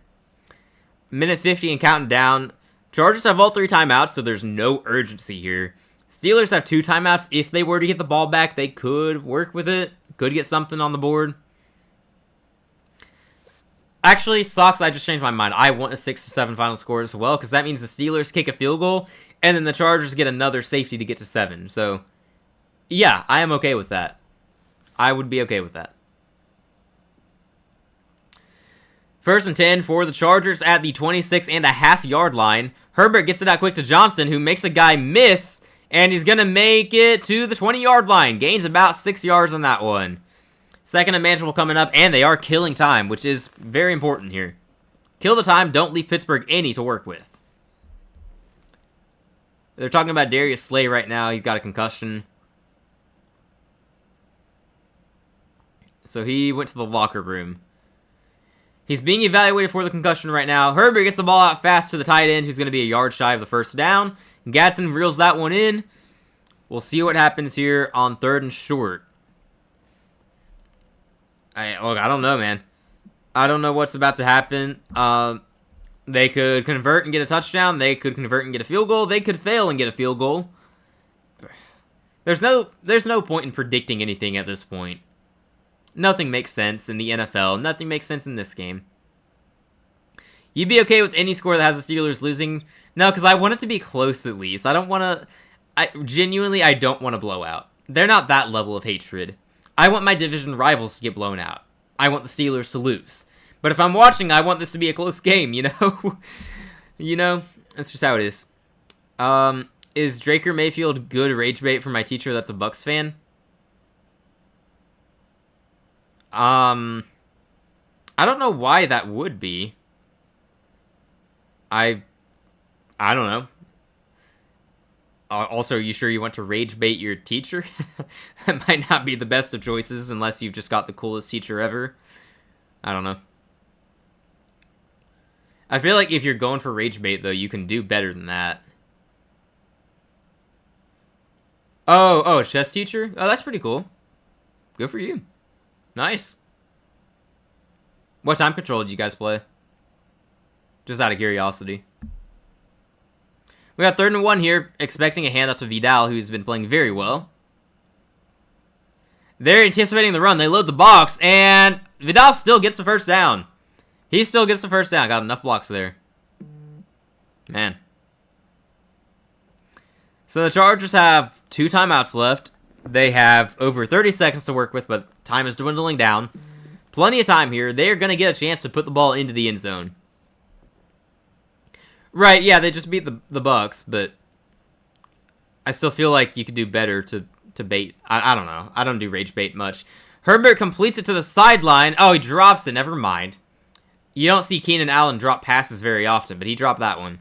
Minute 50 and counting down. Chargers have all 3 timeouts, so there's no urgency here. Steelers have 2 timeouts. If they were to get the ball back, they could work with it. Could get something on the board. Actually, Sox, I just changed my mind. I want a 6-7 final score as well, because that means the Steelers kick a field goal, and then the Chargers get another safety to get to 7. So, yeah, I am okay with that. I would be okay with that. 1st and 10 for the Chargers at the 26.5-yard line. Herbert gets it out quick to Johnston, who makes a guy miss, and he's going to make it to the 20-yard line. Gains about 6 yards on that one. 2nd and manageable coming up, and they are killing time, which is very important here. Kill the time, don't leave Pittsburgh any to work with. They're talking about Darius Slay right now. He's got a concussion. So he went to the locker room. He's being evaluated for the concussion right now. Herbert gets the ball out fast to the tight end, who's going to be a yard shy of the first down. Gadsden reels that one in. We'll see what happens here on 3rd and short. I don't know, man. I don't know what's about to happen. They could convert and get a touchdown. They could convert and get a field goal. They could fail and get a field goal. There's no point in predicting anything at this point. Nothing makes sense in the NFL. Nothing makes sense in this game. You'd be okay with any score that has the Steelers losing? No, because I want it to be close at least. I don't want to... I don't want to blow out. They're not that level of hatred. I want my division rivals to get blown out. I want the Steelers to lose. But if I'm watching, I want this to be a close game, you know? You know? That's just how it is. Is Draker Mayfield good rage bait for my teacher that's a Bucks fan? I don't know why that would be. I don't know. Also, are you sure you want to rage bait your teacher? That might not be the best of choices unless you've just got the coolest teacher ever. I don't know. I feel like if you're going for rage bait, though, you can do better than that. Oh, chess teacher? Oh, that's pretty cool. Good for you. Nice. What time control did you guys play? Just out of curiosity. We got 3rd and 1 here, expecting a handoff to Vidal, who's been playing very well. They're anticipating the run. They load the box, and Vidal still gets the first down. He still gets the first down. Got enough blocks there. Man. So the Chargers have 2 timeouts left. They have over 30 seconds to work with, but time is dwindling down. Plenty of time here. They are going to get a chance to put the ball into the end zone. Right, yeah, they just beat the Bucks, but I still feel like you could do better to bait. I don't know. I don't do rage bait much. Herbert completes it to the sideline. Oh, he drops it. Never mind. You don't see Keenan Allen drop passes very often, but he dropped that one.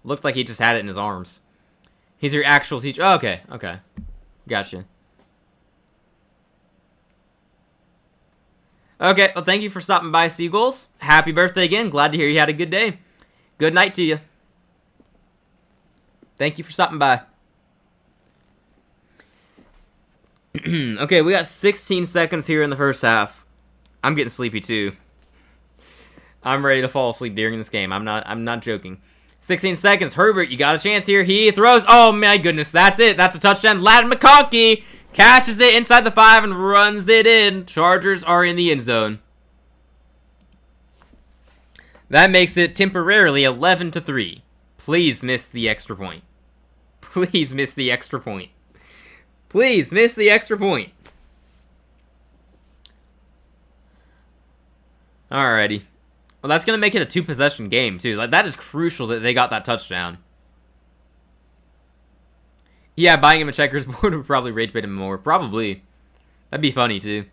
Looked like he just had it in his arms. He's your actual teacher. Oh, okay. Gotcha. Okay, well, thank you for stopping by, Seagulls. Happy birthday again. Glad to hear you had a good day. Good night to you. Thank you for stopping by. Okay, we got 16 seconds here in the first half. I'm getting sleepy too. I'm ready to fall asleep during this game. I'm not joking. 16 seconds. Herbert, you got a chance here. He throws. Oh my goodness, that's it. That's a touchdown. Ladd McConkey catches it inside the 5 and runs it in. Chargers are in the end zone. That makes it temporarily 11-3. Please miss the extra point. Please miss the extra point. Please miss the extra point. Alrighty. Well, that's going to make it a 2-possession game, too. Like, that is crucial that they got that touchdown. Yeah, buying him a checkers board would probably rage bait him more. Probably. That'd be funny, too.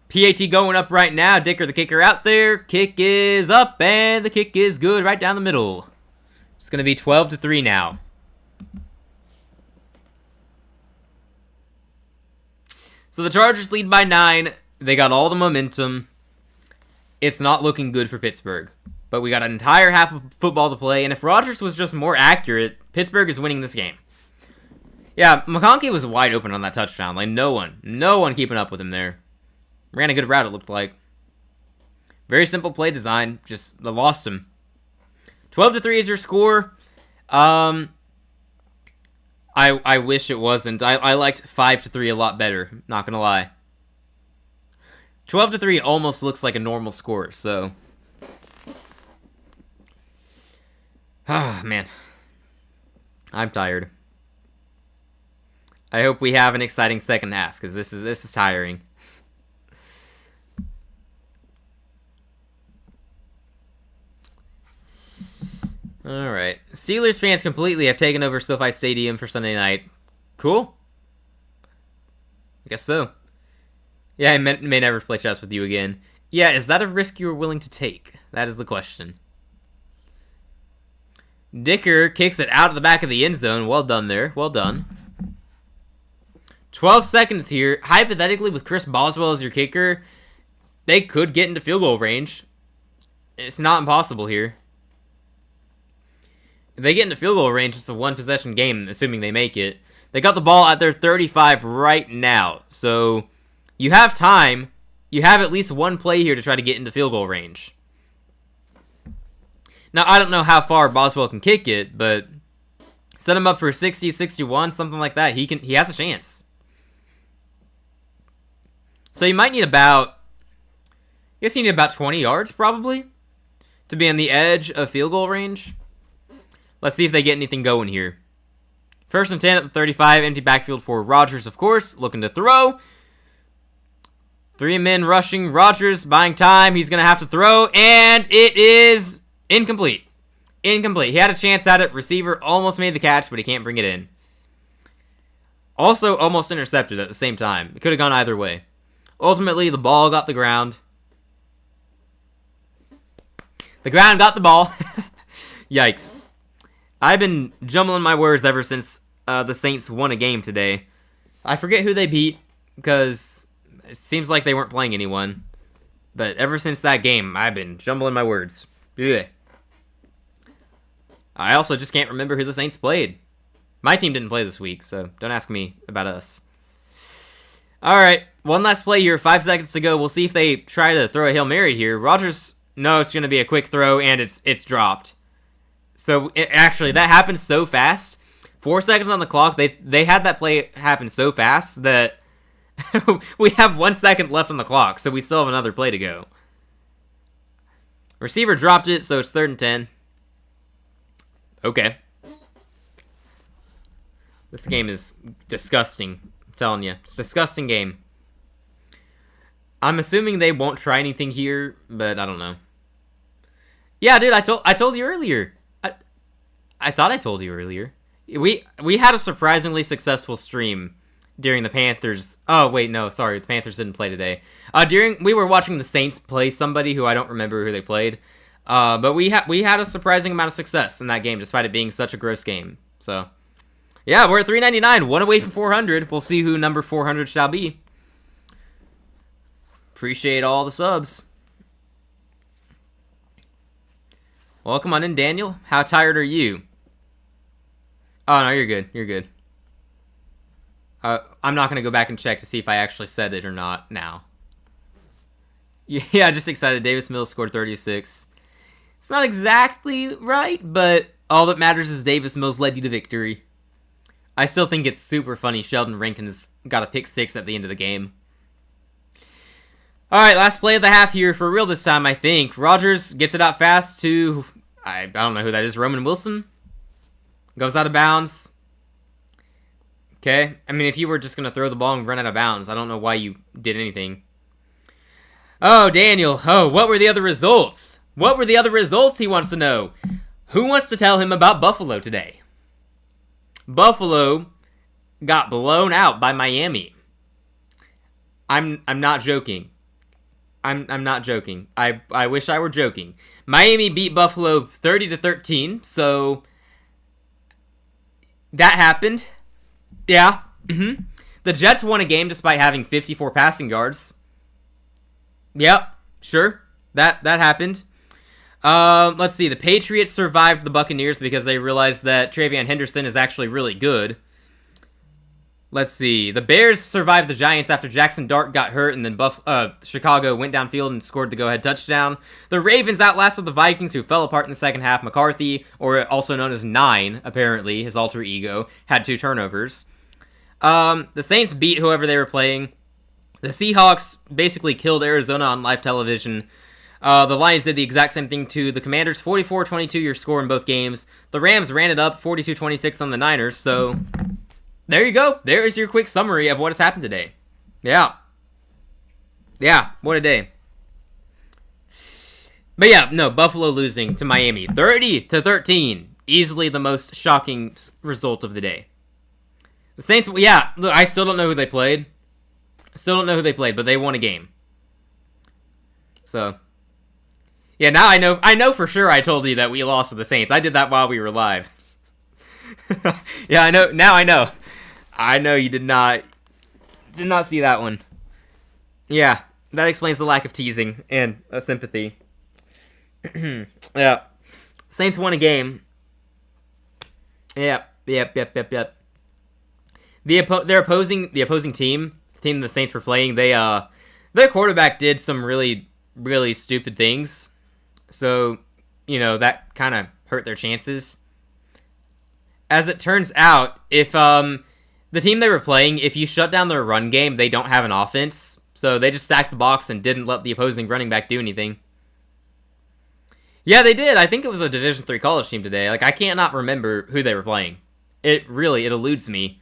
PAT going up right now. Dicker, the kicker, out there. Kick is up, and the kick is good right down the middle. It's going to be 12-3 now. So the Chargers lead by 9. They got all the momentum. It's not looking good for Pittsburgh. But we got an entire half of football to play, and if Rodgers was just more accurate, Pittsburgh is winning this game. Yeah, McConkey was wide open on that touchdown. Like, no one keeping up with him there. Ran a good route, it looked like. Very simple play design, just lost him. 12-3 is your score. I wish it wasn't. I liked 5-3 a lot better, not gonna lie. 12-3 almost looks like a normal score, so... Ah, man. I'm tired. I hope we have an exciting second half, because this is tiring. Alright. Steelers fans completely have taken over SoFi Stadium for Sunday night. Cool. I guess so. Yeah, I may never play chess with you again. Yeah, is that a risk you are willing to take? That is the question. Dicker kicks it out of the back of the end zone. Well done there. Well done. 12 seconds here. Hypothetically, with Chris Boswell as your kicker, they could get into field goal range. It's not impossible here. If they get into field goal range, it's a one-possession game, assuming they make it. They got the ball at their 35 right now. So, you have time. You have at least one play here to try to get into field goal range. Now, I don't know how far Boswell can kick it, but set him up for 60, 61, something like that. He has a chance. So you might need about, I guess you need about 20 yards, probably, to be on the edge of field goal range. Let's see if they get anything going here. 1st and 10 at the 35, empty backfield for Rodgers, of course, looking to throw. 3 men rushing, Rodgers buying time, he's going to have to throw, and it is incomplete. Incomplete. He had a chance at it, receiver almost made the catch, but he can't bring it in. Also, almost intercepted at the same time. It could have gone either way. Ultimately, the ball got the ground. The ground got the ball. Yikes. I've been jumbling my words ever since the Saints won a game today. I forget who they beat, because it seems like they weren't playing anyone. But ever since that game, I've been jumbling my words. Ugh. I also just can't remember who the Saints played. My team didn't play this week, so don't ask me about us. Alright, one last play here, 5 seconds to go. We'll see if they try to throw a Hail Mary here. Rodgers, no, it's going to be a quick throw, and it's dropped. So, actually, that happened so fast. 4 seconds on the clock. They had that play happen so fast that we have 1 second left on the clock, so we still have another play to go. Receiver dropped it, so it's 3rd and 10. Okay. This game is disgusting. I'm telling you. It's a disgusting game. I'm assuming they won't try anything here, but I don't know. Yeah, dude, I told you earlier. I thought I told you earlier. We had a surprisingly successful stream during the Panthers. Oh, wait, no, sorry. The Panthers didn't play today. We were watching the Saints play somebody who I don't remember who they played. But we had a surprising amount of success in that game, despite it being such a gross game. So, yeah, we're at 399, one away from 400. We'll see who number 400 shall be. Appreciate all the subs. Welcome on in, Daniel. How tired are you? Oh, no, you're good. You're good. I'm not going to go back and check to see if I actually said it or not now. Yeah, just excited. Davis Mills scored 36. It's not exactly right, but all that matters is Davis Mills led you to victory. I still think it's super funny Sheldon Rankins got a pick 6 at the end of the game. Alright, last play of the half here for real this time, I think. Rodgers gets it out fast to, I don't know who that is, Roman Wilson. Goes out of bounds. Okay, I mean, if you were just going to throw the ball and run out of bounds, I don't know why you did anything. Oh, Daniel, what were the other results? What were the other results, he wants to know. Who wants to tell him about Buffalo today? Buffalo got blown out by Miami. I'm not joking. I'm not joking. I wish I were joking. Miami beat Buffalo 30-13, so that happened. Yeah. The Jets won a game despite having 54 passing yards. Yep, sure. That happened. Let's see. The Patriots survived the Buccaneers because they realized that Travion Henderson is actually really good. Let's see. The Bears survived the Giants after Jackson Dart got hurt, and then Chicago went downfield and scored the go-ahead touchdown. The Ravens outlasted the Vikings, who fell apart in the second half. McCarthy, or also known as Nine, apparently, his alter ego, had 2 turnovers. The Saints beat whoever they were playing. The Seahawks basically killed Arizona on live television. The Lions did the exact same thing to the Commanders. 44-22 your score in both games. The Rams ran it up 42-26 on the Niners, so there you go. There is your quick summary of what has happened today. Yeah, what a day. But yeah, no, Buffalo losing to Miami 30-13. Easily the most shocking result of the day. The Saints, yeah, look, I still don't know who they played. But they won a game. So, yeah, now I know for sure I told you that we lost to the Saints. I did that while we were live. Yeah, I know, now I know. I know you did not see that one. Yeah, that explains the lack of teasing and sympathy. Yeah. Saints won a game. Yep. The opposing team, the team the Saints were playing, their quarterback did some really, really stupid things. So, that kind of hurt their chances. As it turns out, if the team they were playing, if you shut down their run game, they don't have an offense. So they just stacked the box and didn't let the opposing running back do anything. Yeah, they did. I think it was a Division III college team today. Like, I can't not remember who they were playing. It eludes me.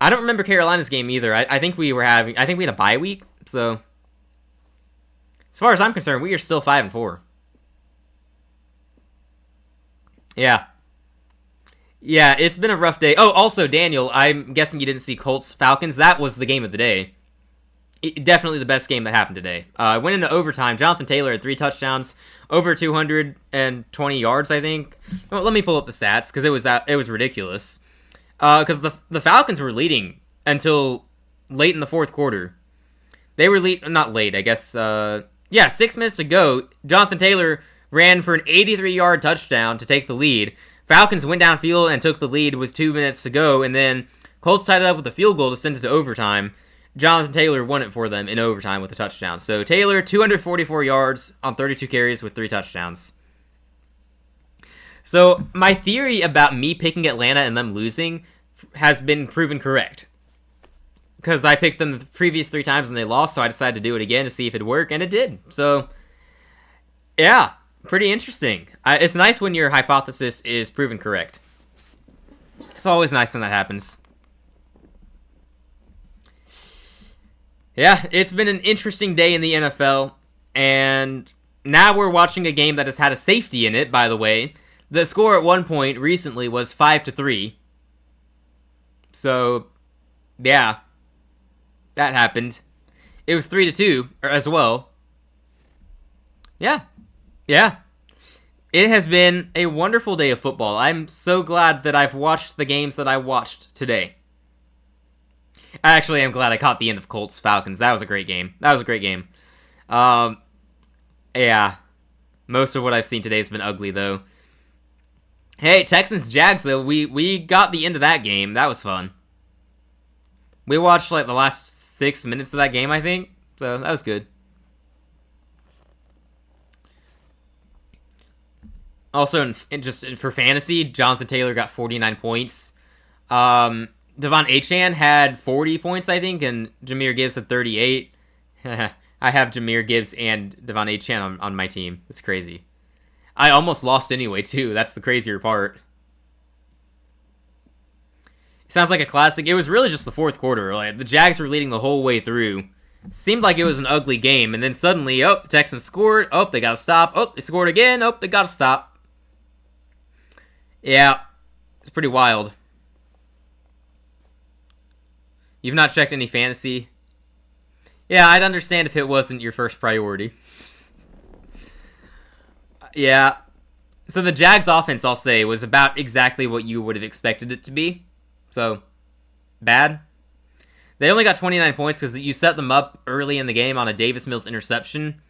I don't remember Carolina's game either. I think we had a bye week. So, as far as I'm concerned, we are still 5-4. Yeah. Yeah, it's been a rough day. Oh, also, Daniel, I'm guessing you didn't see Colts-Falcons. That was the game of the day. Definitely the best game that happened today. Went into overtime. Jonathan Taylor had 3 touchdowns, over 220 yards, I think. Well, let me pull up the stats, because it was ridiculous. Because the Falcons were leading until late in the fourth quarter. They were not late, I guess. 6 minutes to go. Jonathan Taylor ran for an 83-yard touchdown to take the lead. Falcons went downfield and took the lead with 2 minutes to go, and then Colts tied it up with a field goal to send it to overtime. Jonathan Taylor won it for them in overtime with a touchdown. So Taylor, 244 yards on 32 carries with 3 touchdowns. So my theory about me picking Atlanta and them losing has been proven correct. Because I picked them the previous 3 times and they lost, so I decided to do it again to see if it'd work, and it did. So, yeah, pretty interesting. It's nice when your hypothesis is proven correct. It's always nice when that happens. Yeah, it's been an interesting day in the NFL, and now we're watching a game that has had a safety in it, by the way. The score at one point recently was 5-3. So, yeah, that happened. It was 3-2 as well. Yeah. It has been a wonderful day of football. I'm so glad that I've watched the games that I watched today. I actually am glad I caught the end of Colts-Falcons. That was a great game. Yeah. Most of what I've seen today has been ugly, though. Hey, Texans-Jags, though, we got the end of that game. That was fun. We watched, the last 6 minutes of that game, I think. So, that was good. Also, for fantasy, Jonathan Taylor got 49 points. Devon Achane had 40 points, I think, and Jahmyr Gibbs had 38. I have Jahmyr Gibbs and Devon Achane on my team. It's crazy. I almost lost anyway, too. That's the crazier part. It sounds like a classic. It was really just the fourth quarter. The Jags were leading the whole way through. Seemed like it was an ugly game, and then suddenly, the Texans scored. They got to stop. They scored again. They got to stop. Yeah, it's pretty wild. You've not checked any fantasy? Yeah, I'd understand if it wasn't your first priority. Yeah. So the Jags offense, I'll say, was about exactly what you would have expected it to be. So, bad. They only got 29 points because you set them up early in the game on a Davis Mills interception.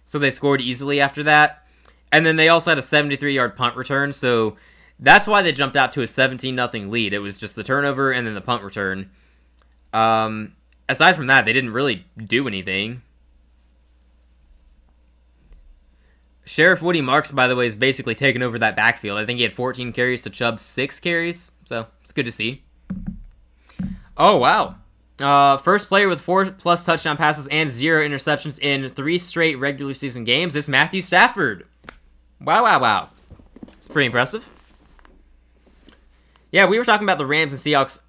So they scored easily after that. And then they also had a 73-yard punt return. So that's why they jumped out to a 17-0 lead. It was just the turnover and then the punt return. Aside from that, they didn't really do anything. Sheriff Woody Marks, by the way, is basically taking over that backfield. I think he had 14 carries to Chubb's 6 carries. So it's good to see. Oh, wow. First player with 4+ touchdown passes and 0 interceptions in 3 straight regular season games is Matthew Stafford. Wow. It's pretty impressive. Yeah, we were talking about the Rams and Seahawks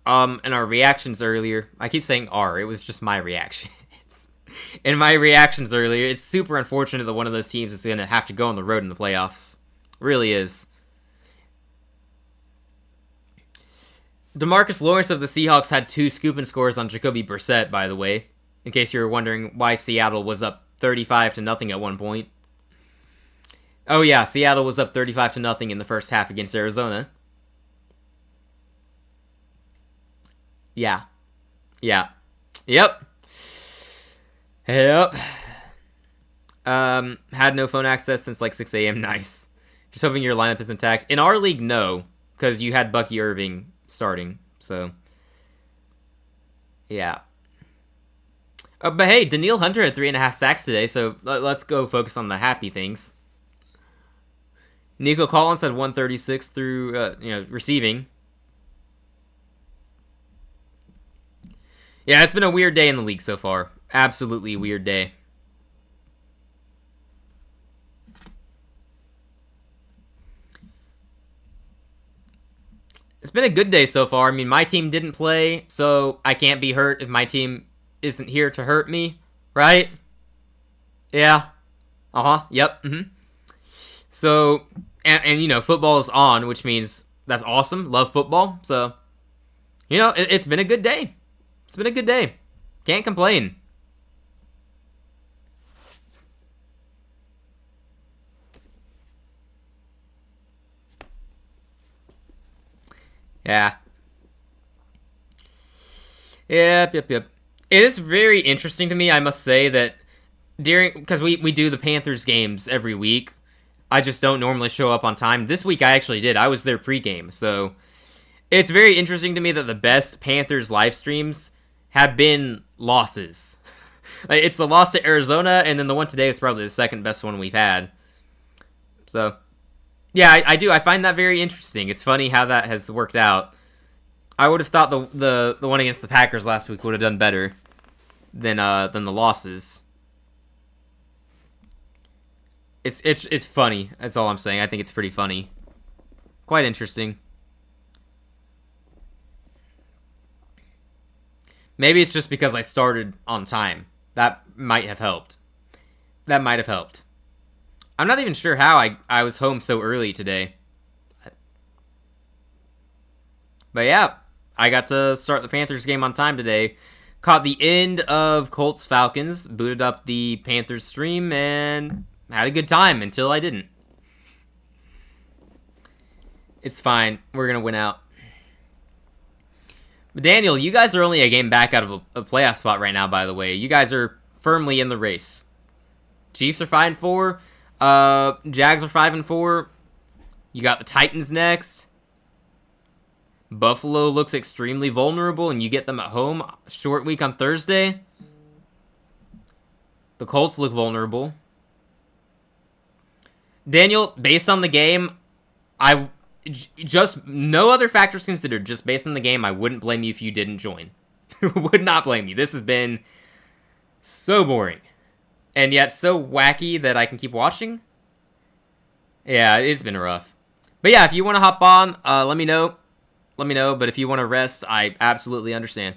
in our reactions earlier. I keep saying "our." It was just my reaction. In my reactions earlier, it's super unfortunate that one of those teams is going to have to go on the road in the playoffs. It really is. DeMarcus Lawrence of the Seahawks had 2 scoop and scores on Jacoby Brissett, by the way, in case you were wondering why Seattle was up 35-0 at one point. Oh yeah, Seattle was up 35-0 in the first half against Arizona. Yeah. Yep. Had no phone access since like 6 a.m. Nice. Just hoping your lineup is intact. In our league, no, because you had Bucky Irving starting, so yeah. But hey, Danielle Hunter had 3.5 sacks today, so let's go focus on the happy things. Nico Collins had 136 through receiving. Yeah, it's been a weird day in the league so far. Absolutely weird day. It's been a good day so far. I mean, my team didn't play, so I can't be hurt if my team isn't here to hurt me, right? Yeah. Yep. So, and football is on, which means that's awesome. Love football. So, it's been a good day. It's been a good day. Can't complain. Yeah. Yep. It is very interesting to me, I must say, that because we do the Panthers games every week, I just don't normally show up on time. This week I actually did. I was there pregame, so it's very interesting to me that the best Panthers live streams have been losses. It's the loss to Arizona, and then the one today is probably the second best one we've had. So, yeah, I do. I find that very interesting. It's funny how that has worked out. I would have thought the one against the Packers last week would have done better than the losses. It's funny. That's all I'm saying. I think it's pretty funny. Quite interesting. Maybe it's just because I started on time. That might have helped. I'm not even sure how I was home so early today. But yeah, I got to start the Panthers game on time today. Caught the end of Colts-Falcons, booted up the Panthers stream, and had a good time until I didn't. It's fine. We're going to win out. But Daniel, you guys are only a game back out of a playoff spot right now, by the way. You guys are firmly in the race. Chiefs are 5-4. Jags are 5-4. You got the Titans next. Buffalo looks extremely vulnerable, and you get them at home. Short week on Thursday. The Colts look vulnerable. Daniel, based on the game, just no other factors considered, just based on the game, I wouldn't blame you if you didn't join. Would not blame you. This has been so boring. And yet so wacky that I can keep watching. Yeah, it's been rough. But yeah, if you want to hop on, let me know. But if you want to rest, I absolutely understand.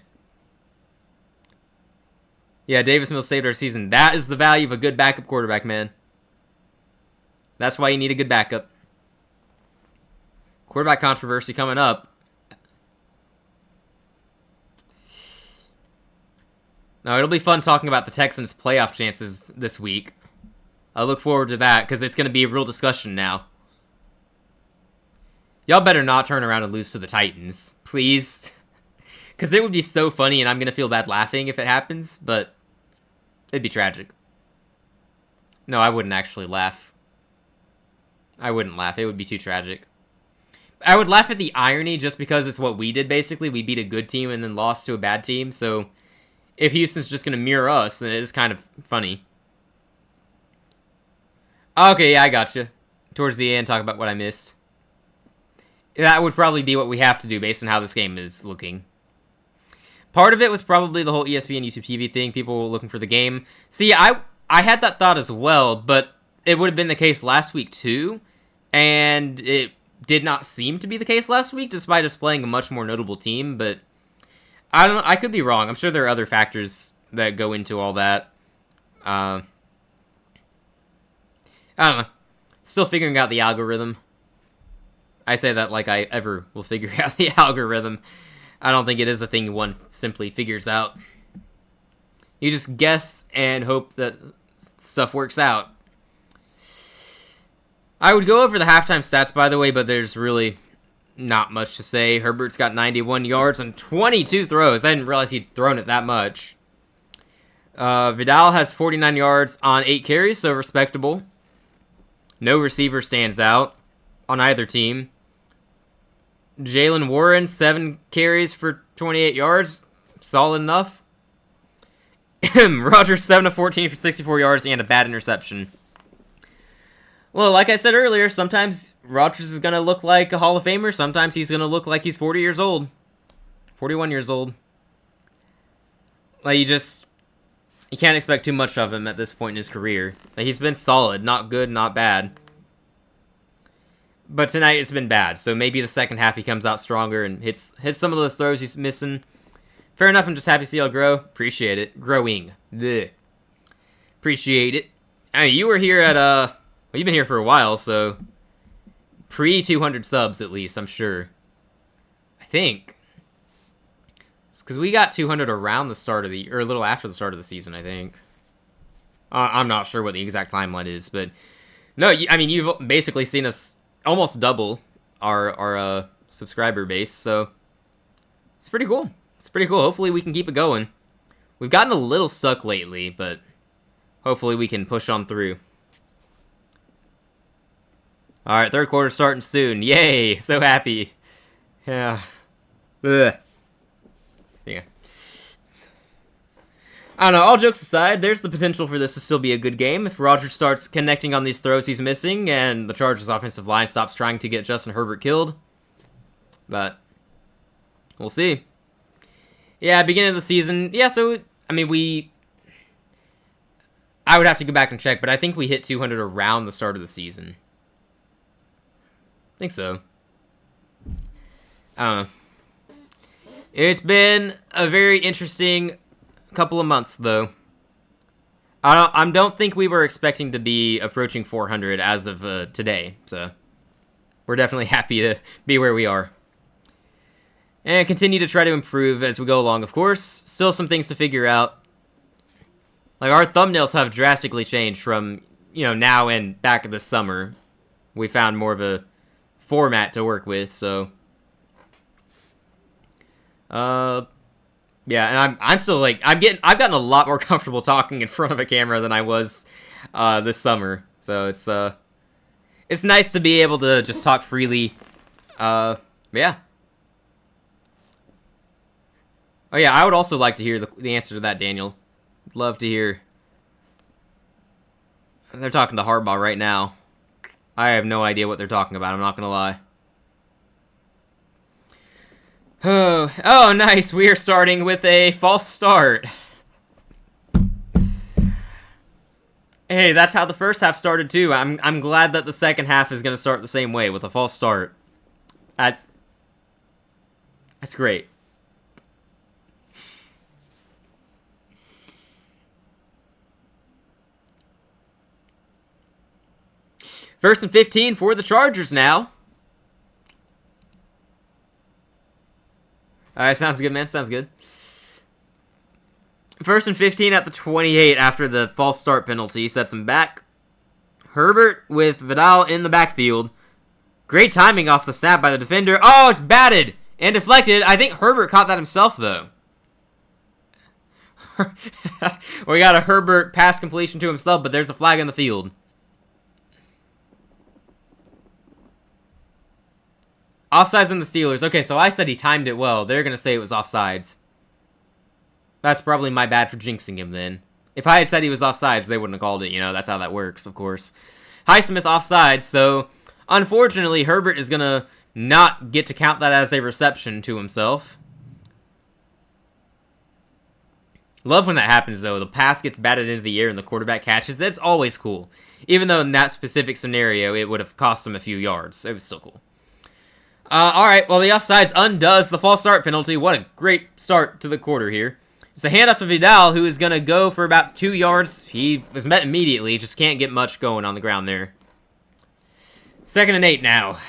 Yeah, Davis Mills saved our season. That is the value of a good backup quarterback, man. That's why you need a good backup. Quarterback controversy coming up. No, it'll be fun talking about the Texans' playoff chances this week. I look forward to that, because it's going to be a real discussion now. Y'all better not turn around and lose to the Titans. Please. Because it would be so funny, and I'm going to feel bad laughing if it happens, but it'd be tragic. No, I wouldn't actually laugh. I wouldn't laugh. It would be too tragic. I would laugh at the irony just because it's what we did, basically. We beat a good team and then lost to a bad team, so if Houston's just going to mirror us, then it is kind of funny. Okay, yeah, I gotcha. Towards the end, talk about what I missed. That would probably be what we have to do based on how this game is looking. Part of it was probably the whole ESPN YouTube TV thing, people looking for the game. See, I had that thought as well, but it would have been the case last week too, and it did not seem to be the case last week, despite us playing a much more notable team, but I don't know, I could be wrong. I'm sure there are other factors that go into all that. I don't know. Still figuring out the algorithm. I say that like I ever will figure out the algorithm. I don't think it is a thing one simply figures out. You just guess and hope that stuff works out. I would go over the halftime stats, by the way, but there's really not much to say. Herbert's got 91 yards and 22 throws. I didn't realize he'd thrown it that much. Vidal has 49 yards on 8 carries, so respectable. No receiver stands out on either team. Jalen Warren, 7 carries for 28 yards. Solid enough. Rodgers, 7 of 14 for 64 yards and a bad interception. Well, like I said earlier, sometimes Rodgers is going to look like a Hall of Famer. Sometimes he's going to look like he's 40 years old. 41 years old. Like, you can't expect too much of him at this point in his career. Like, he's been solid. Not good, not bad. But tonight it's been bad, so maybe the second half he comes out stronger and hits some of those throws he's missing. Fair enough, I'm just happy to see y'all grow. Appreciate it. Growing. Blech. Appreciate it. I mean, you were here at, well, you've been here for a while, so pre-200 subs at least, I'm sure. I think. It's because we got 200 around the start of or a little after the start of the season, I think. I'm not sure what the exact timeline is, but no, I mean, you've basically seen us almost double our subscriber base, so it's pretty cool. It's pretty cool. Hopefully we can keep it going. We've gotten a little stuck lately, but hopefully we can push on through. Alright, third quarter starting soon. Yay! So happy. Yeah. Ugh. Yeah. I don't know, all jokes aside, there's the potential for this to still be a good game if Rodgers starts connecting on these throws he's missing and the Chargers' offensive line stops trying to get Justin Herbert killed. But we'll see. Yeah, beginning of the season. Yeah, so, I mean, I would have to go back and check, but I think we hit 200 around the start of the season. I think so. I don't know. It's been a very interesting couple of months, though. I don't think we were expecting to be approaching 400 as of today, so we're definitely happy to be where we are. And continue to try to improve as we go along, of course. Still some things to figure out. Like, our thumbnails have drastically changed from, now and back this summer. We found more of a format to work with, so yeah, and I'm still like I've gotten a lot more comfortable talking in front of a camera than I was this summer. So it's nice to be able to just talk freely. Yeah. Oh yeah, I would also like to hear the answer to that, Daniel. Love to hear. They're talking to Harbaugh right now. I have no idea what they're talking about, I'm not gonna lie. Oh, nice. We are starting with a false start. Hey, that's how the first half started too. I'm glad that the second half is gonna start the same way with a false start. That's great. First and 15 for the Chargers now. Alright, sounds good, man. Sounds good. First and 15 at the 28 after the false start penalty sets him back. Herbert with Vidal in the backfield. Great timing off the snap by the defender. Oh, it's batted and deflected. I think Herbert caught that himself, though. We got a Herbert pass completion to himself, but there's a flag in the field. Offsides in the Steelers. Okay, so I said he timed it well. They're going to say it was offsides. That's probably my bad for jinxing him then. If I had said he was offsides, they wouldn't have called it. You know, that's how that works, of course. Highsmith offsides, so unfortunately, Herbert is going to not get to count that as a reception to himself. Love when that happens, though. The pass gets batted into the air and the quarterback catches. That's always cool. Even though in that specific scenario, it would have cost him a few yards. It was still cool. Alright, well, the offsides undoes the false start penalty. What a great start to the quarter here. It's a handoff to Vidal, who is going to go for about 2 yards. He was met immediately. Just can't get much going on the ground there. 2nd and 8 now.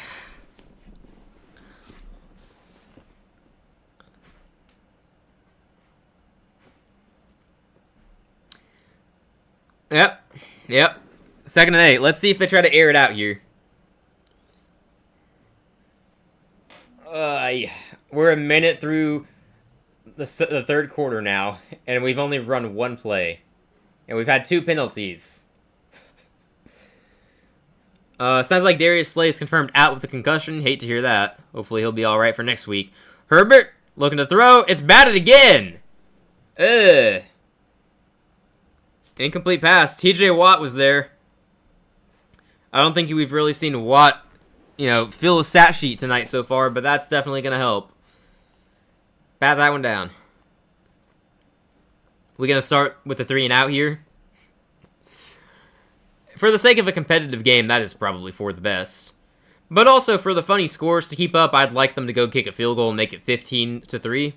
Yep. 2nd and 8. Let's see if they try to air it out here. We're a minute through the third quarter now, and we've only run one play. And we've had 2 penalties. Sounds like Darius Slay is confirmed out with a concussion. Hate to hear that. Hopefully he'll be alright for next week. Herbert, looking to throw. It's batted again! Incomplete pass. TJ Watt was there. I don't think we've really seen Watt, fill a stat sheet tonight so far, but that's definitely going to help. Bat that one down. We're going to start with the 3 and out here. For the sake of a competitive game, that is probably for the best. But also for the funny scores to keep up, I'd like them to go kick a field goal and make it 15-3.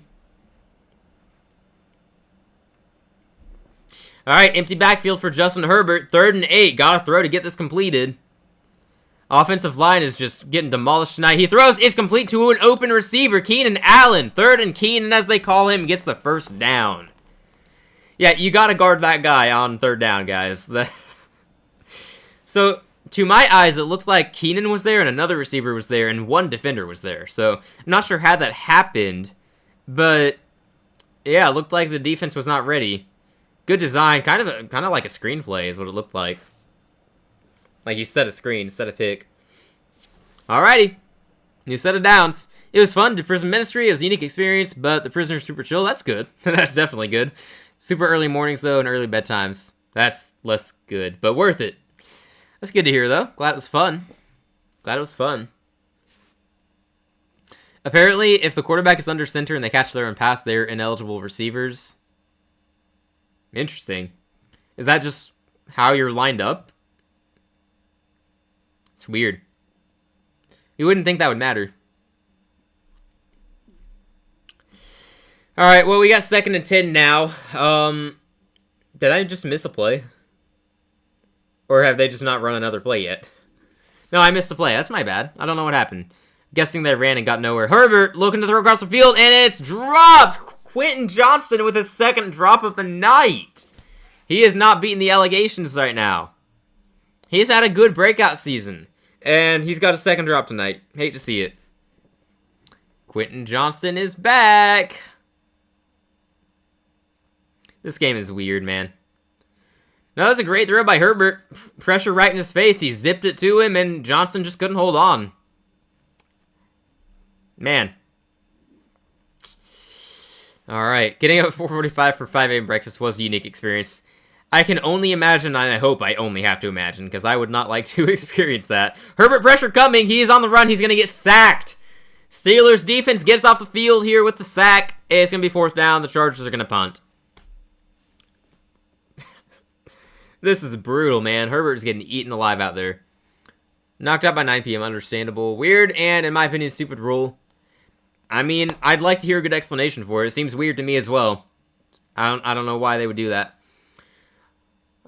Alright, empty backfield for Justin Herbert. 3rd and 8. Gotta throw to get this completed. Offensive line is just getting demolished tonight. He throws. It's complete to an open receiver. Keenan Allen. 3rd and Keenan, as they call him, gets the first down. Yeah, you gotta guard that guy on 3rd down, guys. So, to my eyes, it looked like Keenan was there and another receiver was there and one defender was there. So, I'm not sure how that happened. But, yeah, it looked like the defense was not ready. Good design, kind of like a screenplay is what it looked like. Like you set a screen, set a pick. Alrighty, new set of downs. It was fun. Did prison ministry. It was a unique experience, but the prisoner's super chill. That's good. That's definitely good. Super early mornings though, and early bedtimes. That's less good, but worth it. That's good to hear though. Glad it was fun. Apparently, if the quarterback is under center and they catch their own pass, they're ineligible receivers. Interesting. Is that just how you're lined up? It's weird. You wouldn't think that would matter. Alright, well, we got 2nd and 10 now. Did I just miss a play? Or have they just not run another play yet? No, I missed a play. That's my bad. I don't know what happened. Guessing they ran and got nowhere. Herbert looking to throw across the field, and it's dropped! Quentin Johnston with his 2nd drop of the night. He is not beating the allegations right now. He's had a good breakout season. And he's got a 2nd drop tonight. Hate to see it. Quentin Johnston is back. This game is weird, man. No, that was a great throw by Herbert. Pressure right in his face. He zipped it to him, and Johnston just couldn't hold on. Man. Alright, getting up at 4:45 for 5 a.m. breakfast was a unique experience. I can only imagine, and I hope I only have to imagine, because I would not like to experience that. Herbert pressure coming, he is on the run, he's going to get sacked. Steelers defense gets off the field here with the sack. It's going to be 4th down, the Chargers are going to punt. This is brutal, man. Herbert is getting eaten alive out there. Knocked out by 9 p.m., understandable. Weird, and in my opinion, stupid rule. I mean, I'd like to hear a good explanation for it. It seems weird to me as well. I don't know why they would do that.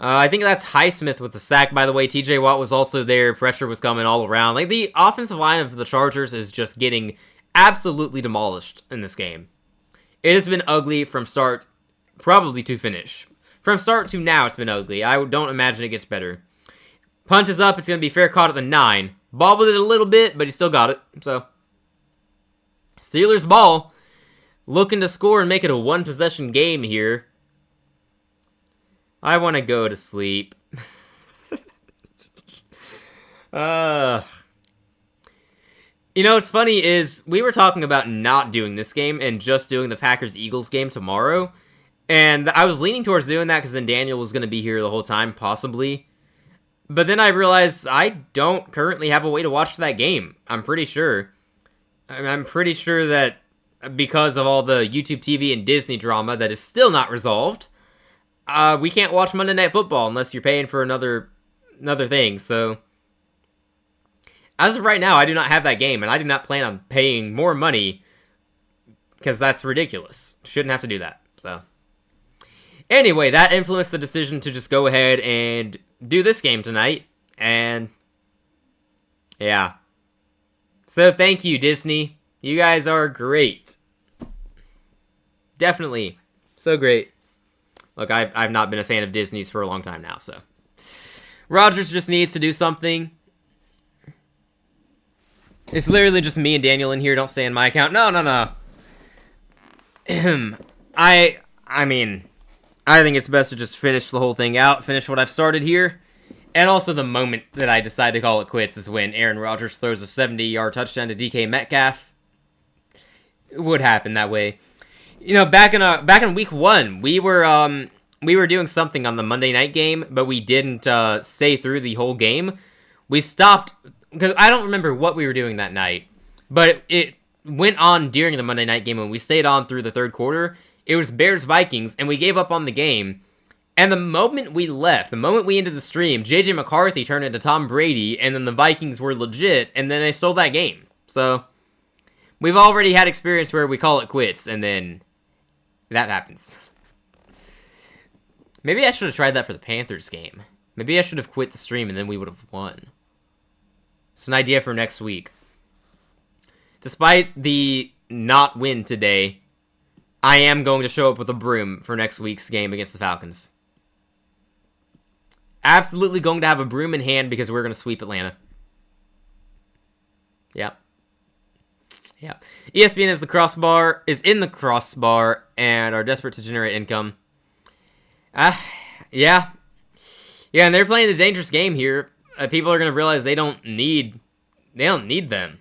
I think that's Highsmith with the sack, by the way. TJ Watt was also there. Pressure was coming all around. Like, the offensive line of the Chargers is just getting absolutely demolished in this game. It has been ugly from start probably to finish. From start to now, it's been ugly. I don't imagine it gets better. Punt is up. It's going to be fair caught at the 9. Bobbled it a little bit, but he still got it. So, Steelers ball. Looking to score and make it a one-possession game here. I want to go to sleep. You know, what's funny is we were talking about not doing this game and just doing the Packers-Eagles game tomorrow. And I was leaning towards doing that because then Daniel was going to be here the whole time, possibly. But then I realized I don't currently have a way to watch that game. I'm pretty sure. I'm pretty sure that because of all the YouTube TV and Disney drama that is still not resolved, we can't watch Monday Night Football unless you're paying for another thing. So, as of right now, I do not have that game, and I do not plan on paying more money because that's ridiculous. Shouldn't have to do that. So, anyway, that influenced the decision to just go ahead and do this game tonight, and yeah. So, thank you, Disney. You guys are great. Definitely. So great. Look, I've not been a fan of Disney's for a long time now, so. Rodgers just needs to do something. It's literally just me and Daniel in here. Don't stay in my account. No. I mean, I think it's best to just finish the whole thing out. Finish what I've started here. And also the moment that I decide to call it quits is when Aaron Rodgers throws a 70-yard touchdown to DK Metcalf. It would happen that way. You know, back in week 1, we were doing something on the Monday night game, but we didn't stay through the whole game. We stopped because I don't remember what we were doing that night, but it went on during the Monday night game and we stayed on through the third quarter. It was Bears-Vikings, and we gave up on the game. And the moment we left, the moment we ended the stream, J.J. McCarthy turned into Tom Brady, and then the Vikings were legit, and then they stole that game. So, we've already had experience where we call it quits, and then that happens. Maybe I should have tried that for the Panthers game. Maybe I should have quit the stream, and then we would have won. It's an idea for next week. Despite the not win today, I am going to show up with a broom for next week's game against the Falcons. Absolutely going to have a broom in hand because we're going to sweep Atlanta. Yep. ESPN is in the crossbar and are desperate to generate income. Yeah, and they're playing a dangerous game here. People are going to realize they don't need them.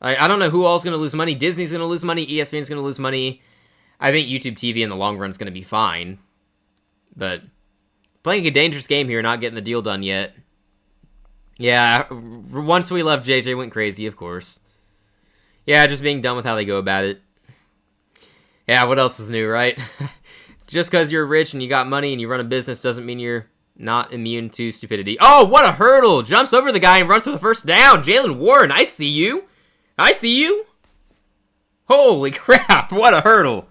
I don't know who all's going to lose money. Disney's going to lose money. ESPN's going to lose money. I think YouTube TV in the long run is going to be fine. But playing a dangerous game here, not getting the deal done yet. Yeah, once we left, JJ went crazy, of course. Yeah, just being done with how they go about it. Yeah, what else is new, right? It's just because you're rich and you got money and you run a business doesn't mean you're not immune to stupidity. Oh, what a hurdle! Jumps over the guy and runs for the first down. Jalen Warren, I see you. Holy crap, what a hurdle.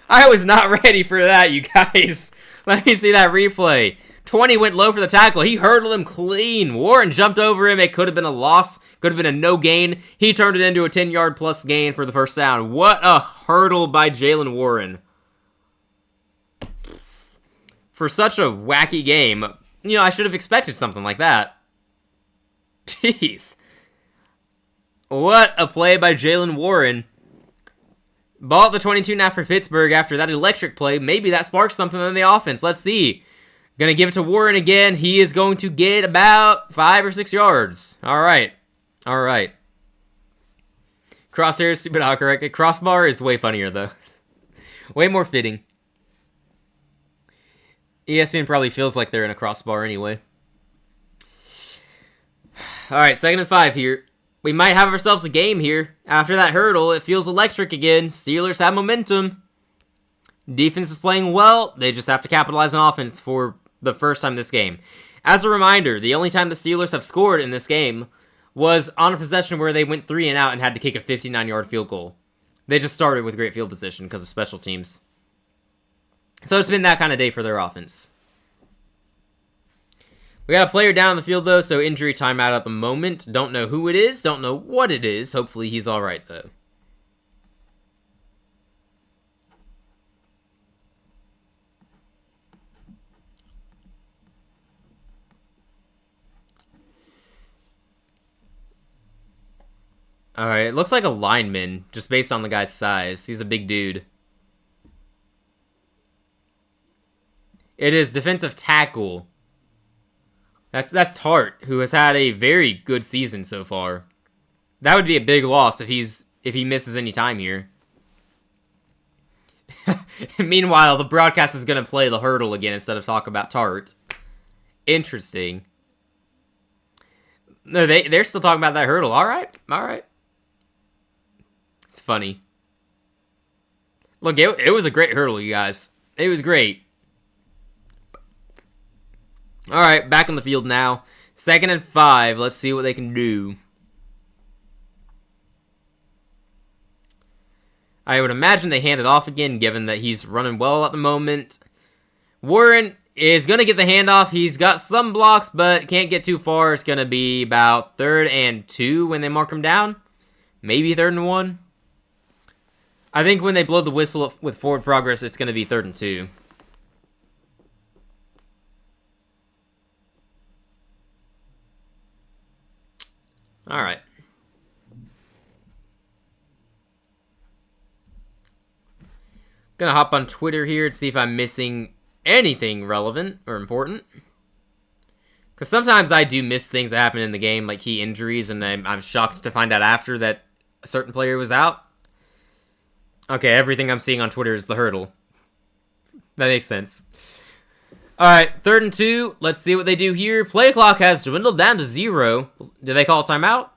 I was not ready for that, you guys. Let me see that replay. 20 went low for the tackle. He hurdled him clean. Warren jumped over him. It could have been a loss. Could have been a no gain. He turned it into a 10-yard plus gain for the first down. What a hurdle by Jalen Warren. For such a wacky game, I should have expected something like that. Jeez. What a play by Jalen Warren. Ball at the 22 now for Pittsburgh after that electric play. Maybe that sparks something in the offense. Let's see. Gonna give it to Warren again. He is going to get about 5 or 6 yards. All right. Crosshair is stupid autocorrect. Crossbar is way funnier, though. Way more fitting. ESPN probably feels like they're in a crossbar anyway. All right, 2nd and 5 here. We might have ourselves a game here. After that hurdle, it feels electric again. Steelers have momentum. Defense is playing well. They just have to capitalize on offense for the first time this game. As a reminder, the only time the Steelers have scored in this game was on a possession where they went 3 and out and had to kick a 59-yard field goal. They just started with great field position because of special teams. So it's been that kind of day for their offense. We got a player down on the field, though, so injury timeout at the moment. Don't know who it is. Don't know what it is. Hopefully he's all right, though. Alright, it looks like a lineman, just based on the guy's size. He's a big dude. It is defensive tackle. That's Tart, who has had a very good season so far. That would be a big loss if he misses any time here. Meanwhile, the broadcast is going to play the hurdle again instead of talk about Tart. Interesting. No, they're still talking about that hurdle. Alright. It's funny. Look, it was a great hurdle, you guys. It was great. Alright, back on the field now. 2nd and 5. Let's see what they can do. I would imagine they hand it off again, given that he's running well at the moment. Warren is going to get the handoff. He's got some blocks, but can't get too far. It's going to be about 3rd and 2 when they mark him down. Maybe 3rd and 1. I think when they blow the whistle with forward progress, it's going to be 3rd and 2. Alright. Gonna hop on Twitter here to see if I'm missing anything relevant or important. Because sometimes I do miss things that happen in the game, like key injuries, and I'm shocked to find out after that a certain player was out. Okay, everything I'm seeing on Twitter is the hurdle. That makes sense. Alright, 3rd and 2. Let's see what they do here. Play clock has dwindled down to 0. Did they call a timeout?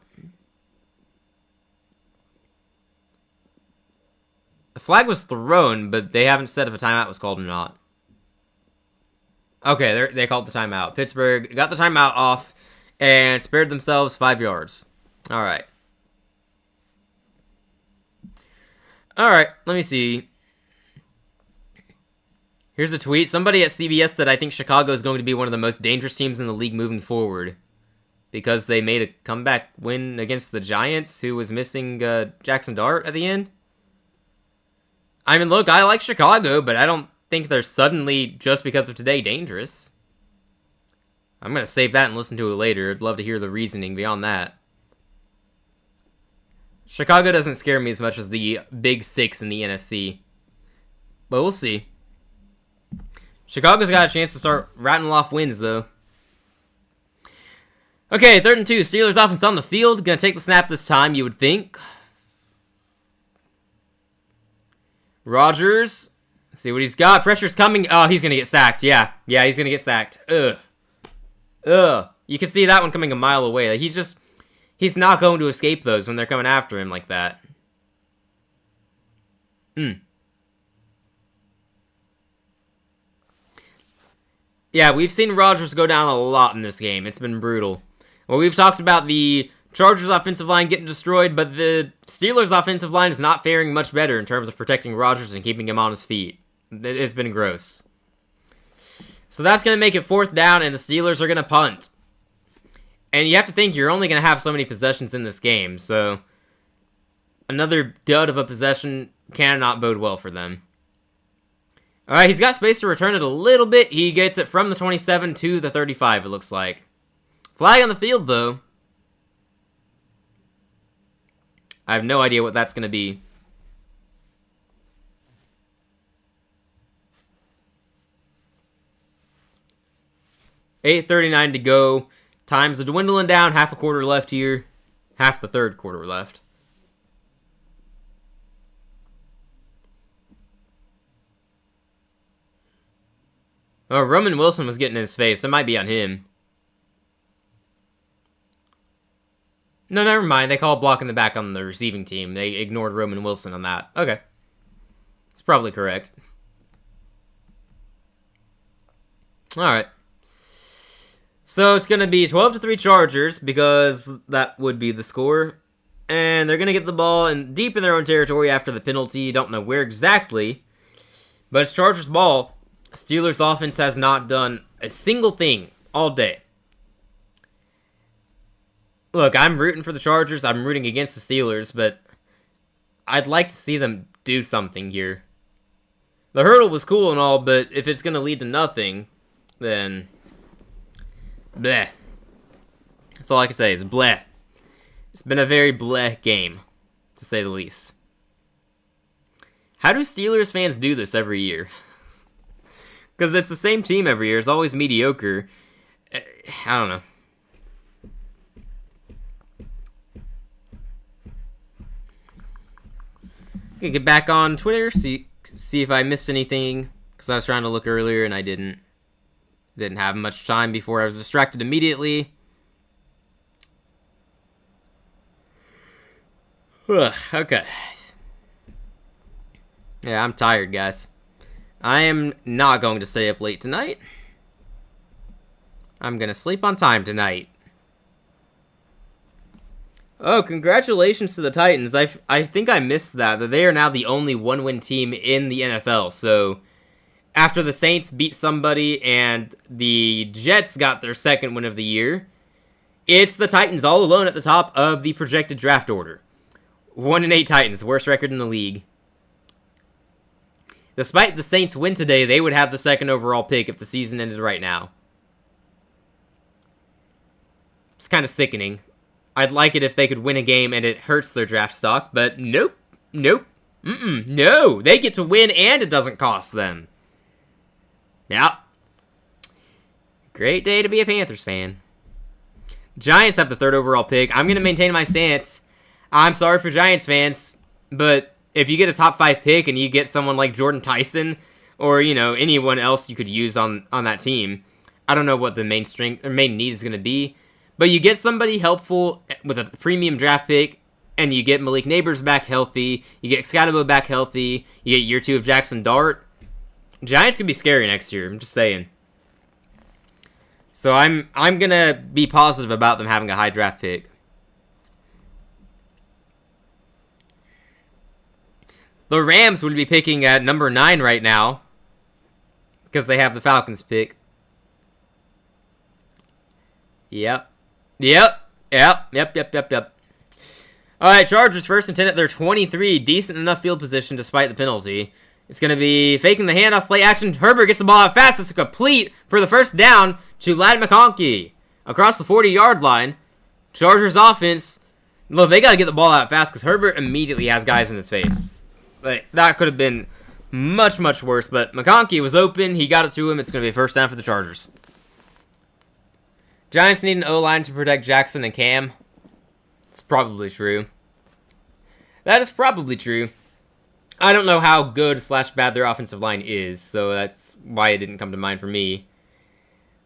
The flag was thrown, but they haven't said if a timeout was called or not. Okay, they called the timeout. Pittsburgh got the timeout off and spared themselves 5 yards. Alright. Alright, let me see. Here's a tweet. Somebody at CBS said, I think Chicago is going to be one of the most dangerous teams in the league moving forward. Because they made a comeback win against the Giants, who was missing Jackson Dart at the end. I mean, look, I like Chicago, but I don't think they're suddenly, just because of today, dangerous. I'm going to save that and listen to it later. I'd love to hear the reasoning beyond that. Chicago doesn't scare me as much as the Big Six in the NFC. But we'll see. Chicago's got a chance to start rattling off wins, though. Okay, 3rd and 2. Steelers offense on the field. Gonna take the snap this time, you would think. Rodgers. See what he's got. Pressure's coming. Oh, he's gonna get sacked. Yeah, he's gonna get sacked. Ugh. You can see that one coming a mile away. Like, he's not going to escape those when they're coming after him like that. Yeah, we've seen Rodgers go down a lot in this game. It's been brutal. Well, we've talked about the Chargers offensive line getting destroyed, but the Steelers offensive line is not faring much better in terms of protecting Rodgers and keeping him on his feet. It's been gross. So that's going to make it 4th down, and the Steelers are going to punt. And you have to think you're only going to have so many possessions in this game, so another dud of a possession cannot bode well for them. Alright, he's got space to return it a little bit. He gets it from the 27 to the 35, it looks like. Flag on the field, though. I have no idea what that's going to be. $8:39 to go. Time's dwindling down. Half a quarter left here. Half the 3rd quarter left. Oh, Roman Wilson was getting in his face. That might be on him. No, never mind. They called blocking the back on the receiving team. They ignored Roman Wilson on that. Okay. It's probably correct. Alright. So it's going to be 12-3 Chargers, because that would be the score. And they're going to get the ball deep in their own territory after the penalty. Don't know where exactly. But it's Chargers ball. Steelers offense has not done a single thing all day. Look, I'm rooting for the Chargers. I'm rooting against the Steelers, but I'd like to see them do something here. The hurdle was cool and all, but if it's going to lead to nothing, then bleh. That's all I can say is bleh. It's been a very bleh game, to say the least. How do Steelers fans do this every year? Because it's the same team every year. It's always mediocre. I don't know. Okay, get back on Twitter, see if I missed anything, because I was trying to look earlier and I didn't have much time before I was distracted immediately. Okay. Yeah, I'm tired, guys. I am not going to stay up late tonight. I'm going to sleep on time tonight. Oh, congratulations to the Titans. I think I missed that they are now the only one-win team in the NFL. So, after the Saints beat somebody and the Jets got their second win of the year, it's the Titans all alone at the top of the projected draft order. 1-8 Titans, worst record in the league. Despite the Saints win today, they would have the second overall pick if the season ended right now. It's kind of sickening. I'd like it if they could win a game and it hurts their draft stock, but nope. No. They get to win and it doesn't cost them. Yeah. Great day to be a Panthers fan. Giants have the third overall pick. I'm going to maintain my stance. I'm sorry for Giants fans, but if you get a top 5 pick and you get someone like Jordan Tyson or, anyone else you could use on that team, I don't know what the main strength or main need is going to be, but you get somebody helpful with a premium draft pick and you get Malik Neighbors back healthy, you get Scotabo back healthy, you get year 2 of Jackson Dart. Giants could be scary next year, I'm just saying. So I'm going to be positive about them having a high draft pick. The Rams would be picking at number 9 right now because they have the Falcons pick. Yep. Alright, Chargers first and 10 at their 23. Decent enough field position despite the penalty. It's going to be faking the handoff, play action. Herbert gets the ball out fast. It's complete for the first down to Ladd McConkey. Across the 40-yard line. Chargers offense. Look, they got to get the ball out fast because Herbert immediately has guys in his face. That could have been much, much worse, but McConkey was open. He got it to him. It's going to be a first down for the Chargers. Giants need an O-line to protect Jackson and Cam. It's probably true. That is probably true. I don't know how good/bad their offensive line is, so that's why it didn't come to mind for me.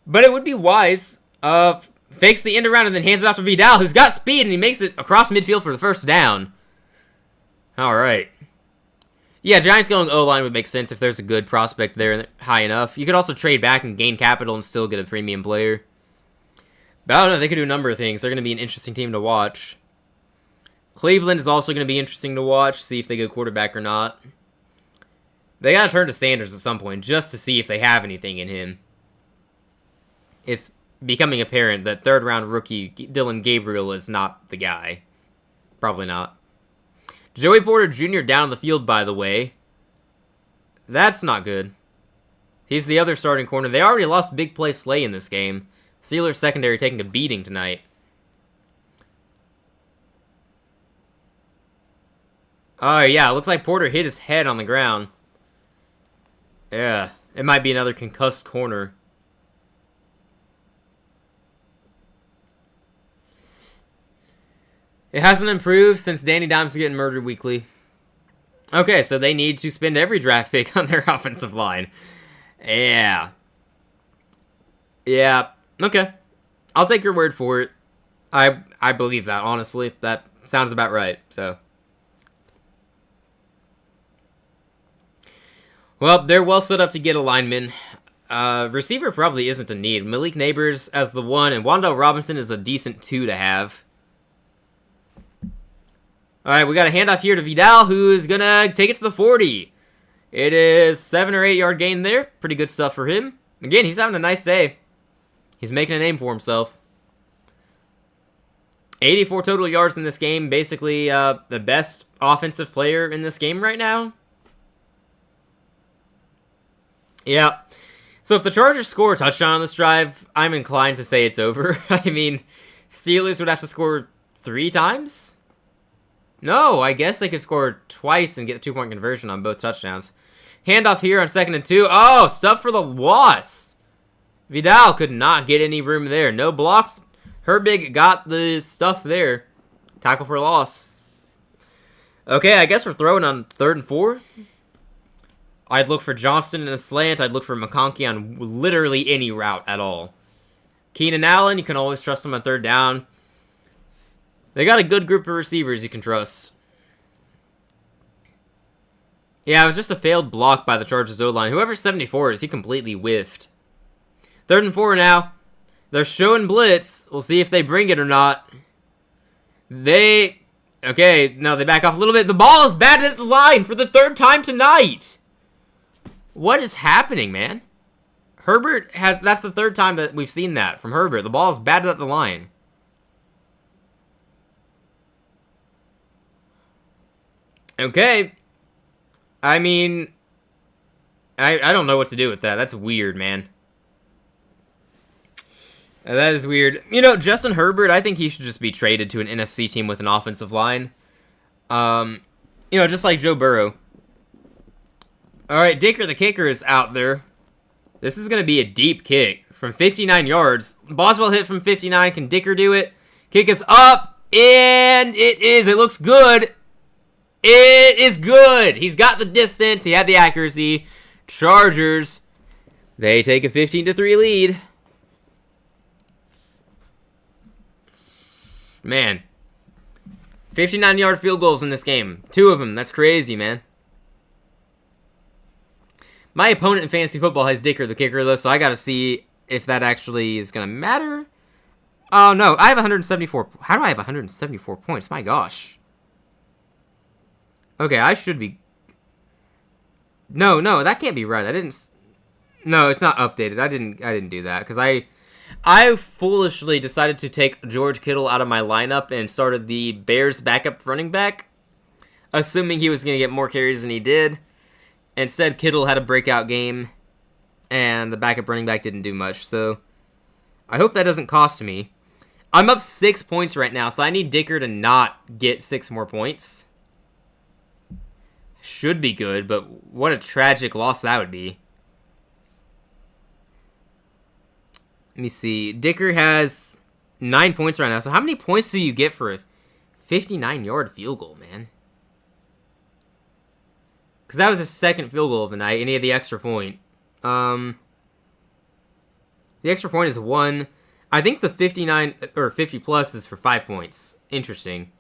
But it would be wise. Fakes the end around and then hands it off to Vidal, who's got speed, and he makes it across midfield for the first down. All right. Yeah, Giants going O-line would make sense if there's a good prospect there high enough. You could also trade back and gain capital and still get a premium player. But I don't know, they could do a number of things. They're going to be an interesting team to watch. Cleveland is also going to be interesting to watch, see if they get a quarterback or not. They got to turn to Sanders at some point just to see if they have anything in him. It's becoming apparent that third-round rookie Dylan Gabriel is not the guy. Probably not. Joey Porter Jr. down on the field, by the way. That's not good. He's the other starting corner. They already lost Big Play Slay in this game. Steelers secondary taking a beating tonight. Oh, yeah, it looks like Porter hit his head on the ground. Yeah, it might be another concussed corner. It hasn't improved since Danny Dimes was getting murdered weekly. Okay, so they need to spend every draft pick on their offensive line. Yeah. Yeah, okay. I'll take your word for it. I believe that, honestly. That sounds about right, so. Well, they're well set up to get a lineman. Receiver probably isn't a need. Malik Neighbors as the 1, and Wan'Dale Robinson is a decent 2 to have. Alright, we got a handoff here to Vidal, who is going to take it to the 40. It is 7 or 8 yard gain there. Pretty good stuff for him. Again, he's having a nice day. He's making a name for himself. 84 total yards in this game. Basically, the best offensive player in this game right now. Yeah. So if the Chargers score a touchdown on this drive, I'm inclined to say it's over. I mean, Steelers would have to score 3 times? No, I guess they could score twice and get a 2-point conversion on both touchdowns. Handoff here on 2nd and 2. Oh, stuff for the loss. Vidal could not get any room there. No blocks. Herbig got the stuff there. Tackle for loss. Okay, I guess we're throwing on 3rd and 4. I'd look for Johnston in a slant. I'd look for McConkey on literally any route at all. Keenan Allen, you can always trust him on 3rd down. They got a good group of receivers you can trust. Yeah, it was just a failed block by the Chargers O-line. Whoever 74 is, he completely whiffed. 3rd and 4 now. They're showing blitz. We'll see if they bring it or not. Okay, no, they back off a little bit. The ball is batted at the line for the 3rd time tonight. What is happening, man? That's the 3rd time that we've seen that from Herbert. The ball is batted at the line. Okay. I mean, I don't know what to do with that. That's weird, man. That is weird. You know, Justin Herbert, I think he should just be traded to an NFC team with an offensive line. Just like Joe Burrow. Alright, Dicker the kicker is out there. This is going to be a deep kick from 59 yards. Boswell hit from 59. Can Dicker do it? Kick is up, and it is. It looks good. It is good. He's got the distance. He had the accuracy. Chargers, they take a 15-3 lead. Man. 59-yard field goals in this game. 2 of them. That's crazy, man. My opponent in fantasy football has Dicker the kicker, though, so I gotta see if that actually is gonna matter. Oh, no. I have 174. How do I have 174 points? My gosh. Okay, I should be... No, that can't be right. No, it's not updated. I didn't do that, because I foolishly decided to take George Kittle out of my lineup and started the Bears backup running back, assuming he was going to get more carries than he did. Instead, Kittle had a breakout game, and the backup running back didn't do much, so I hope that doesn't cost me. I'm up 6 points right now, so I need Dicker to not get 6 more points. Should be good, but what a tragic loss that would be. Let me see. Dicker has 9 points right now. So how many points do you get for a 59-yard field goal, man? Because that was his 2nd field goal of the night, and he had the extra point. The extra point is 1. I think the 59 or 50 plus is for 5 points. Interesting.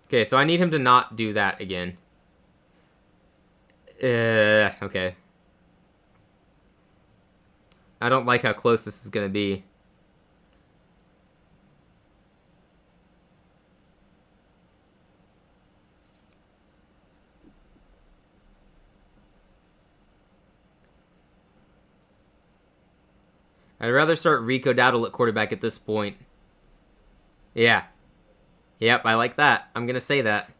Okay, so I need him to not do that again. Okay. I don't like how close this is going to be. I'd rather start Rico Dowdle at quarterback at this point. Yeah. Yep, I like that. I'm going to say that.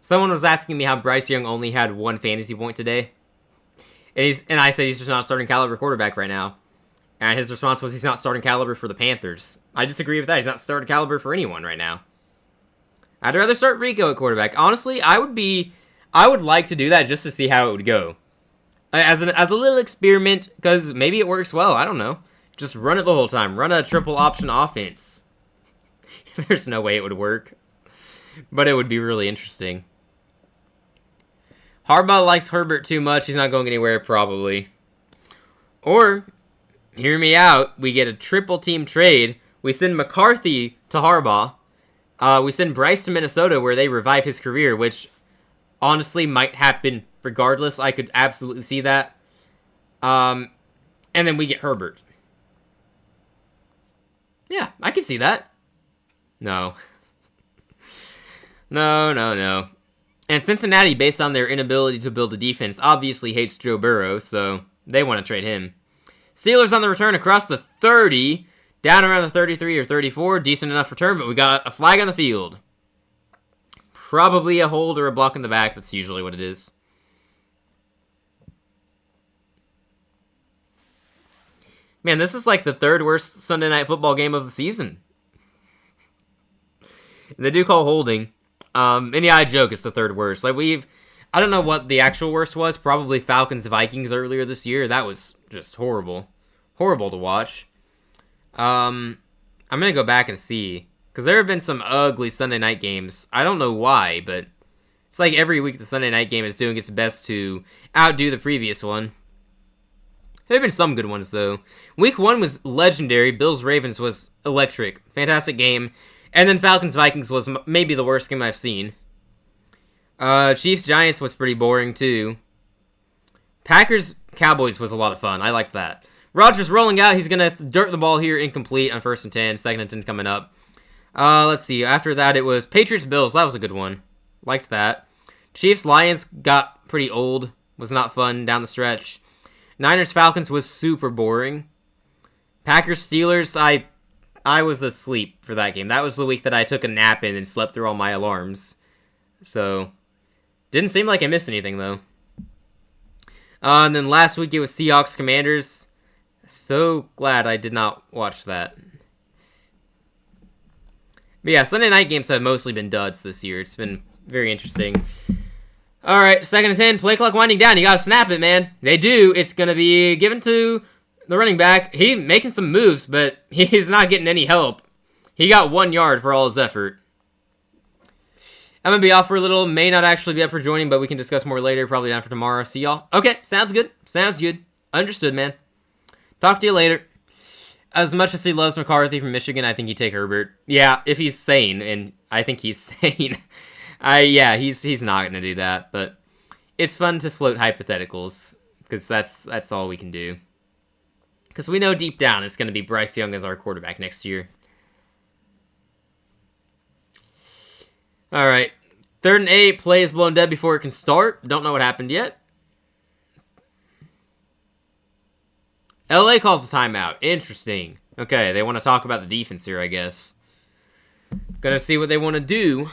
Someone was asking me how Bryce Young only had 1 fantasy point today. And I said he's just not starting caliber quarterback right now. And his response was he's not starting caliber for the Panthers. I disagree with that. He's not starting caliber for anyone right now. I'd rather start Rico at quarterback. Honestly, I would like to do that just to see how it would go. As a little experiment, because maybe it works well. I don't know. Just run it the whole time. Run a triple option offense. There's no way it would work. But it would be really interesting. Harbaugh likes Herbert too much. He's not going anywhere, probably. Or, hear me out, we get a triple team trade. We send McCarthy to Harbaugh. We send Bryce to Minnesota where they revive his career, which honestly might happen regardless. I could absolutely see that. And then we get Herbert. Yeah, I could see that. No. No. And Cincinnati, based on their inability to build a defense, obviously hates Joe Burrow, so they want to trade him. Steelers on the return across the 30, down around the 33 or 34. Decent enough return, but we got a flag on the field. Probably a hold or a block in the back. That's usually what it is. Man, this is like the 3rd worst Sunday Night Football game of the season. They do call holding. And yeah, I joke it's the third worst. Like, I don't know what the actual worst was. Probably Falcons-Vikings earlier this year. That was just horrible. Horrible to watch. I'm going to go back and see. Because there have been some ugly Sunday night games. I don't know why, but it's like every week the Sunday night game is doing its best to outdo the previous one. There have been some good ones, though. Week 1 was legendary. Bills-Ravens was electric. Fantastic game. And then Falcons-Vikings was maybe the worst game I've seen. Chiefs-Giants was pretty boring, too. Packers-Cowboys was a lot of fun. I liked that. Rodgers rolling out. He's going to dirt the ball here incomplete on 1st and 10. 2nd and 10 coming up. Let's see. After that, it was Patriots-Bills. That was a good one. Liked that. Chiefs-Lions got pretty old. Was not fun down the stretch. Niners-Falcons was super boring. Packers-Steelers, I was asleep for that game. That was the week that I took a nap in and slept through all my alarms. So, didn't seem like I missed anything, though. And then last week it was Seahawks-Commanders. So glad I did not watch that. But yeah, Sunday night games have mostly been duds this year. It's been very interesting. Alright, 2nd and 10, play clock winding down. You gotta snap it, man. They do. It's gonna be given to the running back. He making some moves, but he's not getting any help. He got 1 yard for all his effort. I'm gonna be off for a little. May not actually be up for joining, but we can discuss more later. Probably down for tomorrow. See y'all. Okay, sounds good. Sounds good. Understood, man. Talk to you later. As much as he loves McCarthy from Michigan, I think he'd take Herbert. Yeah, if he's sane, and I think he's sane. Yeah, he's not gonna do that, but it's fun to float hypotheticals because that's all we can do. Because we know deep down it's gonna be Bryce Young as our quarterback next year. All right, 3rd and 8. Play is blown dead before it can start. Don't know what happened yet. LA calls a timeout. Interesting. Okay, they want to talk about the defense here, I guess. Gonna see what they want to do.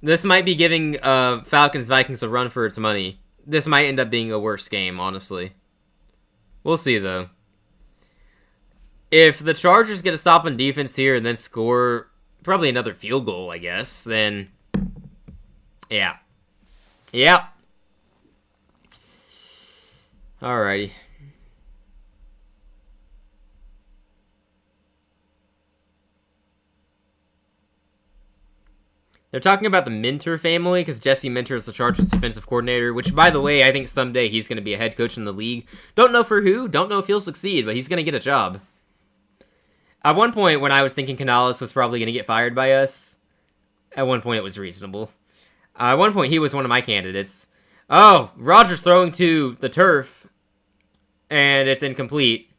This might be giving Falcons-Vikings a run for its money. This might end up being a worse game, honestly. We'll see, though. If the Chargers get a stop on defense here and then score probably another field goal, I guess, then yeah. Yep. Alrighty. They're talking about the Minter family because Jesse Minter is the Chargers defensive coordinator, which, by the way, I think someday he's going to be a head coach in the league. Don't know for who, don't know if he'll succeed, but he's going to get a job. At one point, when I was thinking Canales was probably going to get fired by us, at one point it was reasonable. At one point, he was one of my candidates. Oh, Rodgers throwing to the turf, and it's incomplete.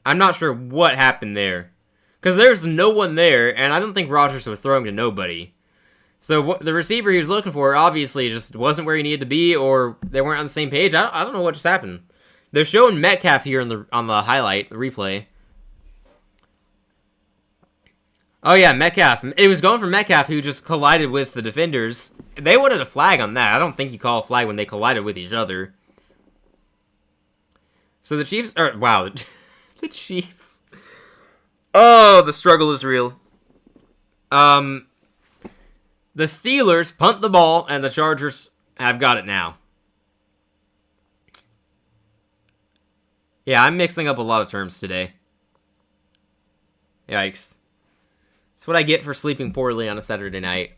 I'm not sure what happened there. Because there's no one there, and I don't think Rodgers was throwing to nobody. So the receiver he was looking for obviously just wasn't where he needed to be, or they weren't on the same page. I don't know what just happened. They're showing Metcalf here on the highlight, the replay. Oh yeah, Metcalf. It was going for Metcalf, who just collided with the defenders. They wanted a flag on that. I don't think you call a flag when they collided with each other. So the Chiefs wow, the Chiefs. Oh, the struggle is real. The Steelers punt the ball, and the Chargers have got it now. Yeah, I'm mixing up a lot of terms today. Yikes. That's what I get for sleeping poorly on a Saturday night.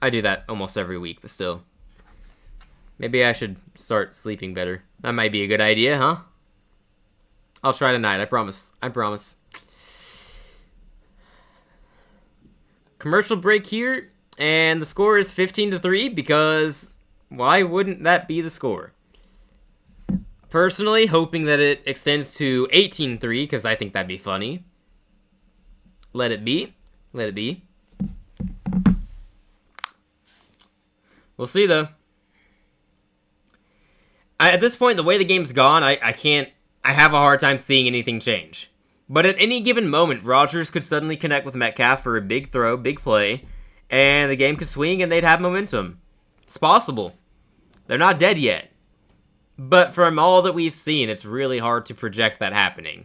I do that almost every week, but still. Maybe I should start sleeping better. That might be a good idea, huh? I'll try tonight, I promise. I promise. Commercial break here. And the score is 15-3 because why wouldn't that be the score? Personally, hoping that it extends to 18-3 because I think that'd be funny. Let it be. Let it be. We'll see, though. At this point, the way the game's gone, I have a hard time seeing anything change. But at any given moment, Rodgers could suddenly connect with Metcalf for a big throw, big play, and the game could swing and they'd have momentum. It's possible. They're not dead yet. But from all that we've seen, it's really hard to project that happening.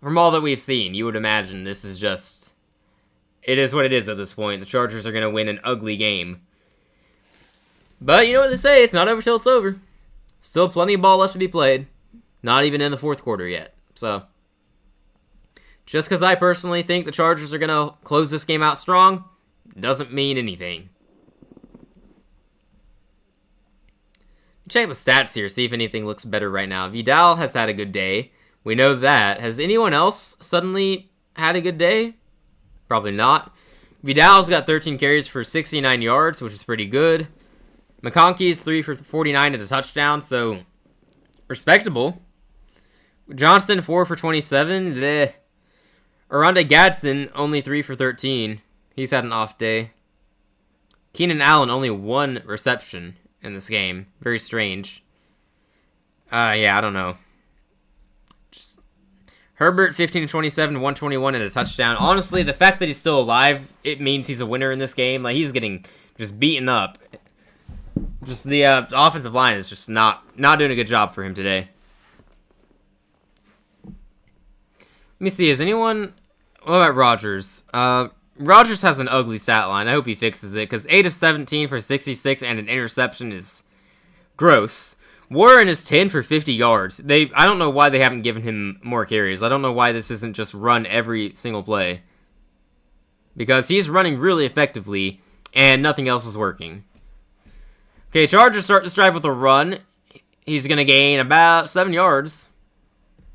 from all that we've seen, you would imagine this is just... It is what it is at this point. The Chargers are going to win an ugly game. But you know what they say, it's not over till it's over. Still plenty of ball left to be played. Not even in the fourth quarter yet. So, just because I personally think the Chargers are going to close this game out strong, doesn't mean anything. Check the stats here, see if anything looks better right now. Vidal has had a good day. We know that. Has anyone else suddenly had a good day? Probably not. Vidal's got 13 carries for 69 yards, which is pretty good. McConkey's 3 for 49 and a touchdown, so respectable. Johnson, 4 for 27. Bleh. Aranda Gadsden, only 3 for 13. He's had an off day. Keenan Allen, only 1 reception in this game. Very strange. Yeah, I don't know. Just Herbert, 15 to 27, 121 and a touchdown. Honestly, the fact that he's still alive, it means he's a winner in this game. Like, he's getting just beaten up. Just the offensive line is just not doing a good job for him today. Let me see, is anyone... What about Rodgers? Rodgers has an ugly stat line. I hope he fixes it, because 8 of 17 for 66 and an interception is gross. Warren is 10 for 50 yards. I don't know why they haven't given him more carries. I don't know why this isn't just run every single play. Because he's running really effectively, and nothing else is working. Okay, Chargers start this drive with a run. He's going to gain about 7 yards.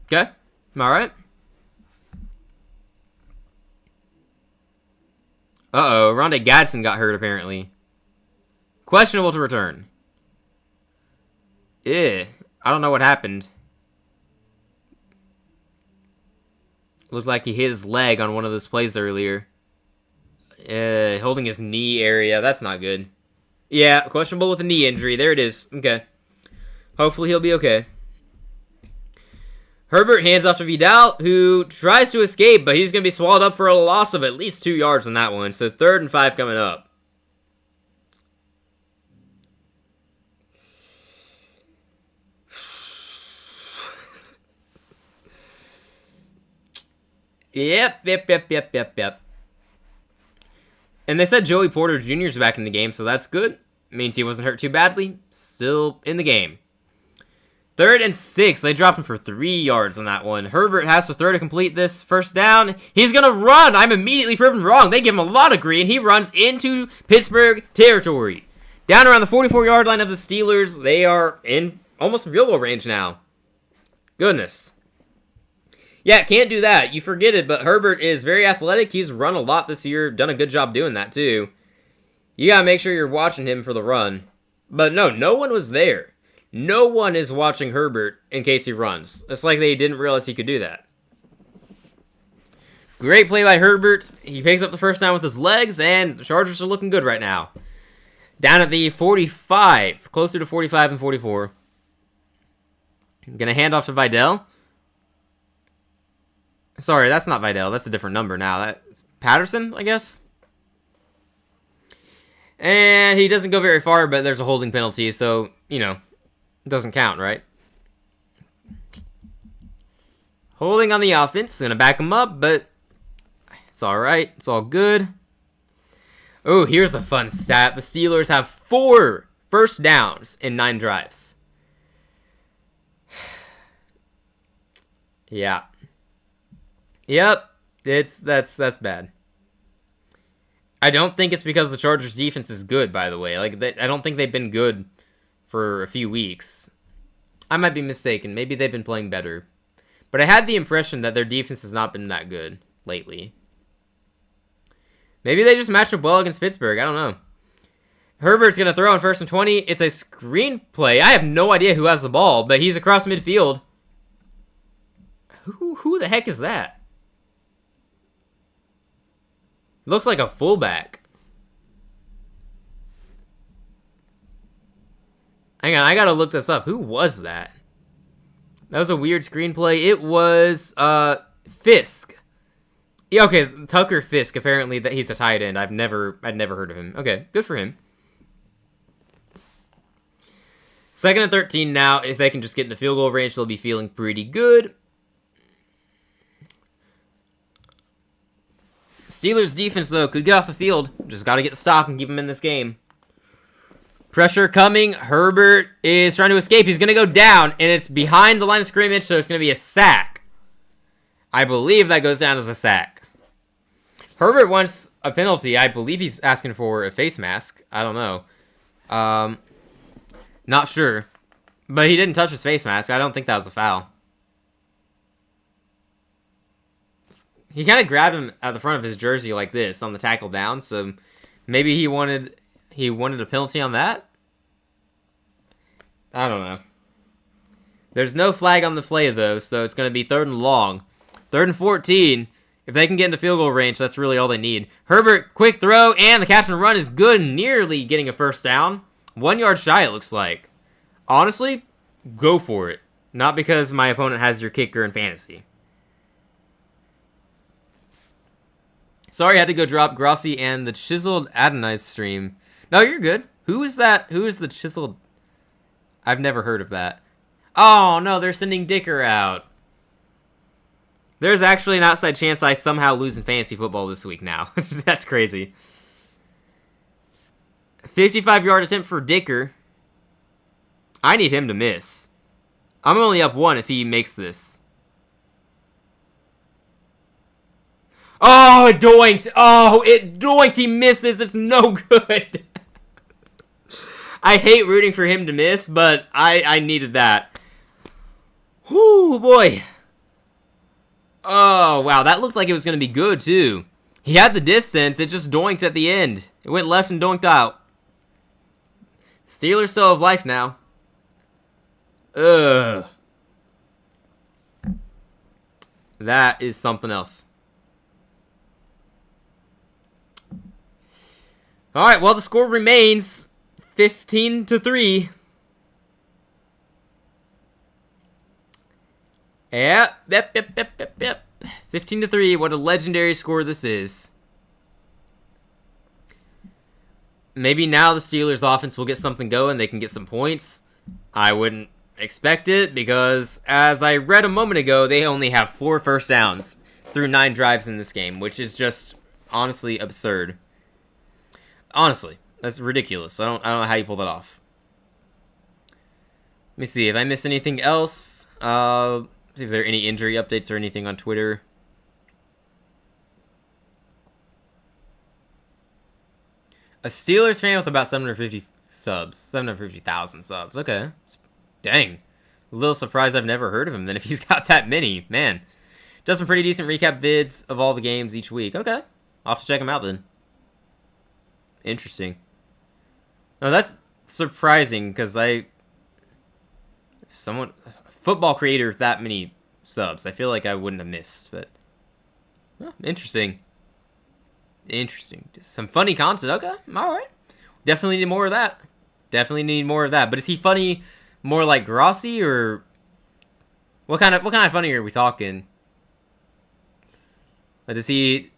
Okay, all right. Uh-oh, Rondé Gadsden got hurt, apparently. Questionable to return. I don't know what happened. Looked like he hit his leg on one of those plays earlier. Holding his knee area. That's not good. Yeah, questionable with a knee injury. There it is. Okay. Hopefully he'll be okay. Herbert hands off to Vidal, who tries to escape, but he's going to be swallowed up for a loss of at least 2 yards on that one. So 3rd and 5 coming up. Yep. And they said Joey Porter Jr. is back in the game, so that's good. Means he wasn't hurt too badly. Still in the game. 3rd and 6. They dropped him for 3 yards on that one. Herbert has to throw to complete this first down. He's going to run. I'm immediately proven wrong. They give him a lot of green. He runs into Pittsburgh territory. Down around the 44-yard line of the Steelers. They are in almost field goal range now. Goodness. Yeah, can't do that. You forget it, but Herbert is very athletic. He's run a lot this year. Done a good job doing that, too. You got to make sure you're watching him for the run. But no one was there. No one is watching Herbert in case he runs. It's like they didn't realize he could do that. Great play by Herbert. He picks up the first down with his legs, and the Chargers are looking good right now. Down at the 45, closer to 45 and 44. Gonna hand off to Vidal. Sorry, that's not Vidal. That's a different number now. That's Patterson, I guess. And he doesn't go very far, but there's a holding penalty, so, you know, it doesn't count, right? Holding on the offense. Gonna back him up, but it's all right. It's all good. Oh, here's a fun stat. The Steelers have 4 first downs in 9 drives. Yeah. Yep. That's bad. I don't think it's because the Chargers defense is good, by the way. I don't think they've been good for a few weeks. I might be mistaken. Maybe they've been playing better. But I had the impression that their defense has not been that good lately. Maybe they just matched up well against Pittsburgh. I don't know. Herbert's going to throw on 1st and 20. It's a screen play. I have no idea who has the ball, but he's across midfield. Who the heck is that? Looks like a fullback. Hang on, I gotta look this up. Who was that? That was a weird screenplay. It was, Fisk. Yeah, okay, Tucker Fisk. Apparently, that he's a tight end. I'd never heard of him. Okay, good for him. 2nd and 13 now. If they can just get into field goal range, they'll be feeling pretty good. Steelers defense, though, could get off the field. Just got to get the stop and keep him in this game. Pressure coming. Herbert is trying to escape. He's going to go down, and it's behind the line of scrimmage, so it's going to be a sack. I believe that goes down as a sack. Herbert wants a penalty. I believe he's asking for a face mask. I don't know. Not sure. But he didn't touch his face mask. I don't think that was a foul. He kind of grabbed him at the front of his jersey like this on the tackle down, so maybe he wanted a penalty on that? I don't know. There's no flag on the play, though, so it's going to be 3rd and long. 3rd and 14. If they can get into field goal range, that's really all they need. Herbert, quick throw, and the catch and run is good, nearly getting a first down. 1 yard shy, it looks like. Honestly, go for it. Not because my opponent has your kicker in fantasy. Sorry, I had to go drop Grossi and the Chiseled Adonai stream. No, you're good. Who is that? Who is the Chiseled? I've never heard of that. Oh, no, they're sending Dicker out. There's actually an outside chance I somehow lose in fantasy football this week now. That's crazy. 55-yard attempt for Dicker. I need him to miss. I'm only up 1 if he makes this. Oh, it doinked. Oh, it doinked. He misses. It's no good. I hate rooting for him to miss, but I needed that. Whoo, boy. Oh, wow. That looked like it was going to be good, too. He had the distance. It just doinked at the end. It went left and doinked out. Steelers still have life now. Ugh. That is something else. All right, well, the score remains 15-3. Yep. 15-3. What a legendary score this is. Maybe now the Steelers' offense will get something going. They can get some points. I wouldn't expect it because, as I read a moment ago, they only have 4 first downs through 9 drives in this game, which is just honestly absurd. Honestly, that's ridiculous. I don't know how you pull that off. Let me see if I missed anything else. See if there are any injury updates or anything on Twitter. A Steelers fan with about 750 subs. 750,000 subs. Okay. Dang. A little surprised I've never heard of him then if he's got that many. Man. Does some pretty decent recap vids of all the games each week. Okay. I'll have to check him out then. Interesting. No, that's surprising because football creator with that many subs, I feel like I wouldn't have missed, but well, interesting. Just some funny content. Okay, all right. Definitely need more of that. But is he funny more like Grossi or what kind of funny are we talking? Like, does he?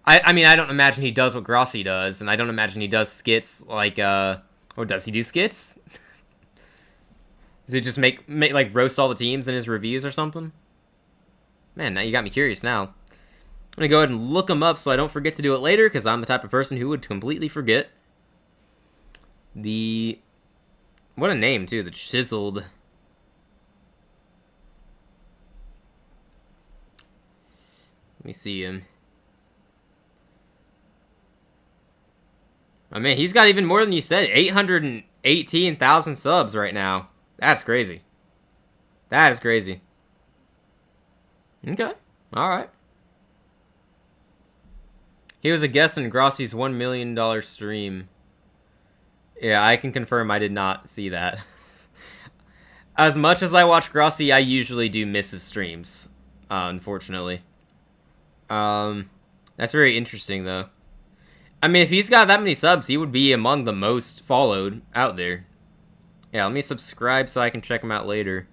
I mean, I don't imagine he does what Grossi does, and I don't imagine he does skits like, or does he do skits? Does he just make like roast all the teams in his reviews or something? Man, now you got me curious now. I'm gonna go ahead and look him up so I don't forget to do it later, because I'm the type of person who would completely forget. What a name too, the Chiseled. Let me see him. I mean, he's got even more than you said. 818,000 subs right now. That's crazy. That is crazy. Okay. All right. He was a guest in Grossi's $1 million stream. Yeah, I can confirm I did not see that. As much as I watch Grossi, I usually do miss his streams. Unfortunately. That's very interesting, though. I mean, if he's got that many subs, he would be among the most followed out there. Yeah, let me subscribe so I can check him out later.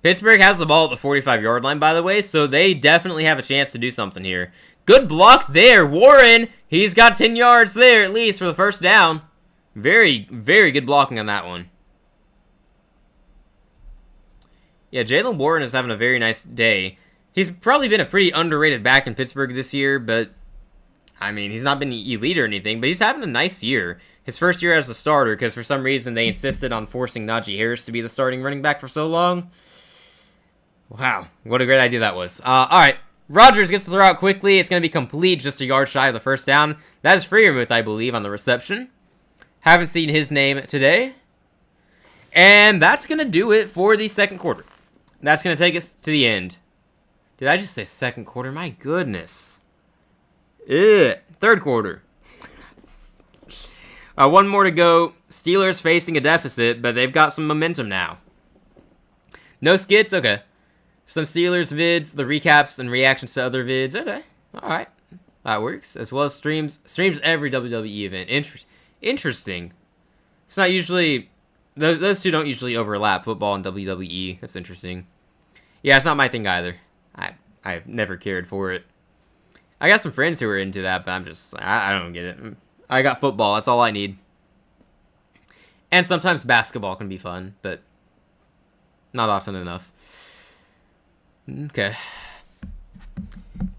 Pittsburgh has the ball at the 45-yard line, by the way, so they definitely have a chance to do something here. Good block there. Warren, he's got 10 yards there at least for the first down. Very, very good blocking on that one. Yeah, Jalen Warren is having a very nice day. He's probably been a pretty underrated back in Pittsburgh this year, but I mean, he's not been elite or anything, but he's having a nice year. His first year as a starter, because for some reason they insisted on forcing Najee Harris to be the starting running back for so long. Wow, what a great idea that was. Alright, Rodgers gets to throw out quickly. It's going to be complete, just a yard shy of the first down. That is Freiermuth, I believe, on the reception. Haven't seen his name today. And that's going to do it for the second quarter. That's going to take us to the end. Did I just say second quarter? My goodness. Ugh. Third quarter. One more to go. Steelers facing a deficit, but they've got some momentum now. No skits? Okay. Some Steelers vids, the recaps and reactions to other vids. Okay. Alright. That works. As well as streams. Streams every WWE event. Interesting. It's not usually... Those two don't usually overlap, football and WWE. That's interesting. Yeah, it's not my thing either. I've never cared for it. I got some friends who are into that, but I don't get it. I got football. That's all I need. And sometimes basketball can be fun, but not often enough. Okay.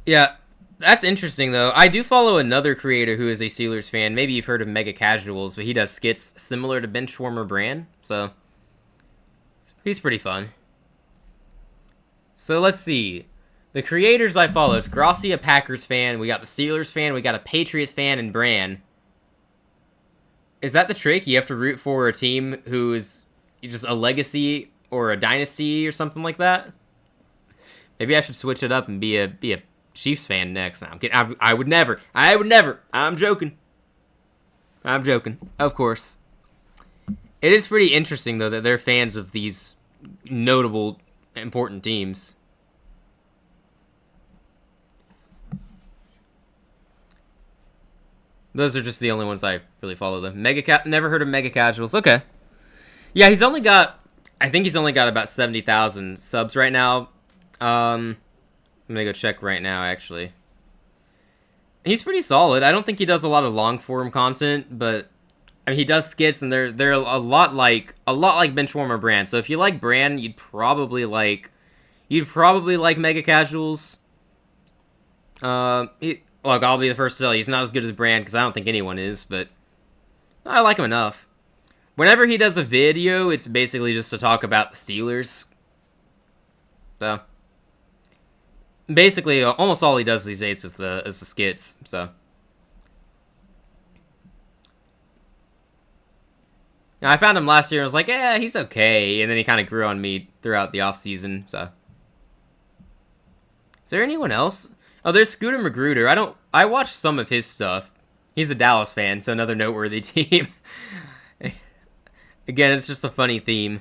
Yeah, that's interesting, though. I do follow another creator who is a Steelers fan. Maybe you've heard of Mega Casuals, but he does skits similar to Benchwarmer Brand, so he's pretty fun. So let's see. The creators I follow, it's Grossi, a Packers fan. We got the Steelers fan. We got a Patriots fan and Bran. Is that the trick? You have to root for a team who is just a legacy or a dynasty or something like that? Maybe I should switch it up and be a Chiefs fan next. No, I'm kidding. I would never. I'm joking. Of course. It is pretty interesting, though, that they're fans of these notable, important teams. Those are just the only ones I really follow them. Never heard of Mega Casuals. Okay. Yeah, I think he's only got about 70,000 subs right now. I'm gonna go check right now, actually. He's pretty solid. I don't think he does a lot of long form content, but I mean, he does skits, and they're a lot like Benchwarmer Brand. So if you like Brand, you'd probably like Mega Casuals. Look, I'll be the first to tell you, he's not as good as Brand, because I don't think anyone is, but I like him enough. Whenever he does a video, it's basically just to talk about the Steelers. So, basically, almost all he does these days is the skits, so. Now, I found him last year, and I was like, yeah, he's okay, and then he kind of grew on me throughout the offseason, so. Is there anyone else? Oh, there's Scooter Magruder. I watched some of his stuff. He's a Dallas fan, so another noteworthy team. Again, it's just a funny theme.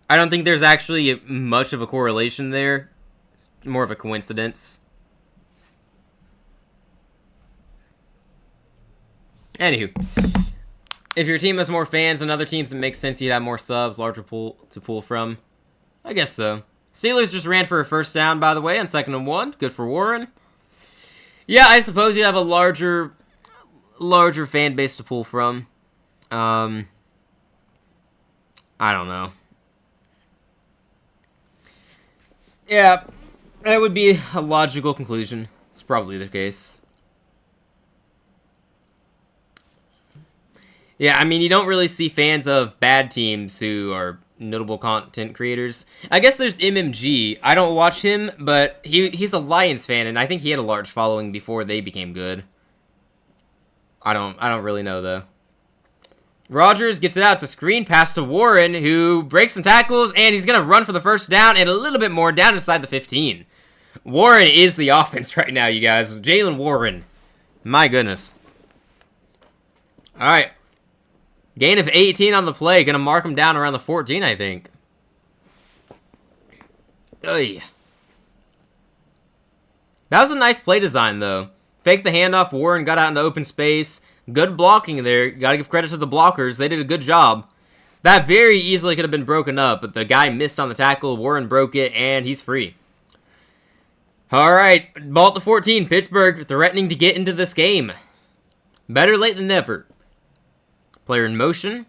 I don't think there's actually much of a correlation there. It's more of a coincidence. Anywho. If your team has more fans than other teams, it makes sense you'd have more subs, larger pool to pull from. I guess so. Steelers just ran for a first down, by the way, on 2nd and 1. Good for Warren. Yeah, I suppose you'd have a larger fan base to pull from. I don't know. Yeah, that would be a logical conclusion. It's probably the case. Yeah, I mean, you don't really see fans of bad teams who are notable content creators. I guess there's MMG. I don't watch him, but he's a Lions fan, and I think he had a large following before they became good. I don't really know, though. Rodgers gets it out. It's a screen pass to Warren, who breaks some tackles, and he's going to run for the first down and a little bit more down inside the 15. Warren is the offense right now, you guys. Jalen Warren. My goodness. All right. Gain of 18 on the play. Going to mark him down around the 14, I think. Oy. That was a nice play design, though. Faked the handoff. Warren got out into open space. Good blocking there. Got to give credit to the blockers. They did a good job. That very easily could have been broken up, but the guy missed on the tackle. Warren broke it, and he's free. All right. Ball at the 14. Pittsburgh threatening to get into this game. Better late than never. Player in motion.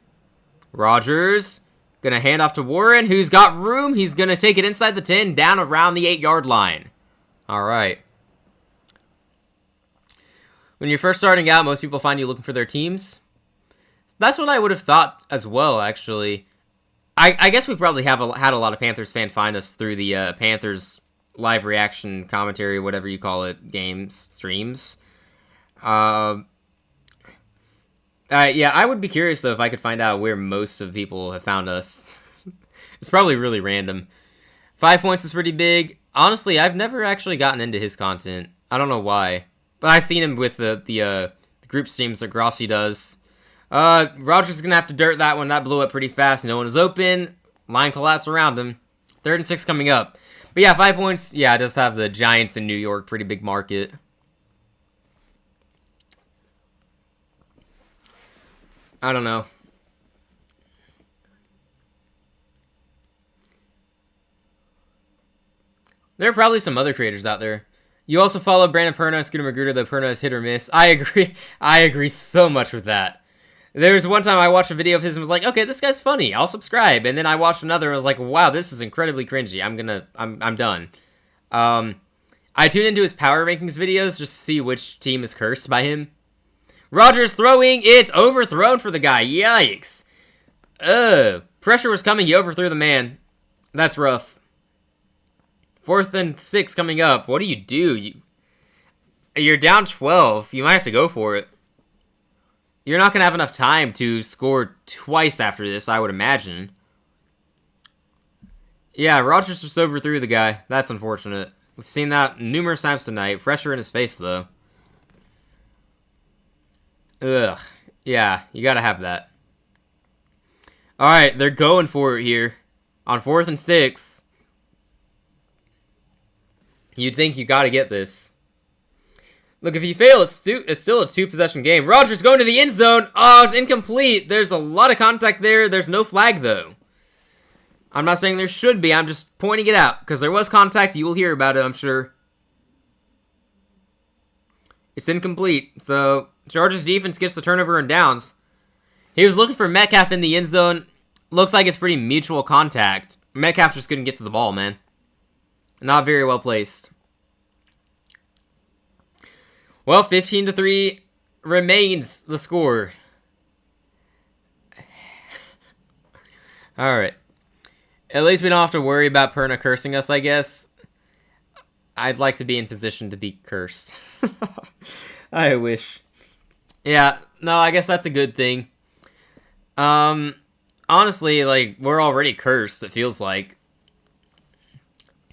Rodgers Gonna hand off to Warren, who's got room. He's gonna take it inside the 10, down around the 8-yard line. All right. When you're first starting out, most people find you looking for their teams. That's what I would have thought as well, actually. I guess we probably had a lot of Panthers fans find us through the Panthers live reaction commentary, whatever you call it, games, streams. Yeah, I would be curious, though, if I could find out where most of the people have found us. It's probably really random. 5 points is pretty big. Honestly, I've never actually gotten into his content. I don't know why. But I've seen him with the group streams that Grossi does. Rogers is going to have to dirt that one. That blew up pretty fast. No one is open. Line collapsed around him. 3rd and 6 coming up. But yeah, 5 points. Yeah, it does have the Giants in New York. Pretty big market. I don't know. There are probably some other creators out there. You also follow Brandon Perna, Scooter Magruder, though Perna is hit or miss. I agree. I agree so much with that. There was one time I watched a video of his and was like, okay, this guy's funny. I'll subscribe. And then I watched another and was like, wow, this is incredibly cringy. I'm done. I tuned into his power rankings videos just to see which team is cursed by him. Rogers throwing is overthrown for the guy. Yikes. Pressure was coming. He overthrew the man. That's rough. 4th and 6 coming up. What do you do? You're down 12. You might have to go for it. You're not going to have enough time to score twice after this, I would imagine. Yeah, Rogers just overthrew the guy. That's unfortunate. We've seen that numerous times tonight. Pressure in his face, though. Ugh. Yeah, you got to have that. Alright, they're going for it here. On 4th and 6. You'd think you got to get this. Look, if you fail, it's still a 2-possession game. Rogers going to the end zone. Oh, it's incomplete. There's a lot of contact there. There's no flag, though. I'm not saying there should be. I'm just pointing it out. Because there was contact. You will hear about it, I'm sure. It's incomplete. So, Chargers defense gets the turnover and downs. He was looking for Metcalf in the end zone. Looks like it's pretty mutual contact. Metcalf just couldn't get to the ball, man. Not very well placed. Well, 15-3 remains the score. Alright. At least we don't have to worry about Perna cursing us, I guess. I'd like to be in position to be cursed. I wish. Yeah, no, I guess that's a good thing. Honestly, like, we're already cursed, it feels like.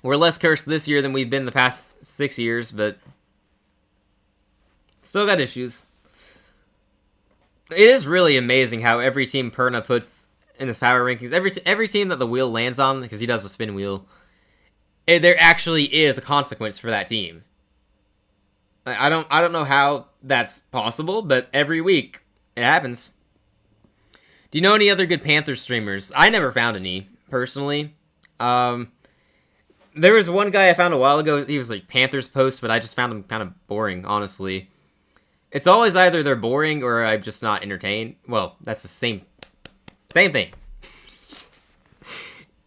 We're less cursed this year than we've been the past 6 years, but still got issues. It is really amazing how every team Perna puts in his power rankings, every team that the wheel lands on, because he does a spin wheel, there actually is a consequence for that team. I don't know how that's possible, but every week it happens. Do you know any other good Panthers streamers? I never found any, personally. There was one guy I found a while ago. He was like Panthers post, but I just found him kind of boring, honestly. It's always either they're boring or I'm just not entertained. Well, that's the same thing.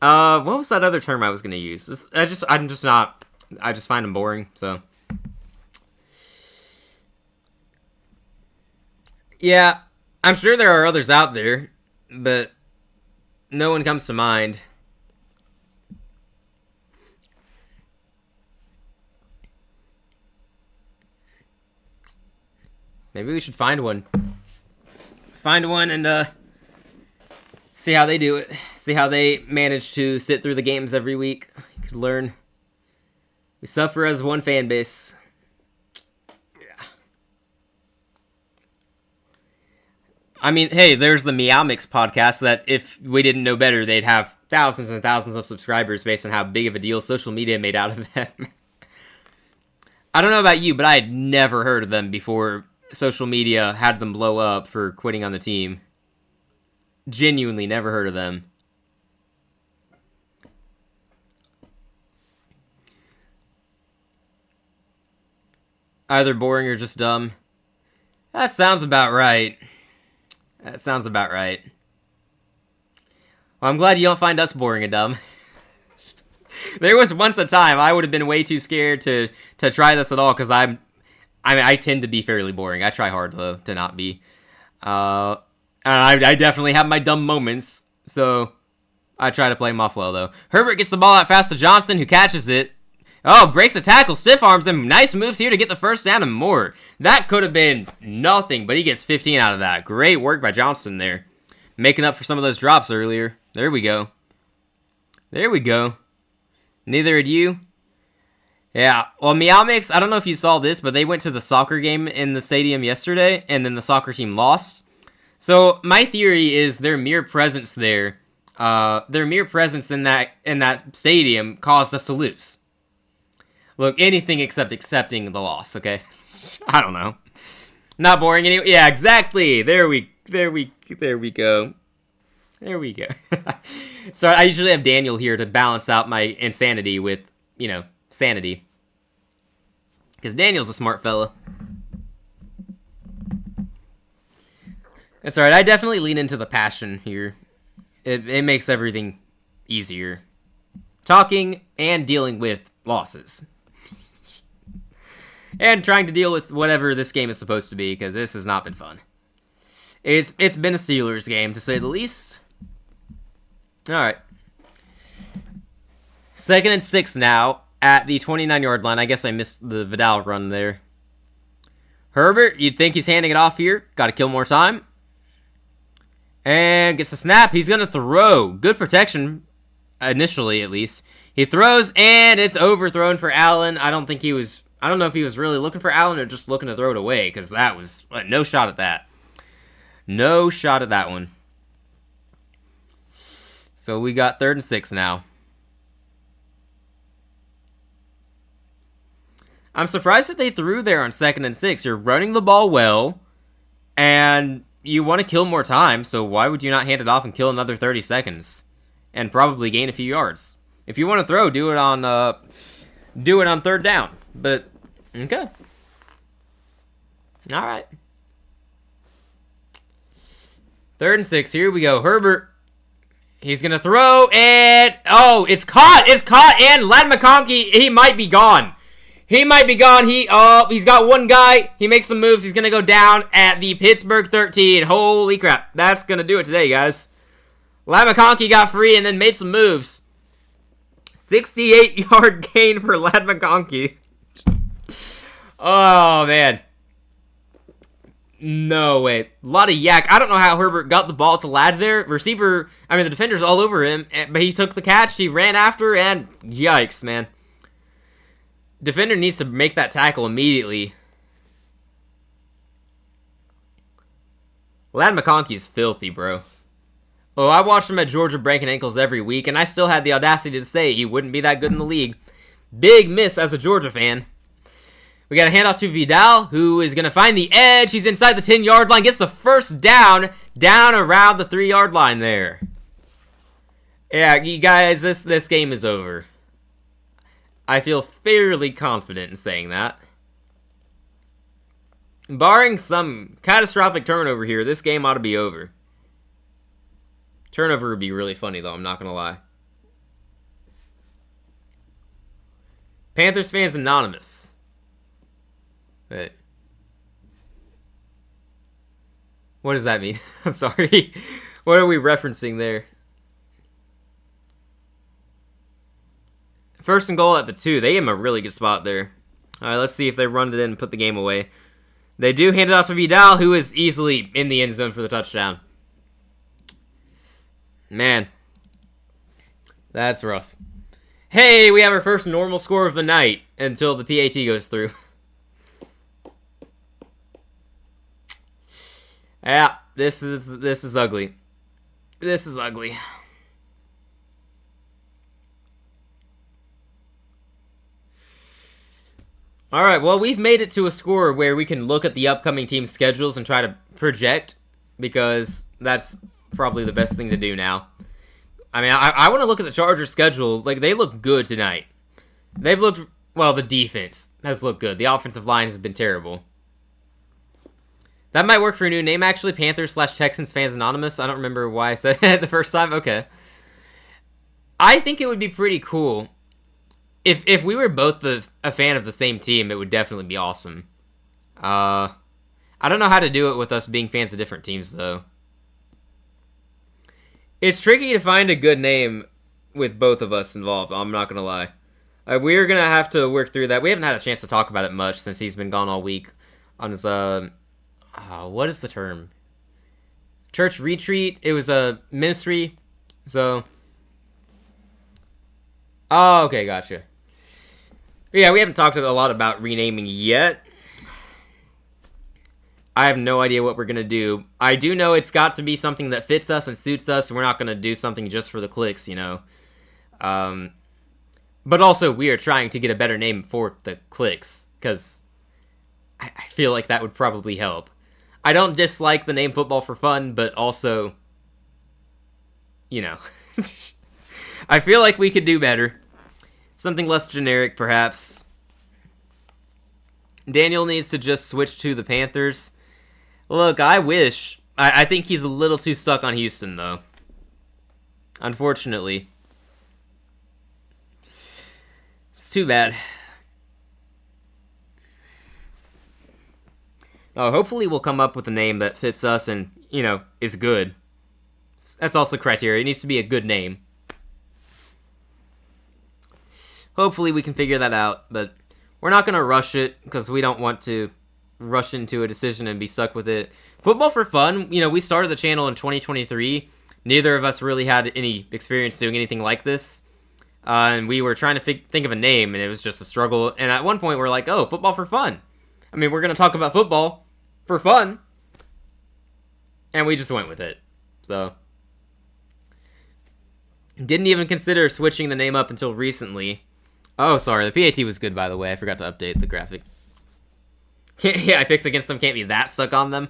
What was that other term I was gonna use? I just find them boring. So yeah, I'm sure there are others out there, but no one comes to mind. Maybe we should find one. Find one and see how they do it. See how they manage to sit through the games every week. You could learn. We suffer as one fan base. Yeah. I mean, hey, there's the Meow Mix podcast that if we didn't know better, they'd have thousands and thousands of subscribers based on how big of a deal social media made out of them. I don't know about you, but I had never heard of them before social media had them blow up for quitting on the team. Genuinely never heard of them. Either boring or just dumb. That sounds about right. Well, I'm glad you don't find us boring and dumb. There was once a time I would have been way too scared to try this at all, because I tend to be fairly boring. I try hard, though, to not be. And I definitely have my dumb moments, so I try to play them off well, though. Herbert gets the ball out fast to Johnson, who catches it. Oh, breaks a tackle, stiff arms him. Nice moves here to get the first down and more. That could have been nothing, but he gets 15 out of that. Great work by Johnson there. Making up for some of those drops earlier. There we go. There we go. Neither did you. Yeah, well, Meow Mix, I don't know if you saw this, but they went to the soccer game in the stadium yesterday, and then the soccer team lost. So, my theory is their mere presence there, their mere presence in that stadium caused us to lose. Look, anything except accepting the loss, okay? I don't know. Not boring anyway. Yeah, exactly. There we go. There we go. So I usually have Daniel here to balance out my insanity with, sanity. Because Daniel's a smart fella. That's alright. I definitely lean into the passion here. It makes everything easier. Talking and dealing with losses. And trying to deal with whatever this game is supposed to be, because this has not been fun. It's been a Steelers game, to say the least. Alright. 2nd and 6 now, at the 29-yard line. I guess I missed the Vidal run there. Herbert, you'd think he's handing it off here. Got to kill more time. And gets the snap. He's going to throw. Good protection, initially at least. He throws, and it's overthrown for Allen. I don't know if he was really looking for Allen or just looking to throw it away, because that was no shot at that. No shot at that one. So we got 3rd and 6 now. I'm surprised that they threw there on 2nd and 6. You're running the ball well, and you want to kill more time, so why would you not hand it off and kill another 30 seconds? And probably gain a few yards. If you want to throw, do it on 3rd down. But, okay. Alright. 3rd and 6, here we go. Herbert. He's going to throw, and, oh, it's caught, and Ladd McConkey, he might be gone. He's got one guy, he makes some moves, he's going to go down at the Pittsburgh 13. Holy crap, that's going to do it today, guys. Ladd McConkey got free and then made some moves. 68-yard gain for Ladd McConkey. Oh, man. No way. A lot of yak. I don't know how Herbert got the ball to Ladd there. The defender's all over him, but he took the catch, he ran after, and yikes, man. Defender needs to make that tackle immediately. Ladd McConkey's filthy, bro. Oh, I watched him at Georgia breaking ankles every week, and I still had the audacity to say he wouldn't be that good in the league. Big miss as a Georgia fan. We got a handoff to Vidal, who is going to find the edge. He's inside the 10-yard line, gets the first down around the 3-yard line there. Yeah, you guys, this game is over. I feel fairly confident in saying that. Barring some catastrophic turnover here, this game ought to be over. Turnover would be really funny, though, I'm not going to lie. Panthers fans anonymous. Wait. What does that mean? I'm sorry. What are we referencing there? 1st and goal at the 2. They gave him a really good spot there. Alright, let's see if they run it in and put the game away. They do hand it off to Vidal, who is easily in the end zone for the touchdown. Man. That's rough. Hey, we have our first normal score of the night until the PAT goes through. Yeah, this is ugly. This is ugly. Alright, well, we've made it to a score where we can look at the upcoming team schedules and try to project, because that's probably the best thing to do now. I mean, I want to look at the Chargers' schedule. Like, they look good tonight. They've looked, well, the defense has looked good. The offensive line has been terrible. That might work for a new name, actually. Panthers/Texans fans anonymous. I don't remember why I said it the first time. Okay. I think it would be pretty cool. If we were both a fan of the same team, it would definitely be awesome. I don't know how to do it with us being fans of different teams, though. It's tricky to find a good name with both of us involved, I'm not going to lie. We're going to have to work through that. We haven't had a chance to talk about it much since he's been gone all week on his, what is the term? Church retreat. It was a ministry, so... Oh, okay, gotcha. Yeah, we haven't talked a lot about renaming yet. I have no idea what we're going to do. I do know it's got to be something that fits us and suits us, and we're not going to do something just for the clicks, you know. But also, we are trying to get a better name for the clicks, because I feel like that would probably help. I don't dislike the name Football for Fun, but also, you know, I feel like we could do better. Something less generic, perhaps. Daniel needs to just switch to the Panthers. Look, I wish. I think he's a little too stuck on Houston, though. Unfortunately. It's too bad. Hopefully we'll come up with a name that fits us and, you know, is good. That's also criteria. It needs to be a good name. Hopefully we can figure that out, but we're not going to rush it because we don't want to rush into a decision and be stuck with it. Football for Fun, you know, we started the channel in 2023. Neither of us really had any experience doing anything like this. And we were trying to think of a name, and it was just a struggle. And at one point, we're like, oh, Football for Fun. I mean, we're going to talk about football for fun. And we just went with it. So, didn't even consider switching the name up until recently. Oh, sorry, the PAT was good, by the way. I forgot to update the graphic. Yeah, I picks against them can't be that stuck on them.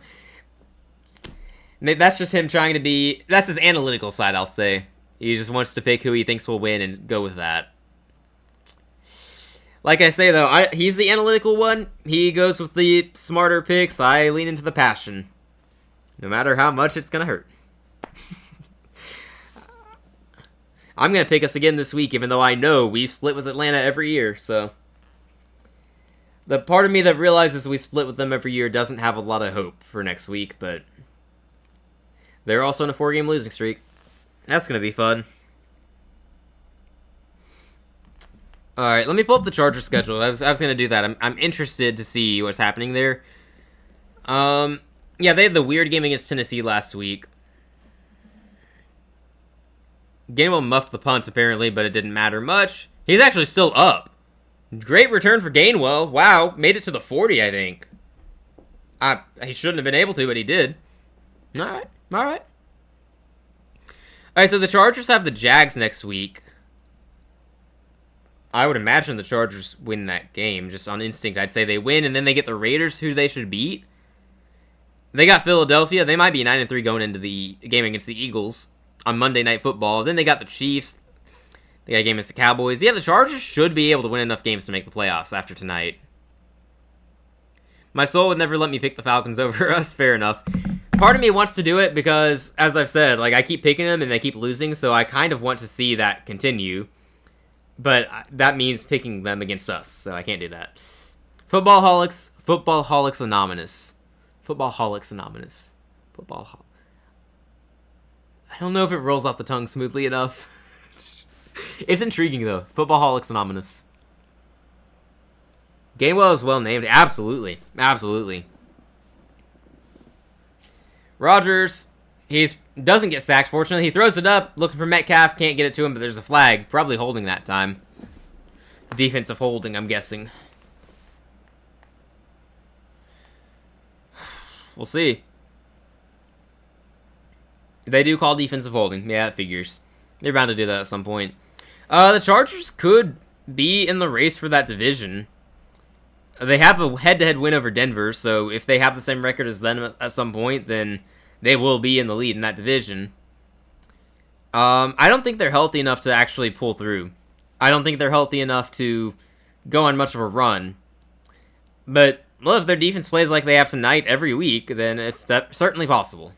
Maybe that's just him trying to be... That's his analytical side, I'll say. He just wants to pick who he thinks will win and go with that. Like I say, though, he's the analytical one. He goes with the smarter picks. I lean into the passion. No matter how much it's going to hurt. I'm going to pick us again this week, even though I know we split with Atlanta every year, so... The part of me that realizes we split with them every year doesn't have a lot of hope for next week, but... They're also in a 4-game losing streak. That's going to be fun. Alright, let me pull up the Chargers schedule. I was going to do that. I'm interested to see what's happening there. Yeah, they had the weird game against Tennessee last week. Gainwell muffed the punt, apparently, but it didn't matter much. He's actually still up. Great return for Gainwell. Wow, made it to the 40, I think. He shouldn't have been able to, but he did. Alright. Alright, so the Chargers have the Jags next week. I would imagine the Chargers win that game. Just on instinct, I'd say they win, and then they get the Raiders, who they should beat. They got Philadelphia. They might be 9-3 going into the game against the Eagles on Monday Night Football. Then they got the Chiefs. They got a game against the Cowboys. Yeah, the Chargers should be able to win enough games to make the playoffs after tonight. My soul would never let me pick the Falcons over us. Fair enough. Part of me wants to do it because, as I've said, like, I keep picking them and they keep losing, so I kind of want to see that continue. But that means picking them against us, so I can't do that. Footballholics Anonymous. I don't know if it rolls off the tongue smoothly enough. It's intriguing, though. Footballholics Anonymous. Gainwell is well named. Absolutely. Rodgers, he doesn't get sacked, fortunately. He throws it up, looking for Metcalf, can't get it to him, but there's a flag. Probably holding that time. Defensive holding, I'm guessing. We'll see. They do call defensive holding. Yeah, it figures. They're bound to do that at some point. The Chargers could be in the race for that division. They have a head-to-head win over Denver, so if they have the same record as them at some point, then they will be in the lead in that division. I don't think they're healthy enough to actually pull through. I don't think they're healthy enough to go on much of a run. But, well, if their defense plays like they have tonight every week, then it's certainly possible.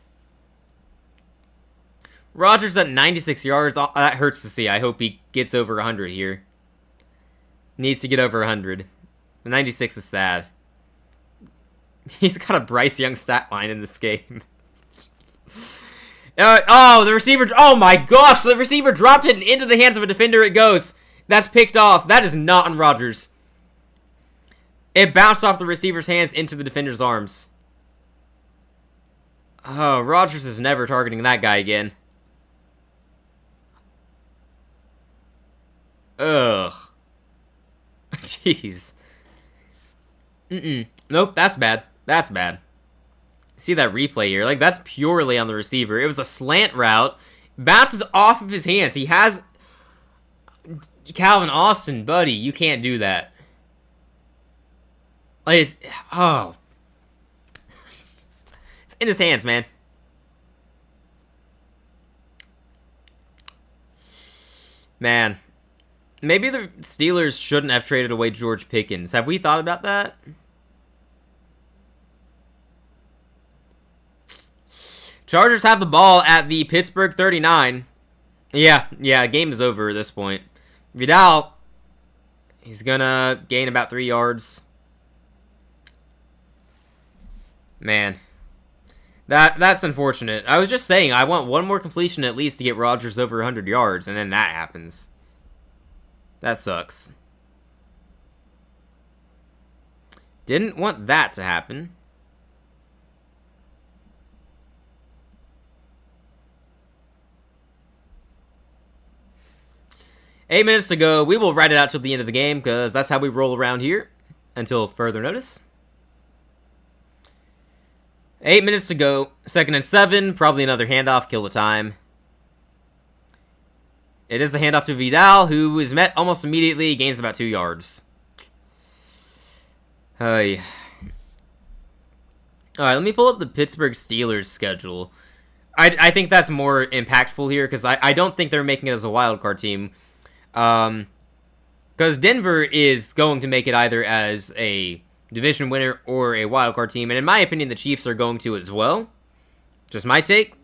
Rodgers at 96 yards. That hurts to see. I hope he gets over 100 here. Needs to get over 100. The 96 is sad. He's got a Bryce Young stat line in this game. The receiver... Oh my gosh! The receiver dropped it and into the hands of a defender it goes. That's picked off. That is not on Rodgers. It bounced off the receiver's hands into the defender's arms. Oh, Rodgers is never targeting that guy again. Ugh. Jeez. Nope, that's bad. That's bad. See that replay here? Like, that's purely on the receiver. It was a slant route. Bounces off of his hands. He has... Calvin Austin, buddy, you can't do that. Like, it's... Oh. It's in his hands, man. Man. Maybe the Steelers shouldn't have traded away George Pickens. Have we thought about that? Chargers have the ball at the Pittsburgh 39. Yeah, game is over at this point. Vidal, he's gonna gain about 3 yards. Man. That's unfortunate. I was just saying, I want one more completion at least to get Rodgers over 100 yards, and then that happens. That sucks. Didn't want that to happen. Eight minutes to go. We will ride it out till the end of the game because that's how we roll around here until further notice. 8 minutes to go. 2nd and 7. Probably another handoff. Kill the time. It is a handoff to Vidal, who is met almost immediately. Gains about 2 yards. Hey. Alright, let me pull up the Pittsburgh Steelers schedule. I think that's more impactful here, because I don't think they're making it as a wildcard team. Because Denver is going to make it either as a division winner or a wildcard team, and in my opinion, the Chiefs are going to as well. Just my take.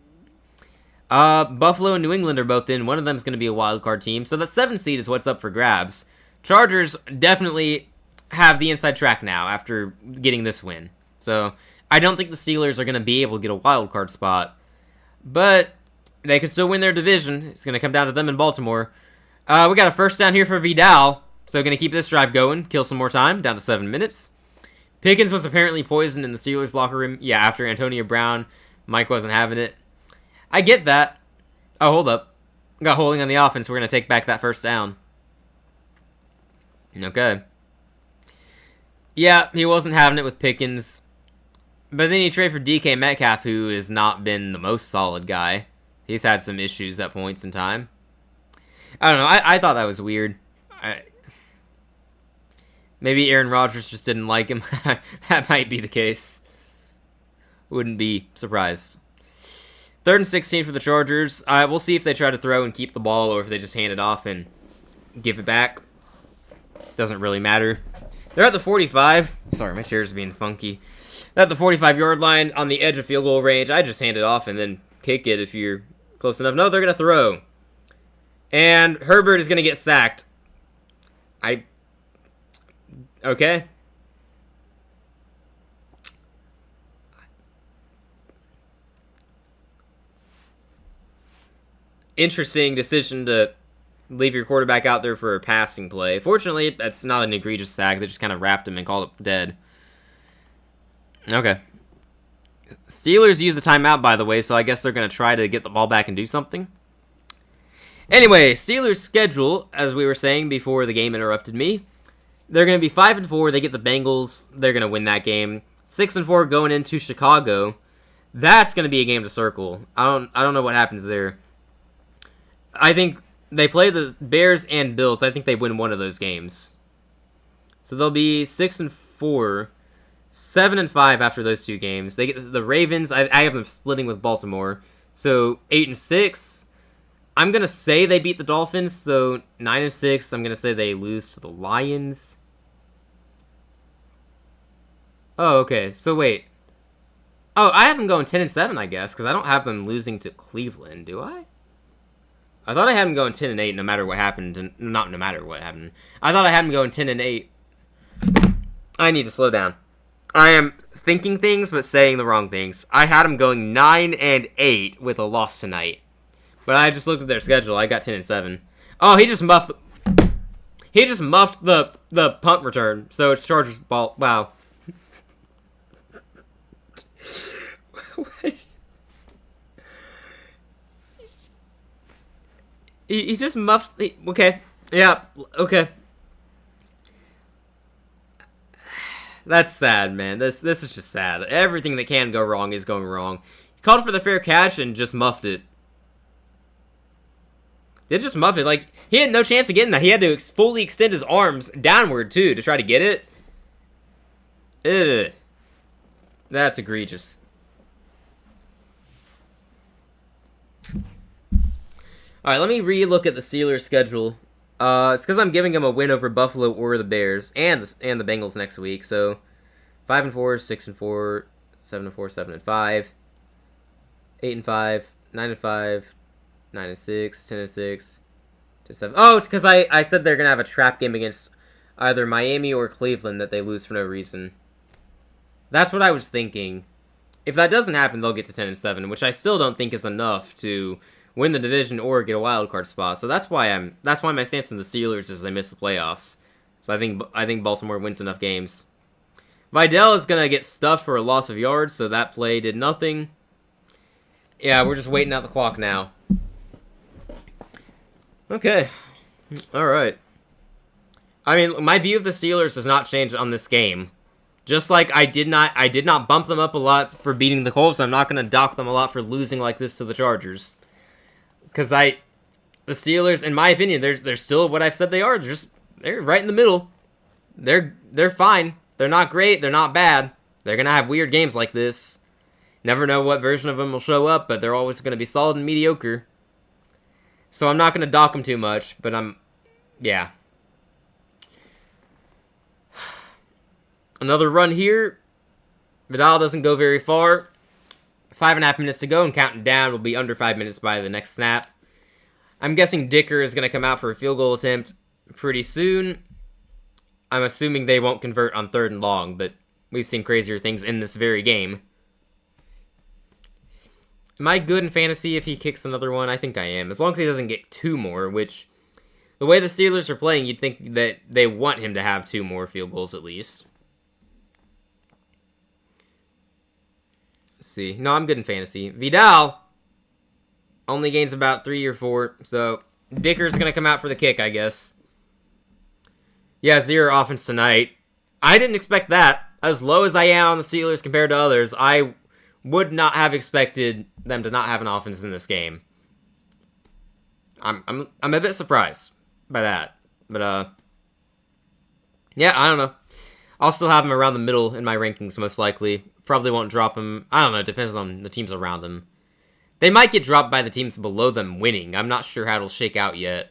Buffalo and New England are both in. One of them is going to be a wildcard team, so that 7th seed is what's up for grabs. Chargers definitely have the inside track now after getting this win. So I don't think the Steelers are going to be able to get a wildcard spot, but they could still win their division. It's going to come down to them in Baltimore. We got a first down here for Vidal, so going to keep this drive going, kill some more time, down to 7 minutes. Pickens was apparently poisoned in the Steelers locker room. Yeah, after Antonio Brown, Mike wasn't having it. I get that. Oh, hold up. Got holding on the offense. We're going to take back that first down. Okay. Yeah, he wasn't having it with Pickens. But then you trade for DK Metcalf, who has not been the most solid guy. He's had some issues at points in time. I don't know. I thought that was weird. Maybe Aaron Rodgers just didn't like him. That might be the case. Wouldn't be surprised. 3rd and 16 for the Chargers. We'll see if they try to throw and keep the ball or if they just hand it off and give it back. Doesn't really matter. They're at the 45. Sorry, my chair's being funky. They're at the 45-yard line on the edge of field goal range. I just hand it off and then kick it if you're close enough. No, they're going to throw. And Herbert is going to get sacked. Okay. Interesting decision to leave your quarterback out there for a passing play. Fortunately, that's not an egregious sack. They just kind of wrapped him and called it dead. Okay. Steelers use the timeout, by the way, so I guess they're going to try to get the ball back and do something. Anyway, Steelers' schedule, as we were saying before the game interrupted me, they're going to be 5-4. They get the Bengals. They're going to win that game. 6-4 going into Chicago. That's going to be a game to circle. I don't know what happens there. I think they play the Bears and Bills. I think they win one of those games. So they'll be 6-4, 7-5 after those two games. They get the Ravens. I have them splitting with Baltimore. So 8-6. I'm gonna say they beat the Dolphins. So 9-6. I'm gonna say they lose to the Lions. Oh, okay. So wait. Oh, I have them going 10-7, I guess, because I don't have them losing to Cleveland, do I? I thought I had him going 10-8 no matter what happened. And not no matter what happened. I thought I had him going 10-8. I need to slow down. I am thinking things but saying the wrong things. I had him going 9-8 with a loss tonight. But I just looked at their schedule. I got 10-7. Oh, he just muffed the punt return. So it's Chargers ball. Wow. He just muffed. Okay. Yeah. Okay. That's sad, man. This is just sad. Everything that can go wrong is going wrong. He called for the fair catch and just muffed it. They just muffed it. Like, he had no chance of getting that. He had to fully extend his arms downward, too, to try to get it. Ugh. That's egregious. Alright, let me re-look at the Steelers' schedule. It's because I'm giving them a win over Buffalo or the Bears and the Bengals next week. So 5-4, 6-4, 7-4, 7-5, 8-5, 9-5, 9-6, 10-6, 10-7. Oh, it's because I said they're gonna have a trap game against either Miami or Cleveland that they lose for no reason. That's what I was thinking. If that doesn't happen, they'll get to 10-7, which I still don't think is enough to win the division or get a wild card spot. So that's why my stance on the Steelers is they miss the playoffs. So I think Baltimore wins enough games. Vidal is gonna get stuffed for a loss of yards, so that play did nothing. Yeah, we're just waiting out the clock now. Okay. All right. I mean, my view of the Steelers does not change on this game. Just like I did not bump them up a lot for beating the Colts, I'm not gonna dock them a lot for losing like this to the Chargers. Because the Steelers, in my opinion, they're still what I've said they are. They're right in the middle. They're fine. They're not great. They're not bad. They're gonna have weird games like this. Never know what version of them will show up, but they're always gonna be solid and mediocre. So I'm not gonna dock them too much, but yeah. Another run here. Vidal doesn't go very far. 5.5 minutes to go, and counting down will be under 5 minutes by the next snap. I'm guessing Dicker is going to come out for a field goal attempt pretty soon. I'm assuming they won't convert on 3rd and long, but we've seen crazier things in this very game. Am I good in fantasy if he kicks another one? I think I am. As long as he doesn't get 2 more, which, the way the Steelers are playing, you'd think that they want him to have 2 more field goals at least. See. No, I'm good in fantasy. Vidal only gains about 3 or 4, so Dicker's going to come out for the kick, I guess. Yeah, 0 offense tonight. I didn't expect that. As low as I am on the Steelers compared to others, I would not have expected them to not have an offense in this game. I'm a bit surprised by that. But, yeah, I don't know. I'll still have them around the middle in my rankings, most likely. Probably won't drop them. I don't know. It depends on the teams around them. They might get dropped by the teams below them winning. I'm not sure how it'll shake out yet.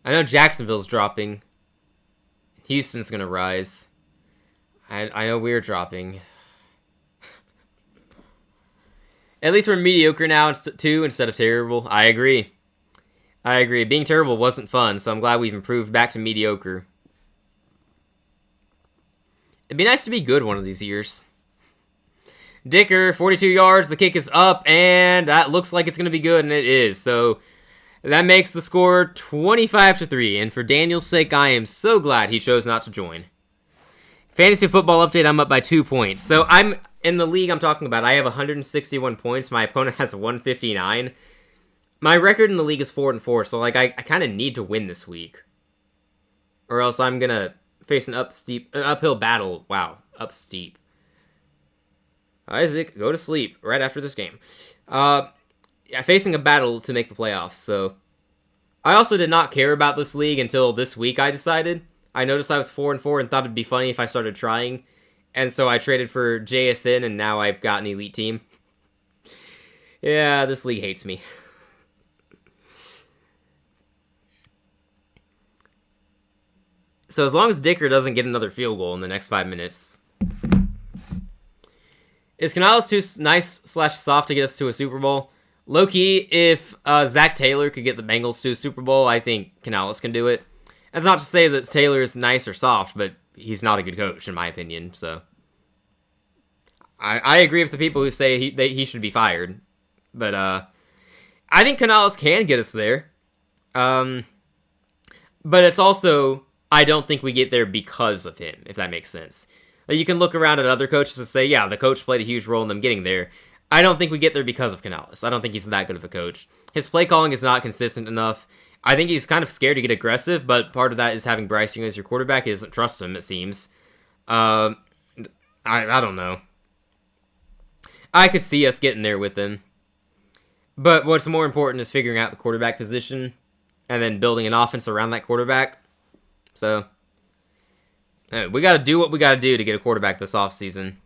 I know Jacksonville's dropping. Houston's going to rise. I know we're dropping. At least we're mediocre now, too, instead of terrible. I agree. Being terrible wasn't fun, so I'm glad we've improved back to mediocre. It'd be nice to be good one of these years. Dicker, 42 yards. The kick is up, and that looks like it's going to be good, and it is. So that makes the score 25-3. And for Daniel's sake, I am so glad he chose not to join. Fantasy football update, I'm up by 2 points. So I'm in the league I'm talking about. I have 161 points. My opponent has 159. My record in the league is 4-4, so like I kind of need to win this week. Or else I'm going to face an uphill battle. Wow, up steep. Isaac, go to sleep right after this game. Yeah, facing a battle to make the playoffs. So I also did not care about this league until this week. I decided. I noticed I was 4-4 and thought it'd be funny if I started trying, and so I traded for JSN, and now I've got an elite team. Yeah, this league hates me. So as long as Dicker doesn't get another field goal in the next 5 minutes. Is Canales too nice/soft to get us to a Super Bowl? Low-key, if Zach Taylor could get the Bengals to a Super Bowl, I think Canales can do it. That's not to say that Taylor is nice or soft, but he's not a good coach, in my opinion. So I agree with the people who say he should be fired. But I think Canales can get us there. But it's also, I don't think we get there because of him, if that makes sense. You can look around at other coaches and say, yeah, the coach played a huge role in them getting there. I don't think we get there because of Canales. I don't think he's that good of a coach. His play calling is not consistent enough. I think he's kind of scared to get aggressive, but part of that is having Bryce Young as your quarterback. He doesn't trust him, it seems. I don't know. I could see us getting there with him. But what's more important is figuring out the quarterback position and then building an offense around that quarterback. So, we got to do what we got to do to get a quarterback this offseason.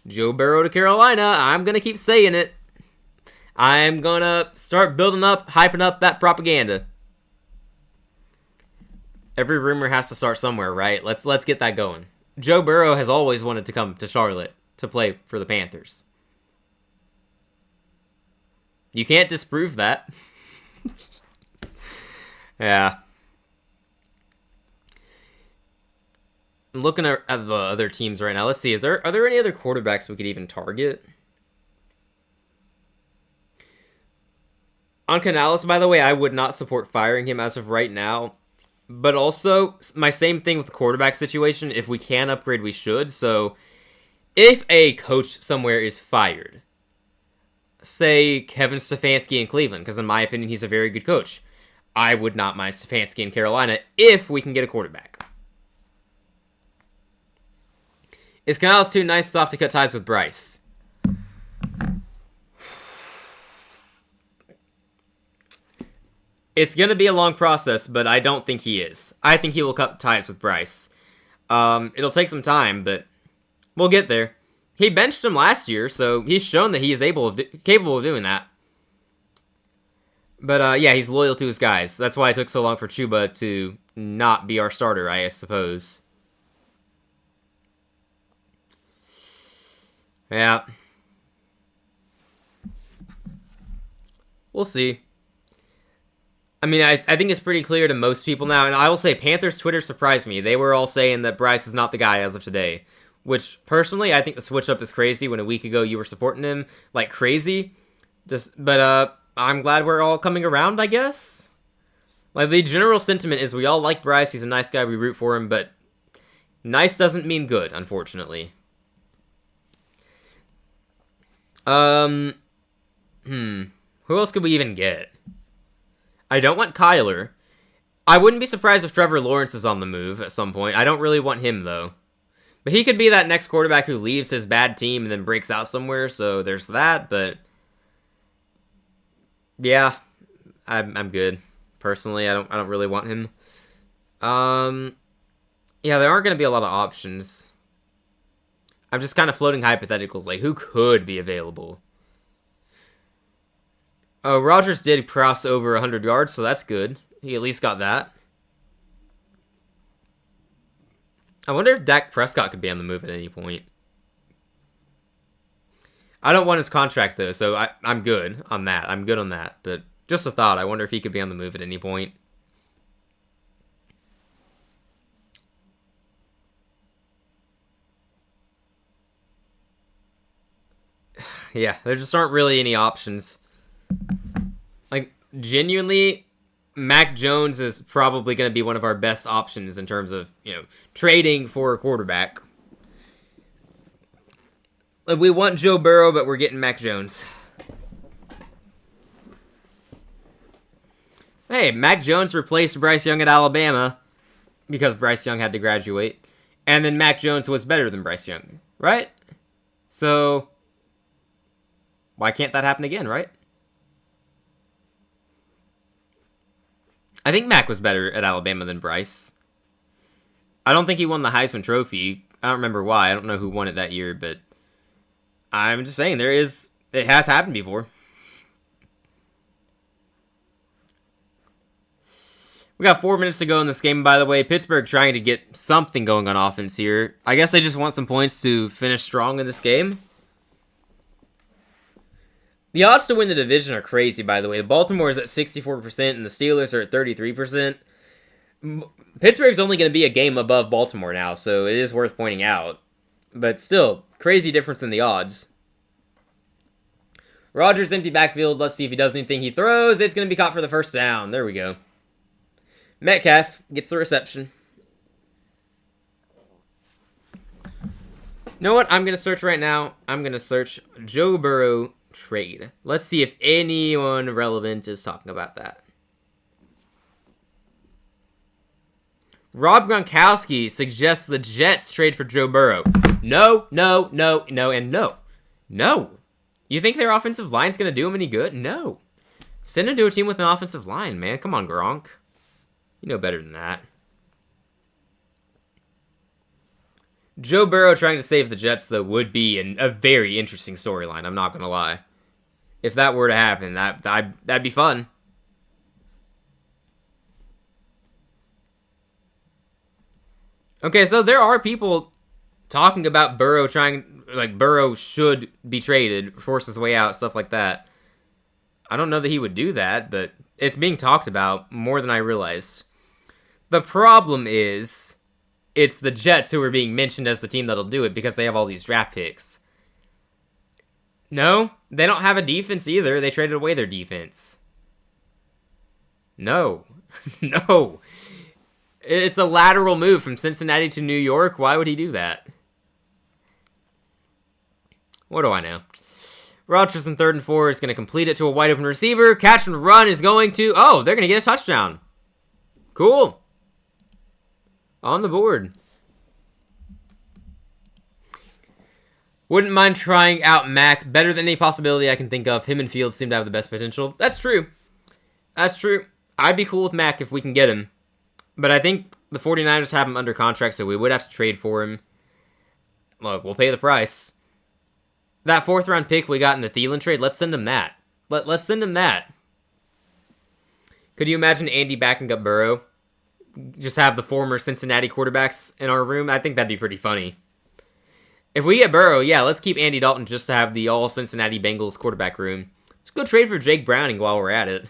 Joe Burrow to Carolina. I'm going to keep saying it. I'm going to start building up, hyping up that propaganda. Every rumor has to start somewhere, right? Let's get that going. Joe Burrow has always wanted to come to Charlotte to play for the Panthers. You can't disprove that. Yeah. I'm looking at the other teams right now. Let's see. Are there any other quarterbacks we could even target? On Canales, by the way, I would not support firing him as of right now. But also, my same thing with the quarterback situation. If we can upgrade, we should. So, if a coach somewhere is fired, say Kevin Stefanski in Cleveland, because in my opinion, he's a very good coach, I would not mind Stefanski in Carolina if we can get a quarterback. Is Canales too nice off to cut ties with Bryce? It's going to be a long process, but I don't think he is. I think he will cut ties with Bryce. It'll take some time, but we'll get there. He benched him last year, so he's shown that he is capable of doing that. But yeah, he's loyal to his guys. That's why it took so long for Chuba to not be our starter, I suppose. Yeah. We'll see. I mean, I think it's pretty clear to most people now, and I will say Panthers Twitter surprised me. They were all saying that Bryce is not the guy as of today, which, personally, I think the switch-up is crazy. When a week ago you were supporting him like crazy. But I'm glad we're all coming around, I guess. Like, the general sentiment is we all like Bryce. He's a nice guy. We root for him, but nice doesn't mean good, unfortunately. Who else could we even get? I don't want Kyler. I wouldn't be surprised if Trevor Lawrence is on the move at some point. I don't really want him, though. But he could be that next quarterback who leaves his bad team and then breaks out somewhere, so there's that, but yeah, I'm good. Personally, I don't really want him. Yeah, there aren't going to be a lot of options. I'm just kind of floating hypotheticals, like who could be available? Oh, Rodgers did cross over 100 yards, so that's good. He at least got that. I wonder if Dak Prescott could be on the move at any point. I don't want his contract, though, so I'm good on that. I'm good on that, but just a thought. I wonder if he could be on the move at any point. Yeah, there just aren't really any options. Like, genuinely, Mac Jones is probably going to be one of our best options in terms of, trading for a quarterback. Like, we want Joe Burrow, but we're getting Mac Jones. Hey, Mac Jones replaced Bryce Young at Alabama because Bryce Young had to graduate. And then Mac Jones was better than Bryce Young, right? So, why can't that happen again, right? I think Mac was better at Alabama than Bryce. I don't think he won the Heisman Trophy. I don't remember why. I don't know who won it that year, but I'm just saying it has happened before. We got 4 minutes to go in this game, by the way. Pittsburgh trying to get something going on offense here. I guess they just want some points to finish strong in this game. The odds to win the division are crazy, by the way. Baltimore is at 64% and the Steelers are at 33%. Pittsburgh's only going to be a game above Baltimore now, so it is worth pointing out. But still, crazy difference in the odds. Rodgers empty backfield. Let's see if he does anything. He throws. It's going to be caught for the first down. There we go. Metcalf gets the reception. You know what I'm going to search right now? I'm going to search Joe Burrow trade. Let's see if anyone relevant is talking about that. Rob Gronkowski suggests the Jets trade for Joe Burrow. No, no, no, no, and no. No. You think their offensive line's going to do him any good? No. Send him to a team with an offensive line, man. Come on, Gronk. You know better than that. Joe Burrow trying to save the Jets, though, would be a very interesting storyline. I'm not going to lie. If that were to happen, that'd be fun. Okay, so there are people talking about Burrow Burrow should be traded, force his way out, stuff like that. I don't know that he would do that, but it's being talked about more than I realized. The problem is, it's the Jets who are being mentioned as the team that'll do it because they have all these draft picks. No, they don't have a defense either. They traded away their defense. No. No. It's a lateral move from Cincinnati to New York. Why would he do that? What do I know? Rodgers in 3rd and 4 is going to complete it to a wide open receiver. Catch and run is going to... Oh, they're going to get a touchdown. Cool. On the board. Wouldn't mind trying out Mac. Better than any possibility I can think of. Him and Fields seem to have the best potential. That's true. That's true. I'd be cool with Mac if we can get him. But I think the 49ers have him under contract, so we would have to trade for him. Look, we'll pay the price. That 4th round pick we got in the Thielen trade, let's send him that. Let's send him that. Could you imagine Andy backing up Burrow? Just have the former Cincinnati quarterbacks in our room? I think that'd be pretty funny. If we get Burrow, yeah, let's keep Andy Dalton just to have the all Cincinnati Bengals quarterback room. Let's go trade for Jake Browning while we're at it.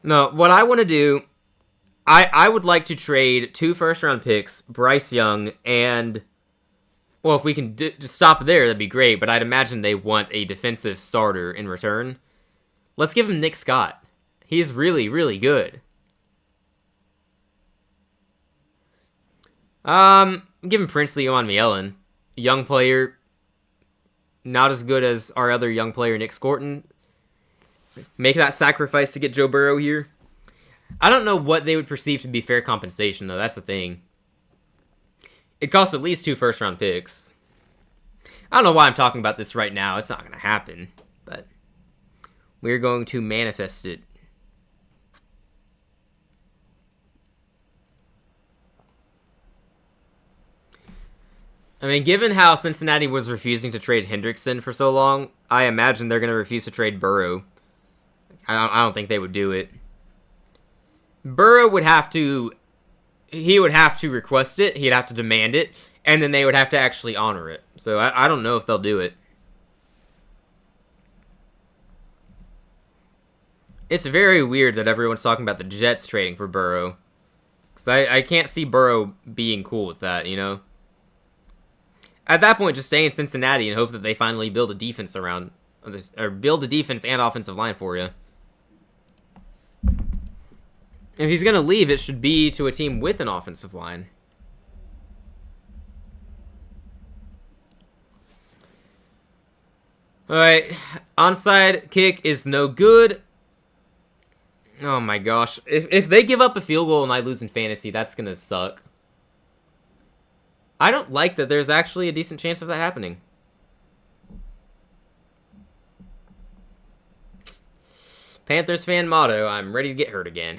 No, what I want to do, I would like to trade 2 first-round picks, Bryce Young, and, well, if we can just stop there, that'd be great, but I'd imagine they want a defensive starter in return. Let's give him Nick Scott. He's really, really good. Give him Princely Omanmielen. Young player, not as good as our other young player, Nick Scorton. Make that sacrifice to get Joe Burrow here. I don't know what they would perceive to be fair compensation, though. That's the thing. It costs at least 2 first-round picks. I don't know why I'm talking about this right now. It's not going to happen. But we're going to manifest it. I mean, given how Cincinnati was refusing to trade Hendrickson for so long, I imagine they're going to refuse to trade Burrow. I don't think they would do it. Burrow would have to... He would have to request it. He'd have to demand it. And then they would have to actually honor it. So I don't know if they'll do it. It's very weird that everyone's talking about the Jets trading for Burrow. Because I can't see Burrow being cool with that, you know? At that point, just stay in Cincinnati and hope that they finally build a defense around... Or build a defense and offensive line for you. If he's going to leave, it should be to a team with an offensive line. Alright, onside kick is no good. Oh my gosh. If they give up a field goal and I lose in fantasy, that's going to suck. I don't like that there's actually a decent chance of that happening. Panthers fan motto, I'm ready to get hurt again.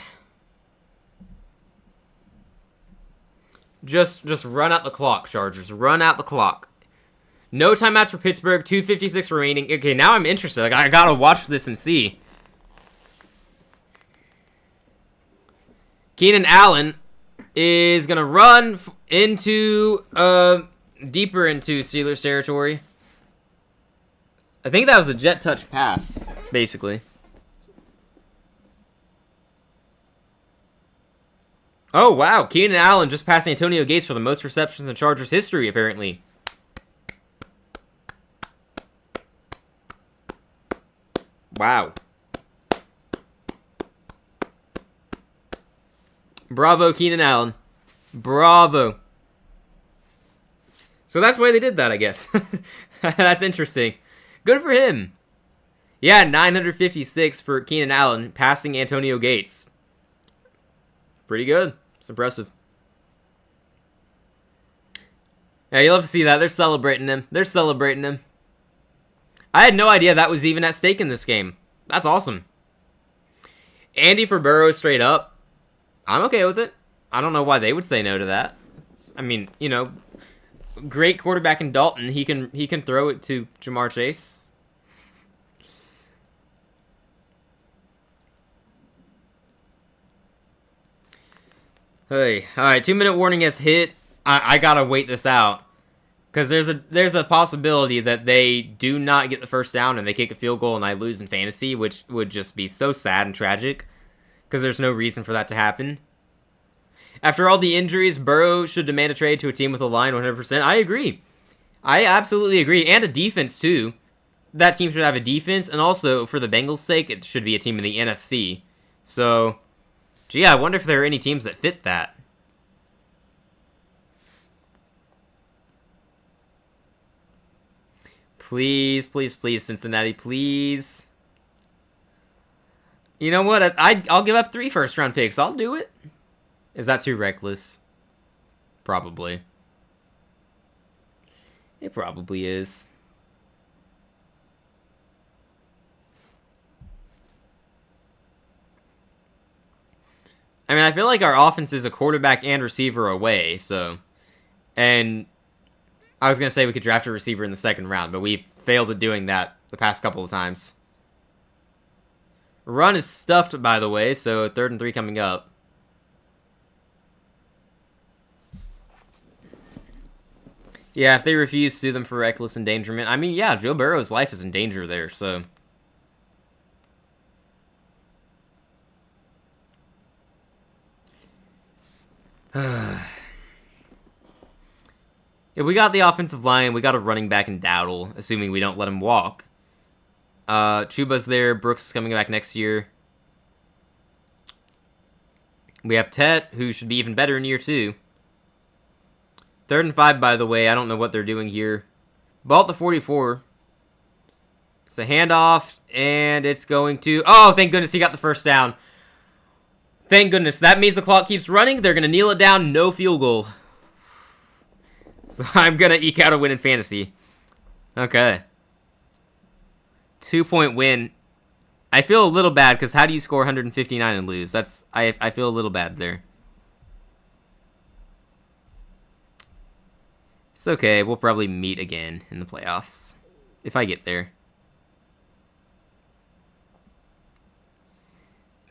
Just run out the clock, Chargers. Run out the clock. No timeouts for Pittsburgh. 2:56 remaining. Okay, now I'm interested. Like, I gotta watch this and see. Keenan Allen is gonna run into deeper into Steelers territory. I think that was a jet touch pass, basically. Oh, wow. Keenan Allen just passing Antonio Gates for the most receptions in Chargers history, apparently. Wow. Bravo, Keenan Allen. Bravo. So that's why they did that, I guess. That's interesting. Good for him. Yeah, 956 for Keenan Allen, passing Antonio Gates. Pretty good. It's impressive. Yeah, you love to see that. They're celebrating him. They're celebrating him. I had no idea that was even at stake in this game. That's awesome. Andy for Burrow straight up. I'm okay with it. I don't know why they would say no to that. I mean, you know, great quarterback in Dalton. He can throw it to Jamar Chase. Hey, all right. 2-minute warning has hit. I gotta wait this out because there's a possibility that they do not get the first down and they kick a field goal and I lose in fantasy, which would just be so sad and tragic because there's no reason for that to happen. After all the injuries, Burrow should demand a trade to a team with a line 100%. I agree. I absolutely agree. And a defense, too. That team should have a defense. And also, for the Bengals' sake, it should be a team in the NFC. So, gee, I wonder if there are any teams that fit that. Please, please, please, Cincinnati, please. You know what? I'll give up 3 first-round picks. I'll do it. Is that too reckless? Probably. It probably is. I mean, I feel like our offense is a quarterback and receiver away, so... And I was going to say we could draft a receiver in the second round, but we failed at doing that the past couple of times. Run is stuffed, by the way, so 3rd and 3 coming up. Yeah, if they refuse, sue them for reckless endangerment. I mean, yeah, Joe Burrow's life is in danger there, so... Yeah, we got the offensive line. We got a running back in Dowdle, assuming we don't let him walk. Chuba's there. Brooks is coming back next year. We have Tet, who should be even better in year 2. 3rd and 5, by the way. I don't know what they're doing here. Ball at the 44. It's a handoff, and it's going to... Oh, thank goodness he got the first down. Thank goodness. That means the clock keeps running. They're going to kneel it down. No field goal. So I'm going to eke out a win in fantasy. Okay. 2-point win. I feel a little bad, because how do you score 159 and lose? I feel a little bad there. It's okay. We'll probably meet again in the playoffs. If I get there.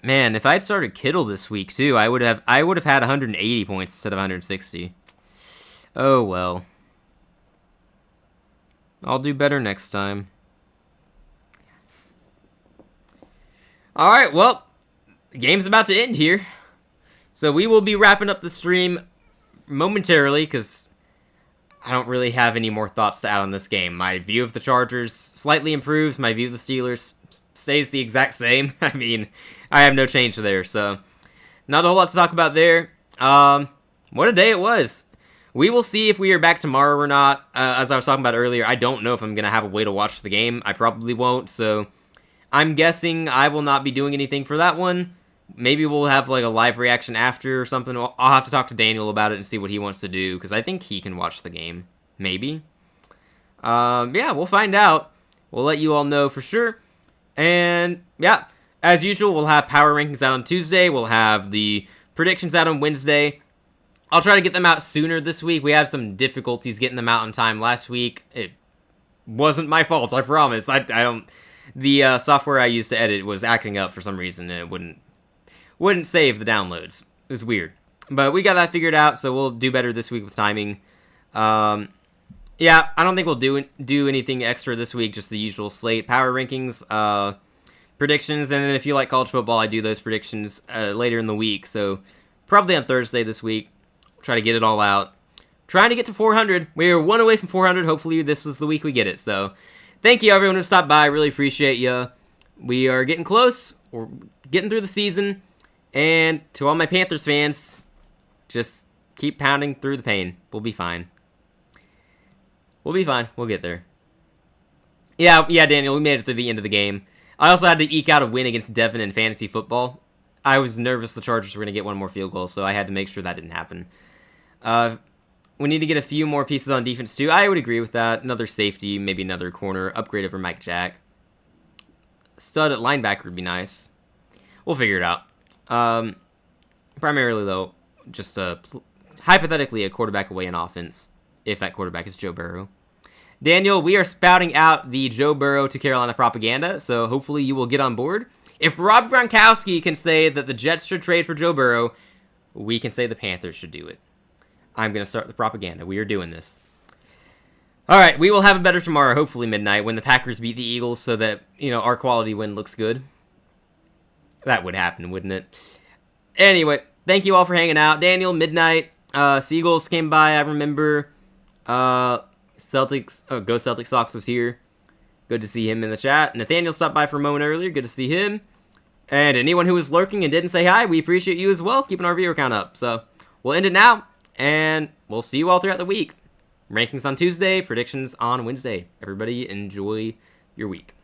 Man, if I'd started Kittle this week too, I would have had 180 points instead of 160. Oh well. I'll do better next time. Alright, well, the game's about to end here. So we will be wrapping up the stream momentarily, because I don't really have any more thoughts to add on this game. My view of the Chargers slightly improves. My view of the Steelers stays the exact same. I mean, I have no change there, so not a whole lot to talk about there. What a day it was. We will see if we are back tomorrow or not. As I was talking about earlier, I don't know if I'm going to have a way to watch the game. I probably won't, so I'm guessing I will not be doing anything for that one. Maybe we'll have like a live reaction after or something. I'll have to talk to Daniel about it and see what he wants to do, because I think he can watch the game. Maybe. Yeah, we'll find out. We'll let you all know for sure. And yeah, as usual, we'll have power rankings out on Tuesday. We'll have the predictions out on Wednesday. I'll try to get them out sooner this week. We had some difficulties getting them out on time last week. It wasn't my fault, I promise. I don't... The software I used to edit was acting up for some reason, and it wouldn't save the downloads. It was weird. But we got that figured out, so we'll do better this week with timing. Yeah, I don't think we'll do anything extra this week. Just the usual slate, power rankings, predictions, and then if you like college football, I do those predictions later in the week. So probably on Thursday this week. Try to get it all out. Trying to get to 400. We are one away from 400. Hopefully this was the week we get it. So thank you everyone who stopped by. I really appreciate you. We are getting close. We're getting through the season. And to all my Panthers fans, just keep pounding through the pain. We'll be fine. We'll be fine. We'll get there. Yeah, Daniel, we made it to the end of the game. I also had to eke out a win against Devin in fantasy football. I was nervous the Chargers were going to get one more field goal, so I had to make sure that didn't happen. We need to get a few more pieces on defense, too. I would agree with that. Another safety, maybe another corner, upgrade over Mike Jack. Stud at linebacker would be nice. We'll figure it out. Primarily, though, just hypothetically a quarterback away in offense, if that quarterback is Joe Burrow. Daniel, we are spouting out the Joe Burrow to Carolina propaganda, so hopefully you will get on board. If Rob Gronkowski can say that the Jets should trade for Joe Burrow, we can say the Panthers should do it. I'm going to start the propaganda. We are doing this. All right, we will have a better tomorrow, hopefully midnight, when the Packers beat the Eagles so that, our quality win looks good. That would happen, wouldn't it? Anyway, thank you all for hanging out. Daniel, midnight, Seagulls came by, I remember. Celtics, Go Celtics Sox was here. Good to see him in the chat. Nathaniel stopped by for a moment earlier. Good to see him. And anyone who was lurking and didn't say hi, we appreciate you as well, keeping our viewer count up. So we'll end it now, and we'll see you all throughout the week. Rankings on Tuesday, predictions on Wednesday. Everybody enjoy your week.